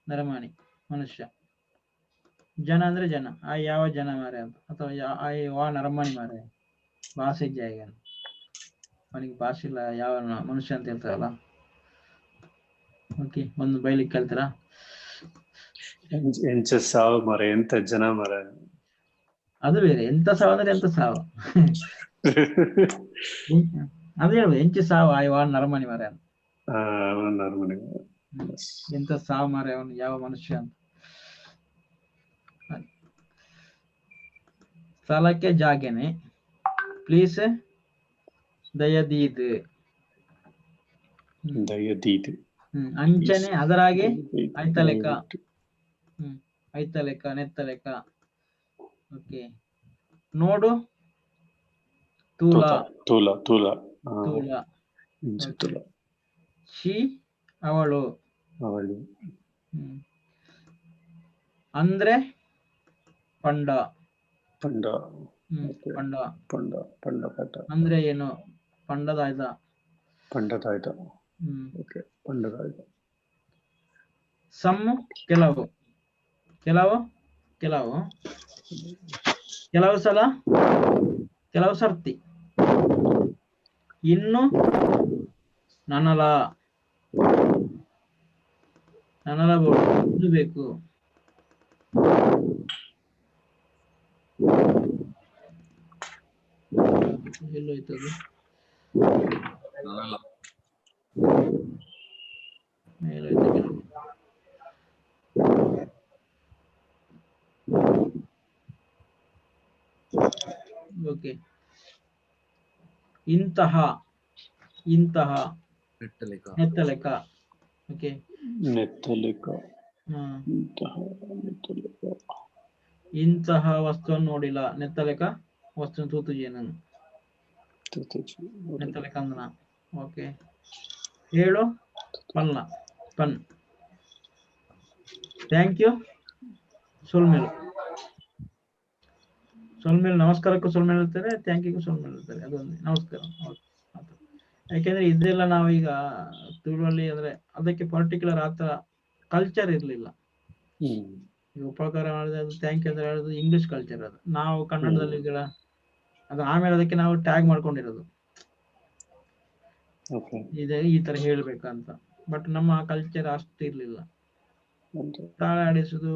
ನರಮಣಿ ಮನುಷ್ಯ. ಜನ ಅಂದ್ರೆ ಜನ, ಯಾವ ಜನ ಮಾರೆ ಅಂತ. ಅಥವಾ ಯಾವ ನರಮಣಿ ಮಾರೆ, ಭಾಷೆ ಜಾಗ. ಅವನಿಗೆ ಭಾಷೆ ಇಲ್ಲ, ಯಾವ ಮನುಷ್ಯ ಅಂತ ಹೇಳ್ತಾರಲ್ಲ. ಓಕೆ. ಒಂದು ಬೈಲಿಕ್ಕೆ ಕೇಳ್ತೀರಾ? ಎಂಚ ಸಾವು ಮರ, ಎಂತ ಜನ ಮರ. ಅದು ಬೇರೆ. ಎಂತ ಸಾವು ಅಂದ್ರೆ ಎಂತ ಸಾವು. ಅದು ಹೇಳ್ಬೋದು. ಎಂಚು ಸಾವು ನರಮಣಿ ಮರ ಅಂತ. ಎಂತ ಸಾವು ಮರ, ಅವನು ಯಾವ ಮನುಷ್ಯ ಅಂತ. ಸ್ಥಳಕ್ಕೆ ಜಾಗನೆ. ಪ್ಲೀಸ್ ದಯದೀದ್. ಅಂಚನೆ ಅದರಾಗೆ ಐತಲೆಕ್ಕ. ಐತಲೆಕ್ಕ ನೆತ್ತಲೆಕ್ಕ. ಓಕೆ. ನೋಡು ತೂಲ. ಶಿ ಅವಳು. ಅಂದ್ರೆ ಪಂಡ. ಪಂಡ. ಪಂಡ ಪಂಡ ಪಂಡ ಪಟ. ಅಂದ್ರೆ ಏನು? ಪಂಡದಾಯ್ದ. ಪಂಡದಾಯ್ದ. ಓಕೆ, ಪಂಡದಾಯ್ದ. ಸಮ್ ಕೆಲವು, ಕೆಲವು ಕೆಲವು ಕೆಲವು ಸಲ, ಕೆಲವು ಸರ್ತಿ. ಇನ್ನು ನನಲ, ನನಲಬಹುದು, ಇದು ಬೇಕು. ಎಲ್ಲೋಯ್ತು ಅದು? ಮೇಲೋಯ್ತು ಕೆಳಗೆ. ಓಕೆ. ಇಂತಹ, ಇಂತಹ, ನೆತ್ತಲೆಕ. ಓಕೆ, ನೆತ್ತಲಿಕ. ಇಂತಹ ವಸ್ತುವನ್ನು ನೋಡಿಲ್ಲ. ನೆತ್ತಲೆಕ ವಸ್ತುವನ್ನು ತೂತುಜೇನು, ನೆತ್ತಲೆಕ ಅಂದನ. ಓಕೆ, ಹೇಳು ಪಲ್ಲ, ಪನ್. Thank you ಸೊಲ್ಮೇಲು. ಸೊಲ್ಮೇಲು ನಮಸ್ಕಾರಕ್ಕೂ ಸೊಲ್ಮೇಲು ಹೇಳ್ತಾರೆ, ಥ್ಯಾಂಕ್ ಯು ಸೊಲ್ಮೇಲು ಹೇಳ್ತಾರೆ. ಅದೊಂದು ನಮಸ್ಕಾರ. ಯಾಕೆಂದ್ರೆ ಇದೆಲ್ಲ ನಾವೀಗ ತುಳುವಲ್ಲಿ ಅಂದ್ರೆ ಅದಕ್ಕೆ ಪರ್ಟಿಕ್ಯುಲರ್ ಆತರ ಕಲ್ಚರ್ ಇರ್ಲಿಲ್ಲ. ಈಗ ಉಪಕಾರ ಮಾಡಿದ್ರೆ ಅದು ಥ್ಯಾಂಕ್ ಯು ಅಂತ ಹೇಳೋದು ಇಂಗ್ಲಿಷ್ ಕಲ್ಚರ್. ಅದು ನಾವು ಕನ್ನಡದಲ್ಲಿ ಅದು ಆಮೇಲೆ ಅದಕ್ಕೆ ನಾವು ಟ್ಯಾಗ್ ಮಾಡ್ಕೊಂಡಿರೋದು ಇದೆ ಈ ತರ ಹೇಳ್ಬೇಕಂತ. ಬಟ್ ನಮ್ಮ ಕಲ್ಚರ್ ಅಷ್ಟು ಇರ್ಲಿಲ್ಲ. ತಾಳ ಆಡಿಸುದು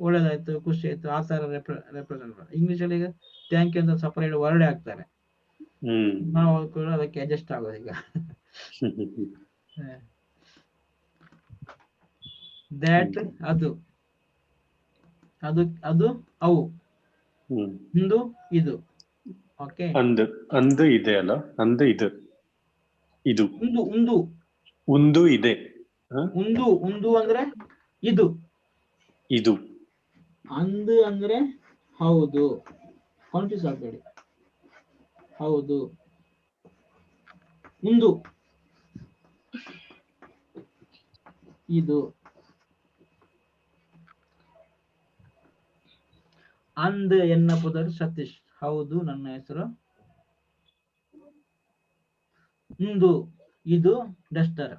ಒಳ್ಳೇದಾಯ್ತು, ಖುಷಿ ಆಯ್ತು, ಆ ತರ ರೆಪ್ರೆಸೆಂಟ್. ಇಂಗ್ಲಿಷ್ ಅಲ್ಲಿ ಈಗ ಥ್ಯಾಂಕ್ ಯು ಅಂತ ಸಪರೇಟ್ ವರ್ಡ್ ಹಾಕ್ತಾರೆ. ನಾವು ಕೂಡ ಅದಕ್ಕೆ ಅಡ್ಜಸ್ಟ್ ಆಗೋದು ಈಗ. ದ್ಯಾಟ್ ಅದು, ಅದು ಅದು ಅವು, ಒಂದು ಇದು. ಓಕೆ, ಅಂದು ಇದೆ ಅಲ್ಲ, ಅಂದು ಇದು, ಇದು ಉಂದು, ಉಂದು, ಒಂದು ಇದೆ. ಉಂದು, ಉಂದು ಅಂದ್ರೆ ಇದು, ಇದು. ಅಂದು ಅಂದ್ರೆ ಹೌದು, ಕನ್ಫ್ಯೂಸ್ ಆಗಬೇಡಿ. ಹೌದು, ಉಂದು ಇದು. ಅಂದ್ ಎನ್ನ ಪುದರ್ ಸತೀಶ್. ಹೌದು, ನನ್ನ ಹೆಸರು. ಉಂದು ಇದು ಡಸ್ಟರ್,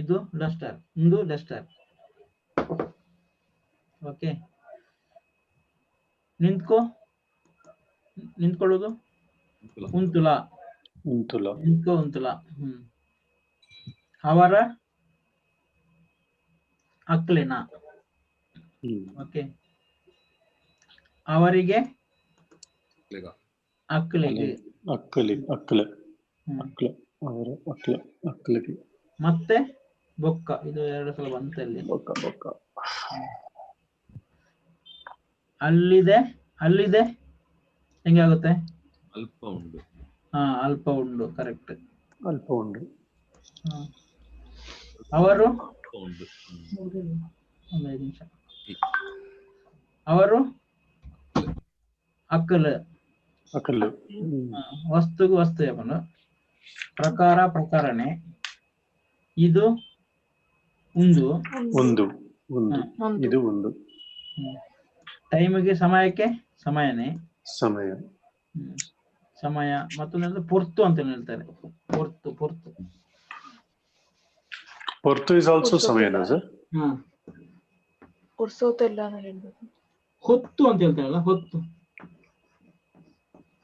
ಇದು ಡಸ್ಟರ್, ಉಂದು ಡಸ್ಟರ್. ಓಕೆ, ನಿಂತ್ಕೋ, ನಿಂತ್ಕೊಳ್ಳೋದು ಉಂತುಲ, ಉಂತುಲ. ನಿಂತ್ಕೋ ಉಂತುಲ. ಅವರ ಅಕ್ಲಿನ. ಓಕೆ, ಅವರಿಗೆ ಅಕ್ಲಿಗೆ, ಅಕ್ಕಲಿ, ಅಕ್ಕಲ, ಅಕ್ಲ, ಅವರ ಅಕ್ಲ, ಅಕ್ಕಲಿಗೆ. ಮತ್ತೆ ಬೊಕ್ಕ, ಇದು 2 ಸಲ ಬಂತಲ್ಲಿ. ಬೊಕ್ಕ, ಬೊಕ್ಕ. ಅಲ್ಲಿದೆ, ಅಲ್ಲಿದೆ ಹೆಂಗೆ ಆಗುತ್ತೆ? ಅಲ್ಪ ಉಂಡು. ಅಲ್ಪ ಉಂಡು, ಕರೆಕ್ಟ್. ಅಲ್ಪ ಉಂಡು. ಅವರು ಉಂಡು. ಒಂದು 5 ನಿಮಿಷ. ಅವರು ಅಕ್ಕಲು, ಅಕ್ಕಲು. ವಸ್ತುಗೂ ವಸ್ತು ಯಾಪನು. ಪ್ರಕಾರ ಪ್ರಕಾರನೆ. ಇದು ಒಂದು, ಒಂದು, ಒಂದು, ಇದು ಒಂದು. ಟೈಮಿಗೆ, ಸಮಯಕ್ಕೆ ಸಮಯನೇ, ಸಮಯ. ಸಮಯ. ಮತ್ತೊಂದು ಪೊರ್ತು ಅಂತ ಹೇಳ್ತಾರೆ. ಪೊರ್ತು, ಪೊರ್ತು. ಪೊರ್ತು ಇಸ್ ಆಲ್ಸೋ ಸಮಯನಾ ಸರ್? ಪುರ್ಸೋತೆಲ್ಲ ಹೇಳ್ಬೇಕು. ಹೊತ್ತು ಅಂತ ಹೇಳ್ತಾರಲ್ಲ, ಹೊತ್ತು.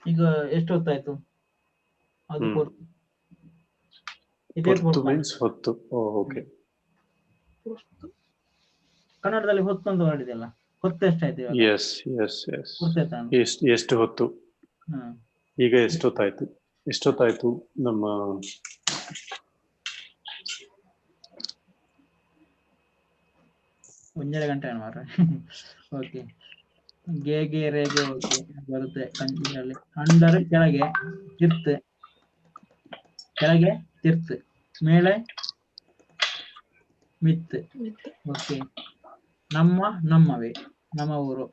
ಈಗ ಎಷ್ಟು ಹೊತ್ತಾಯ್ತು? ಅದು ಪೊರ್ತು. ಪೊರ್ತು ಮೀನ್ಸ್ ಹೊತ್ತು. ಓಕೆ. ಕನ್ನಡದಲ್ಲಿ ಹೊತ್ತು ಅಂತ ಮಾಡಿದೆಯಲ್ಲ, ಹೊತ್ತು ಎಷ್ಟಾಯ್ತು? Yes yes yes. ಎಷ್ಟು ಹೊತ್ತು? ಈಗ ಎಷ್ಟೊತ್ತಾಯ್ತು? ಎಷ್ಟೊತ್ತಾಯ್ತು? ನಮ್ಮ 1 ಗಂಟೆ ಮಾರ. ಓಕೆ, ಗೆ ರೇಗೆ ಓಕೆ ಬರುತ್ತೆ ಇದರಲ್ಲಿ. ಅಂಡರ್ ಕೆಳಗೆ, ತಿರ್ತ್ ಕೆಳಗೆ, ತಿರ್ತ್ ಮೇಲೆ, ಮಿತ್. ಓಕೆ, ನಮ್ಮ, ನಮ್ಮವೇ, ನಮ್ಮ ಊರು.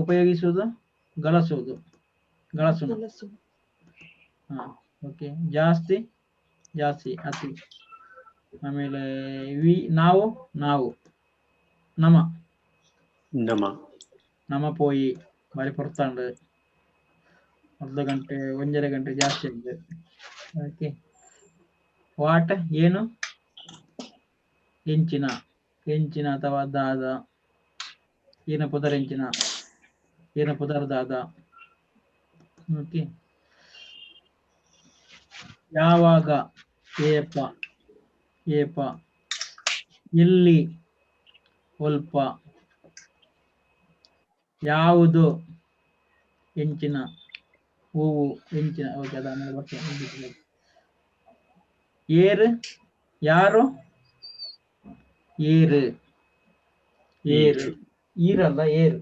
ಉಪಯೋಗಿಸುವುದು, ಗಳಸುವುದು, ಗಳಸುನು. ಓಕೆ, ಜಾಸ್ತಿ, ಜಾಸ್ತಿ, ಅತಿ. ಆಮೇಲೆ ನಾವು, ನಾವು, ನಮ, ನಮ ನಮ ಪೋಯಿ ಬಾರಿ ಪೊರ್ತಾಂಡ್ ಅರ್ಧ ಗಂಟೆ 1.5 ಗಂಟೆ ಜಾಸ್ತಿ ಆಗಿದೆ. ಓಕೆ. ವಾಟ್ ಏನು ಎಂಚಿನ ಎಂಚಿನ ಅಥವಾ ದಾದ ಏನ ಪುದರೆಂಚಿನ ಏನ ಪುದರ್ದಾದ. ಓಕೆ. ಯಾವಾಗ ಏಪ ಏಪ ಎಲ್ಲಿ ಒಲ್ಪ ಯಾವುದು ಎಂಚಿನ ಹೂವು ಎಂಚಿನ. ಓಕೆ ಅದ ಏರು ಯಾರು ಏರು ಏರು ಈರಲ್ಲ ಏರು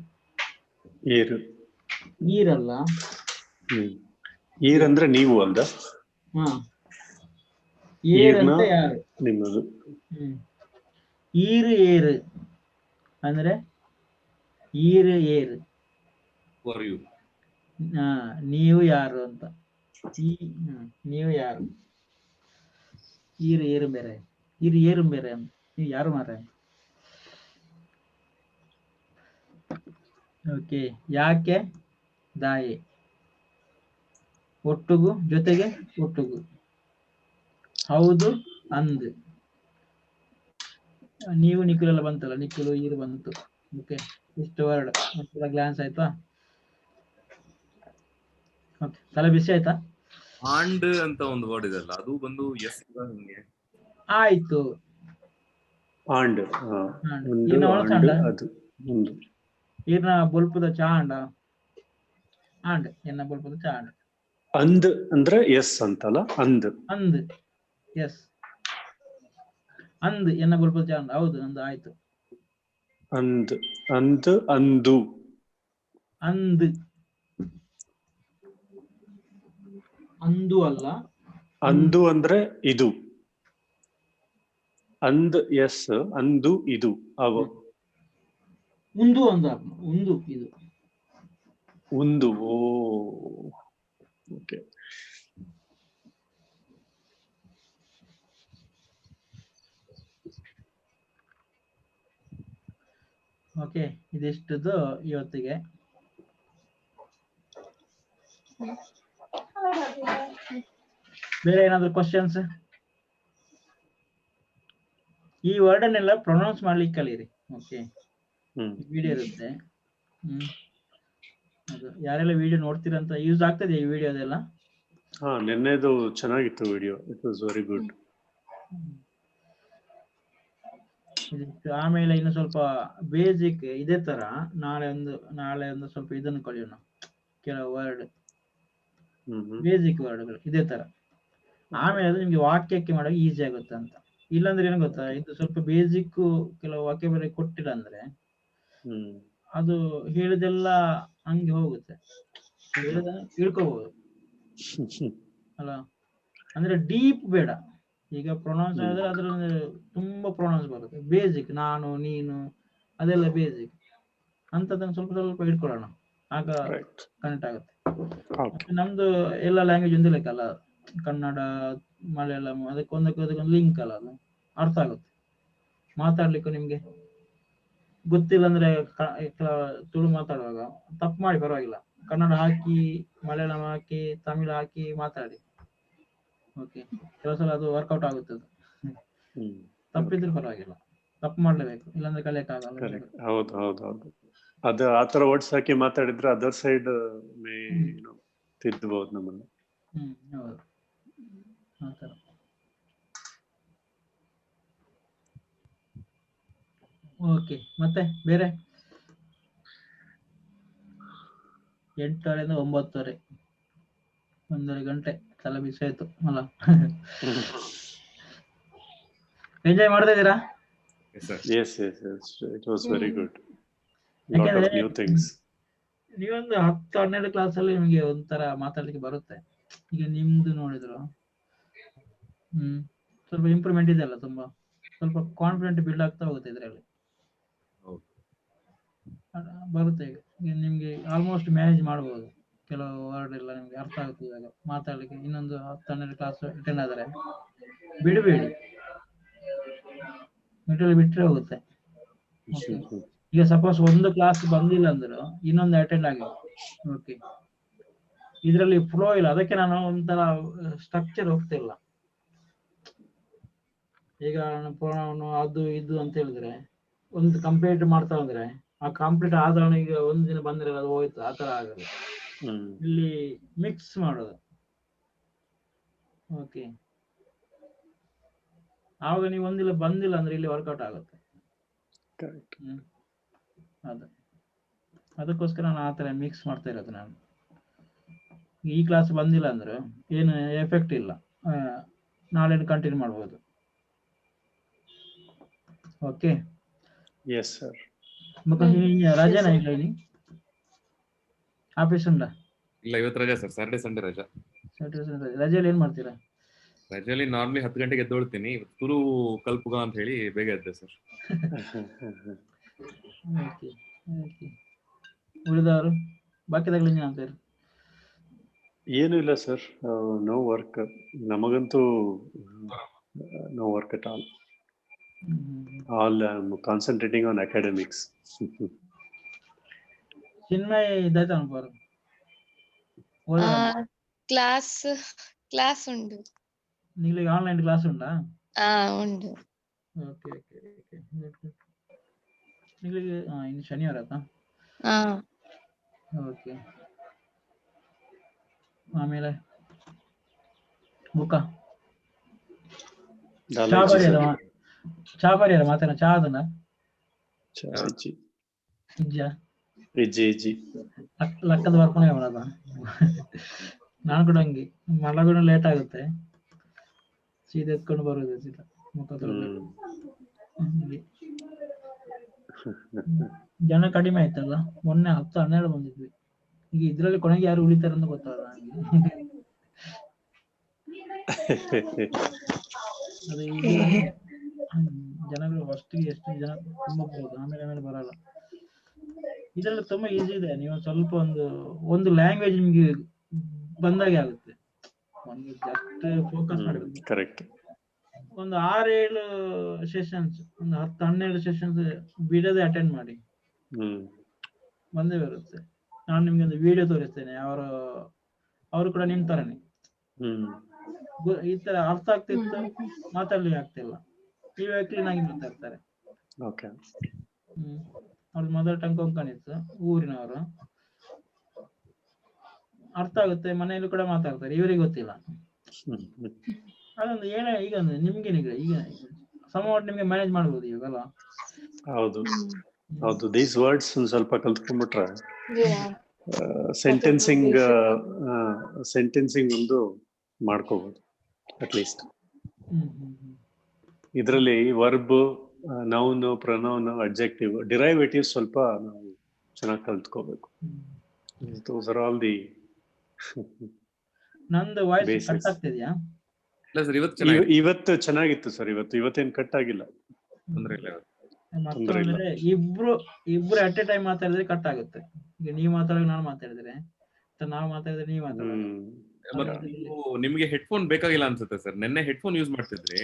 ಏರು ಈರಲ್ಲ. ಈರಂದ್ರೆ ನೀವು ಅಲ್ದ. ಹಾ ಏರಂತ ಯಾರು ನಿಮ್ಮದು. ಈರು ಏರು ಅಂದ್ರೆ ಈರು ಏರು. ಹಾ ನೀವು ಯಾರು ಅಂತ. ನೀವು ಯಾರು. ಈರು ಏರು ಬೇರೆ ಈರು ಏರು ಬೇರೆ ಅಂತ. ನೀವು ಯಾರು ಮಾರ. ಓಕೆ. ಯಾಕೆ ದಾಯೆ ಒಟ್ಟುಗು ಜೊತೆಗೆ ಒಟ್ಟುಗು. ಹೌದು ಅಂದ್ ನೀವು ನಿಖಿಲೆಲ್ಲ ಬಂತಲ್ಲ, ನಿಖಿಲು ಈರು ಬಂತು. ಓಕೆ. ಇಷ್ಟು ವರ್ಡ್ ಒಂದ್ಸಲ ಗ್ಲಾನ್ಸ್ ಆಯ್ತಾ? ಓಕೆ. ತಲೆ ಬಿಸಿ ಆಯ್ತಾ? ಆಂಡ್ ಅಂತ ಒಂದು ವರ್ಡ್ ಇದೆಲ್ಲ ಅದು ಬಂದು ಎಸ್ ನಿಮಗೆ ಆಯ್ತು. ಆಂಡ್ ಈರ್ನ ಒಳಚಾಂಡ ಅದು ಒಂದು ಈರ್ನ ಬೊಲ್ಪುದ ಚಾಂಡ ಆಂಡ್ ಎನ್ನ ಬೊಲ್ಪುದ ಚಾಂಡ್. ಅಂದ್ ಅಂದ್ರೆ ಎಸ್ ಅಂತಲ್ಲ. ಅಂದ್ ಅಂದ್ ಎಸ್ ಅಂದ್ ಎನ್ನ ಬೊಲ್ಪುದ ಚಾಂಡ್. ಹೌದು ಅಂದ್ ಆಯ್ತು. ಅಂದ್ ಅಂದ್ ಅಂದು ಅಂದ್ ಅಂದು ಅಲ್ಲ. ಅಂದು ಅಂದ್ರೆ ಇದು. ಅಂದ್ ಎಸ್ ಅಂದು ಇದು ಅವ. ಉಂದು ಅಂದ ಉಂದು ಇದು ಒಂದು. ಓ ಓಕೆ. ಓಕೆ. ಇದಿಷ್ಟದು ಇವತ್ತಿಗೆ. ಬೇರೆ ಏನಾದ್ರು ಕ್ವಶನ್ಸ್? ಈ ವರ್ಡ್ ಅನ್ನೆಲ್ಲ ಪ್ರೊನೌನ್ಸ್ ಮಾಡ್ಲಿಕ್ಕೆ ಕಲೀರಿ. ಓಕೆ. ವಿಡಿಯೋ ಇರುತ್ತೆ. ಅದು ಯಾರೆಲ್ಲ ವಿಡಿಯೋ ನೋಡ್ತೀರಂತ ಯೂಸ್ ಆಗ್ತದೆ ಈ ವಿಡಿಯೋ ಅದೆಲ್ಲ. ಹಾ ನಿನ್ನೆದು ಚೆನ್ನಾಗಿತ್ತು video. It was very good. ಆಮೇಲೆ ಇನ್ನು ಸ್ವಲ್ಪ ಬೇಸಿಕ್ ಇದೇ ತರ ನಾಳೆ ಒಂದು ಸ್ವಲ್ಪ ಇದನ್ನು ಕಲಿಯೋಣ. ಕೆಲವು ವರ್ಡ್ ಬೇಸಿಕ್ ವರ್ಡ್ಗಳು ಇದೇ ತರ. ಆಮೇಲೆ ಅದು ನಿಮ್ಗೆ ವಾಕ್ಯಕ್ಕೆ ಮಾಡೋಕೆ ಈಸಿ ಆಗುತ್ತೆ ಅಂತ. ಇಲ್ಲಾಂದ್ರೆ ಏನು ಗೊತ್ತಾ, ಇದು ಸ್ವಲ್ಪ ಬೇಸಿಕ್ ಕೆಲವು ವಾಕ್ಯ ಬೇರೆ ಕೊಟ್ಟಿಲ್ಲ ಅಂದ್ರೆ ಅದು ಹೇಳಿದೆಲ್ಲ ಹಂಗೆ ಹೋಗುತ್ತೆ. ಹೇಳಿದ ತಿಳ್ಕೋಬಹುದು ಅಲ್ಲ. ಅಂದ್ರೆ ಡೀಪ್ ಬೇಡ. ಈಗ ಪ್ರೊನೌನ್ಸ್ ಆದ್ರೆ ಅದ್ರ ತುಂಬಾ ಪ್ರೊನೌನ್ಸ್ ಬರುತ್ತೆ. ಬೇಸಿಕ್ ನಾನು ನೀನು ಅದೆಲ್ಲ ಬೇಸಿಕ್ ಅಂತದನ್ನ ಸ್ವಲ್ಪ ಸ್ವಲ್ಪ ಇಟ್ಕೊಳ್ಳೋಣ, ಆಗ ಕನೆಕ್ಟ್ ಆಗುತ್ತೆ. ನಮ್ದು ಎಲ್ಲ ಲ್ಯಾಂಗ್ವೇಜ್ ಒಂದು ಲೆಕ್ಕ ಅಲ್ಲ. ಕನ್ನಡ ಮಲಯಾಳಂ ಅದಕ್ಕೊಂದು ಲಿಂಕ್ ಅಲ್ಲ. ಅದು ಅರ್ಥ ಆಗುತ್ತೆ ಮಾತಾಡ್ಲಿಕ್ಕೂ. ನಿಮ್ಗೆ ಗೊತ್ತಿಲ್ಲ ಅಂದ್ರೆ ತುಳು ಮಾತಾಡುವಾಗ ತಪ್ಪು ಮಾಡಿ ಪರವಾಗಿಲ್ಲ, ಕನ್ನಡ ಹಾಕಿ ಮಲಯಾಳಂ ಹಾಕಿ ತಮಿಳು ಹಾಕಿ ಮಾತಾಡಿ. ಓಕೆ. ಕೆಲವು ಸಲ ಅದು ವರ್ಕೌಟ್ ಆಗುತ್ತೆ. ಅದು ತಪ್ಪಿದ್ರೆ ಪರವಾಗಿಲ್ಲ, ತಪ್ಪು ಮಾಡ್ಲೇಬೇಕು, ಇಲ್ಲಾಂದ್ರೆ ಕಲಿಯಕ್ ಆಗಲ್ಲ. ಹೌದು ಹೌದು ಹೌದು. ಅದು ಆತರ ವರ್ಡ್ಸ್ ಹಾಕಿ ಮಾತಾಡಿದ್ರೆ ಅದರ್ ಸೈಡ್ ತಿದ್ದಬಹುದು ನಮ್ಮನ್ನ. ಹೌದು ಆತರ. ಓಕೆ. ಮತ್ತೆ ಬೇರೆ 8:30 ಇಂದ 9:30 1.5 ಗಂಟೆ ತಲೆ ಬಿಸಿ ಆಯ್ತು ಅಲ್ಲ. ಎಂಜಾಯ್ ಮಾಡ್ತಾ ಇದ್ದೀರಾ? Yes, it was very good. Lot of new things. ನೀವೊಂದು 10-12 ಕ್ಲಾಸಲ್ಲಿ ನಿಮಗೆ ಒಂಥರ ಮಾತಾಡ್ಲಿಕ್ಕೆ ಬರುತ್ತೆ. ಈಗ ನಿಮ್ದು ನೋಡಿದ್ರು ಸ್ವಲ್ಪ ಇಂಪ್ರೂವ್ಮೆಂಟ್ ಇದೆ ಅಲ್ಲ. ತುಂಬಾ ಸ್ವಲ್ಪ ಕಾನ್ಫಿಡೆಂಟ್ ಬಿಲ್ಡ್ ಆಗ್ತಾ ಹೋಗುತ್ತೆ ಇದರಲ್ಲಿ. ಬರುತ್ತೆ. ಈಗ ನಿಮ್ಗೆ ಆಲ್ಮೋಸ್ಟ್ ಮ್ಯಾನೇಜ್ ಮಾಡ್ಬೋದು. ಕೆಲವು ವರ್ಡ್ ಎಲ್ಲ ನಿಮ್ಗೆ ಅರ್ಥ ಆಗುತ್ತೆ ಇವಾಗ ಮಾತಾಡ್ಲಿಕ್ಕೆ. ಇನ್ನೊಂದು 10-12 ಕ್ಲಾಸ್ ಅಟೆಂಡ್ ಆದರೆ ಬಿಡಬೇಡಿ, ಮಿಡಲ್ ಬಿಟ್ರೆ ಹೋಗುತ್ತೆ. ಈಗ ಸಪೋಸ್ ಒಂದು ಕ್ಲಾಸ್ ಬಂದಿಲ್ಲ ಅಂದ್ರು ಇನ್ನೊಂದು ಅಟೆಂಡ್ ಆಗಿ. ಓಕೆ, ಇದರಲ್ಲಿ ಫ್ಲೋ ಇಲ್ಲ, ಅದಕ್ಕೆ ನಾನು ಒಂಥರ ಸ್ಟ್ರಕ್ಚರ್ ಹೋಗ್ತಿಲ್ಲ. ಈಗ ಪುರಾಣ ಅದು ಇದು ಅಂತ ಹೇಳಿದ್ರೆ ಒಂದು ಕಂಪ್ಲೀಟ್ ಮಾಡ್ತಾ ಹೋದ್ರೆ ಆ ಕಂಪ್ಲೀಟ್ ಆದ ಈಗ ಒಂದು ದಿನ ಬಂದ್ರೆ ಅದು ಹೋಯ್ತು, ಆತರ ಆಗಲ್ಲ. ಇಲ್ಲಿ ಮಿಕ್ಸ್ ಮಾಡೋದು. ಓಕೆ, ಆವಾಗ ನೀವು ಒಂದಿಲ್ಲ ಬಂದಿಲ್ಲ ಅಂದ್ರೆ ಇಲ್ಲಿ ವರ್ಕೌಟ್ ಆಗುತ್ತೆ. ಅದೇ ಅದಕ್ಕೋಸ್ಕರ ನಾನು ಆತರ ಮಿಕ್ಸ್ ಮಾಡ್ತಾ ಇರೋದು. ನಾನು ಈ ಕ್ಲಾಸ್ ಬಂದಿಲ್ಲ ಅಂದ್ರೆ ಏನು ಎಫೆಕ್ಟ್ ಇಲ್ಲ, ನಾಳೆ ಕಂಟಿನ್ಯೂ ಮಾಡ್ಬೋದು. Okay, yes sir. ರಜೆನಾ ಇಲ್ಲ ಇಲ್ಲಿ? ಆಫೀಸ್ ಉಂಟಾ? ಇಲ್ಲ, ಇವತ್ತು ರಜಾ ಸರ್, ಸ್ಯಾಟರ್ಡೆ ಸಂಡೇ ರಜಾ. ರಜೆಯಲ್ಲಿ ಏನ್ ಮಾಡ್ತೀರಾ? ರಜೆಯಲ್ಲಿ ನಾರ್ಮಲಿ 10 ಗಂಟೆಗೆ ಎದ್ದೊಳ್ತೀನಿ. ತುಳು ಕಲ್ಪುಗ ಅಂತ ಹೇಳಿ ಬೇಗ ಎದ್ದೆ ಸರ್. ಉಳಿದವರು ಬಾಕಿದಾಗಲಿ ಅಂತಾರೆ? ಏನು ಇಲ್ಲ ಸರ್, ನೋ ವರ್ಕ್. ನಮಗಂತೂ no work at all. All concentrating on academics. Chinmay ಇದಾಯ್ತು ಅನ್ಕೋರು. ಕ್ಲಾಸ್ ಉಂಟು. ನಿಮಗೆ ಆನ್ಲೈನ್ ಕ್ಲಾಸ್ ಉಂಟಾ? ಉಂಟು. Okay okay okay. ನಿಮಗೆ ಇನ್ನು ಶನಿವಾರ ಆಯ್ತಾ? ಓಕೆ. ಆಮೇಲೆ ಬುಕ್ಕ ಚಾ ಬರಿಯಲ್ಲ ಮಾತಾಡ ಚಾ ಅದನ್ನ ಲಕ್ಕದ ಬರ್ಕೊಂಡೆ ಮಾಡೋದ. ನಾನು ಕೂಡ ಹಂಗೆ ಮಲಗುಣ ಲೇಟ್ ಆಗುತ್ತೆ, ಸೀದಾ ಎತ್ಕೊಂಡು ಬರೋದು ಸೀದಾ ಮುಖ ತೊಳೆದು. ಜನ ಕಡಿಮೆ ಆಯ್ತಲ್ಲ, ಮೊನ್ನೆ 10-12 ಬಂದಿದ್ವಿ. ಈಗ ಇದ್ರಲ್ಲಿ ಕೊನೆಗೆ ಯಾರು ಉಳಿತಾರೆ ಅಂತ ಗೊತ್ತಾಗಲ್ಲ ನನಗೆ. ಅದು ಈಗ ಜನಗಳು ಫಸ್ಟಿಗೆ ಎಷ್ಟು ಜನ ತುಂಬಾ ಬರೋದು, ಆಮೇಲೆ ಬರಲ್ಲ. ಇದೆಲ್ಲ ತುಂಬಾ ಈಸಿ ಇದೆ. ನೀವು ಸ್ವಲ್ಪ ಒಂದು ಲ್ಯಾಂಗ್ವೇಜ್ ನಿಮ್ಗೆ ಬಂದಾಗೆ ಆಗುತ್ತೆ. ಒಂದು ಜಸ್ಟ್ ಫೋಕಸ್ ಮಾಡಬೇಕು. ಕರೆಕ್ಟ್. ಒಂದು 6-7 ಸೆಷನ್ಸ್, ಒಂದು 10-12 ಸೆಷನ್ಸ್ ಬಿಡದೆ ಅಟೆಂಡ್ ಮಾಡಿ, ಬಂದೇ ಬರುತ್ತೆ. ನಾನು ನಿಮ್ಗೆ ಒಂದು ವಿಡಿಯೋ ತೋರಿಸ್ತೇನೆ, ಅವರು ಕೂಡ ನಿಮ್ ತರನೇ ಈ ತರ ಅರ್ಥ ಆಗ್ತಿತ್ತು, ಮಾತಾಡ್ಲಿಕ್ಕೆ ಆಗ್ತಿಲ್ಲ, ಇವಾಗ ಕ್ಲೀನ್ ಆಗಿ ಮಾತಾಡ್ತಾರೆ. ಅವ್ರ ಮದರ್ ಟಂಗ್ ಕೊಂಕಣಿ ಇತ್ತು, ಊರಿನವರು, ಅರ್ಥ ಆಗುತ್ತೆ, ಮನೆಯಲ್ಲೂ ಕೂಡ ಮಾತಾಡ್ತಾರೆ, ಇವರಿಗೆ ಗೊತ್ತಿಲ್ಲ. ಅದೊಂದು ಏನ ಈಗ ನಿಮ್ಗೇನೀಗ ಈಗ ಸಮವಾಟ್ ನಿಮ್ಗೆ ಮ್ಯಾನೇಜ್ ಮಾಡ್ಬೋದು ಇವಾಗಲ್ಲ. ಹೌದು ಹೌದು, ದೀಸ್ ವರ್ಡ್ಸ್ ಸ್ವಲ್ಪ ಕಲ್ತ್ಕೊಂಡ್ಬಿಟ್ರೆ ಸೆಂಟೆನ್ಸಿಂಗ್ ಒಂದು ಮಾಡ್ಕೋಬಹುದು ಅಟ್ಲೀಸ್ಟ್. ಇದರಲ್ಲಿ verb, noun, pronoun, adjective, derivative ಸ್ವಲ್ಪ ನಾವು ಚೆನ್ನಾಗಿ ಕಲ್ತ್ಕೋಬೇಕು. Those are all the ನಂದು ವಾಯ್ಸ್ ಕಟ್ ಆಗ್ತಿದ್ಯಾ? ಇಲ್ಲ ಸರ್, ಇವತ್ತು ಚೆನ್ನಾಗಿತ್ತು ಸರ್. ಇವತ್ತೇನು ಕಟ್ ಆಗಿಲ್ಲ. ಮತ್ತೊಂದ್ರೆ ಇಬ್ರು ಅಟ್ ಎ ಟೈಮ್ ಮಾತಾಡಿದ್ರೆ ಕಟ್ ಆಗುತ್ತೆ. ಈಗ ನೀವ್ ಮಾತಾಡಿದ್ರೆ ನಾನು ಮಾತಾಡಿದ್ರೆ, ನಾವು ಮಾತಾಡಿದ್ರೆ ನೀವ್ ಮಾತಾಡಿದ್ರೆ. ನಿಮ್ಗೆ ಹೆಡ್ಫೋನ್ ಬೇಕಾಗಿಲ್ಲ ಅನ್ಸುತ್ತೆ ಸರ್. ನೆನ್ನೆ ಹೆಡ್ಫೋನ್ ಯೂಸ್ ಮಾಡ್ತಿದ್ರಿ,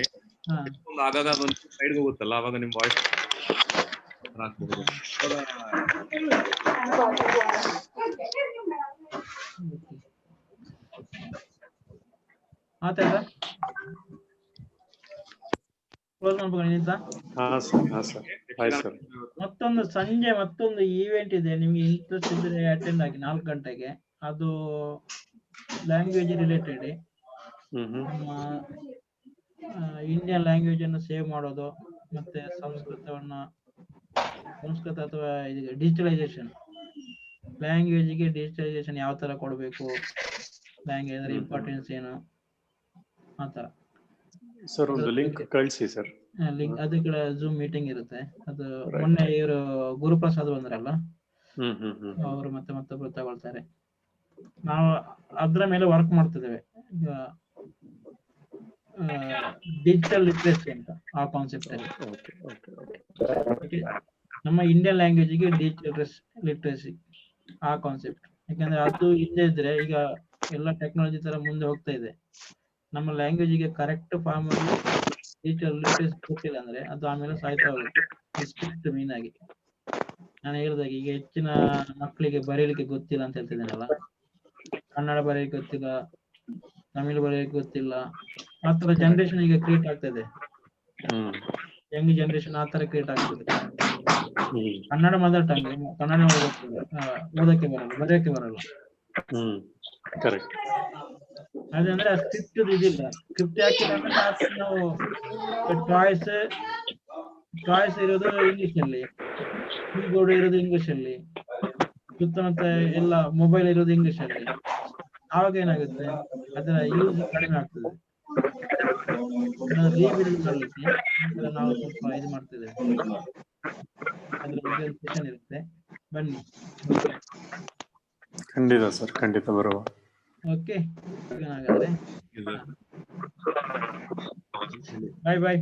ಆಗಾಗ ಒಂದು ಸೈಡ್ ಹೋಗುತ್ತಲ್ಲ, ಅವಾಗ ನಿಮ್ ವಾಯ್ಸ್ ಹಾಕ್ಬಹುದು. ಮತ್ತೊಂದು ಸಂಜೆ ಮತ್ತೊಂದು ಈವೆಂಟ್ ಇದೆ, ನಿಮ್ಗೆ ಇಂಟ್ರೆಸ್ಟ್ ಇದ್ರೆ ಅಟೆಂಡ್ ಆಗಿ 4 ಗಂಟೆಗೆ. ಅದು ಲ್ಯಾಂಗ್ವೇಜ್ ರಿಲೇಟೆಡ್. ನಮ್ಮ ಇಂಡಿಯನ್ ಲ್ಯಾಂಗ್ವೇಜ್ ಅನ್ನು ಸೇವ್ ಮಾಡೋದು, ಮತ್ತೆ ಸಂಸ್ಕೃತ ಅಥವಾ ಡಿಜಿಟಲೈಸೇಷನ್, ಲ್ಯಾಂಗ್ವೇಜ್ಗೆ ಡಿಜಿಟಲೈಸೇಷನ್ ಯಾವ ತರ ಕೊಡಬೇಕು, ಲ್ಯಾಂಗ್ವೇಜ್ ಇಂಪಾರ್ಟೆನ್ಸ್ ಏನು, ಆತರ. ಸರ್ ಒಂದು ಲಿಂಕ್ ಕಳಿಸಿ ಸರ್. ಅದು ಕೂಡ ಜೂಮ್ ಮೀಟಿಂಗ್ ಇರುತ್ತೆ. ಅದು ಮೊನ್ನೆ ಇವರು ಗುರುಪ್ರಸಾದ್ ಬಂದ್ರಲ್ಲ, ಅವರು ಮತ್ತೊಬ್ರು ತಗೊಳ್ತಾರೆ. ನಾವು ಅದ್ರ ಮೇಲೆ ವರ್ಕ್ ಮಾಡ್ತಿದ್ದೇವೆ. ಈಗ ಡಿಜಿಟಲ್ ಲಿಟ್ರೇಸಿ ಅಂತ ಆ ಕಾನ್ಸೆಪ್ಟ್ ಅಲ್ಲಿ. ನಮ್ಮ ಇಂಡಿಯನ್ ಲ್ಯಾಂಗ್ವೇಜ್ಗೆ ಡಿಜಿಟಲ್ ಲಿಟ್ರೇಸಿ ಆ ಕಾನ್ಸೆಪ್ಟ್. ಯಾಕಂದ್ರೆ ಅದು ಇಲ್ಲದೆ ಇದ್ರೆ ಈಗ ಎಲ್ಲ ಟೆಕ್ನಾಲಜಿ ತರ ಮುಂದೆ ಹೋಗ್ತಾ ಇದೆ. ನಮ್ಮ ಲ್ಯಾಂಗ್ವೇಜ್ಗೆ ಕರೆಕ್ಟ್ ಫಾರ್ಮ್ ಅಲ್ಲಿ ಡಿಜಿಟಲ್ ಲಿಟ್ರೇಸಿ ಕೊಟ್ಟಿಲ್ಲ ಅಂದ್ರೆ ಅದು ಆಮೇಲೆ ಸಾಯ್ತಾ ಹೋಗುತ್ತೆ. ಮೀನ್ ಆಗಿ ನಾನು ಹೇಳಿದಾಗ ಈಗ ಹೆಚ್ಚಿನ ಮಕ್ಕಳಿಗೆ ಬರೀಲಿಕ್ಕೆ ಗೊತ್ತಿಲ್ಲ ಅಂತ ಹೇಳ್ತಿದ್ದೇನಲ್ಲ, ಕನ್ನಡ ಬರೆಯಲಿಕ್ಕೆ ಗೊತ್ತಿಲ್ಲ, ತಮಿಳು ಬರೆಯಲಿಕ್ಕೆ ಗೊತ್ತಿಲ್ಲ, ಆ ತರ ಜನರೇಷನ್ ಈಗ ಕ್ರಿಯೇಟ್ ಆಗ್ತದೆ. ಯಂಗ್ ಜನರೇಷನ್ ಆ ತರ ಕ್ರಿಯೇಟ್ ಆಗ್ತದೆ. ಕನ್ನಡ ಮದರ್ ಟಂಗ್, ಕನ್ನಡ ಓದಕ್ಕೆ ಬರಲ್ಲ, ಬರೆಯಕ್ಕೆ ಬರಲ್ಲ. ಕರೆಕ್ಟ್. ಅದಂದ್ರೆ ಆ ಸ್ಕ್ರಿಪ್ಟ್ ಇದಿಲ್ಲ. ಸ್ಕ್ರಿಪ್ಟ್ ಯಾಕಿಲ್ಲ ಅಂದ್ರೆ ನಾವು ಚಾಯ್ಸ್ ಇರೋದು ಇಂಗ್ಲಿಷ್ ಅಲ್ಲಿ, ಕೀಬೋರ್ಡ್ ಇರೋದು ಇಂಗ್ಲಿಷ್ ಅಲ್ಲಿ, ಸುತ್ತಮುತ್ತ ಎಲ್ಲ ಮೊಬೈಲ್ ಇರೋದು ಇಂಗ್ಲಿಷ್ ಅಲ್ಲಿ. ಆವಾಗ ಏನಾಗುತ್ತೆ, ಅದರ ಯೂಸ್ ಕಡಿಮೆ ಆಗ್ತದೆ. ರೀಬಿಲ್ಡ್ ಮಾಡ್ಲಿಕ್ಕೆ ನಾವು ಸ್ವಲ್ಪ ಇದು ಮಾಡ್ತಿದ್ದೇವೆ. ಅದ್ರ ಬಗ್ಗೆ ಒಂದು ಸೆಷನ್ ಇರುತ್ತೆ, ಬನ್ನಿ. ಖಂಡಿತ ಸರ್, ಖಂಡಿತ ಬರುವ. ಓಕೆ, ಹಾಗಾದ್ರೆ ಬಾಯ್ ಬಾಯ್.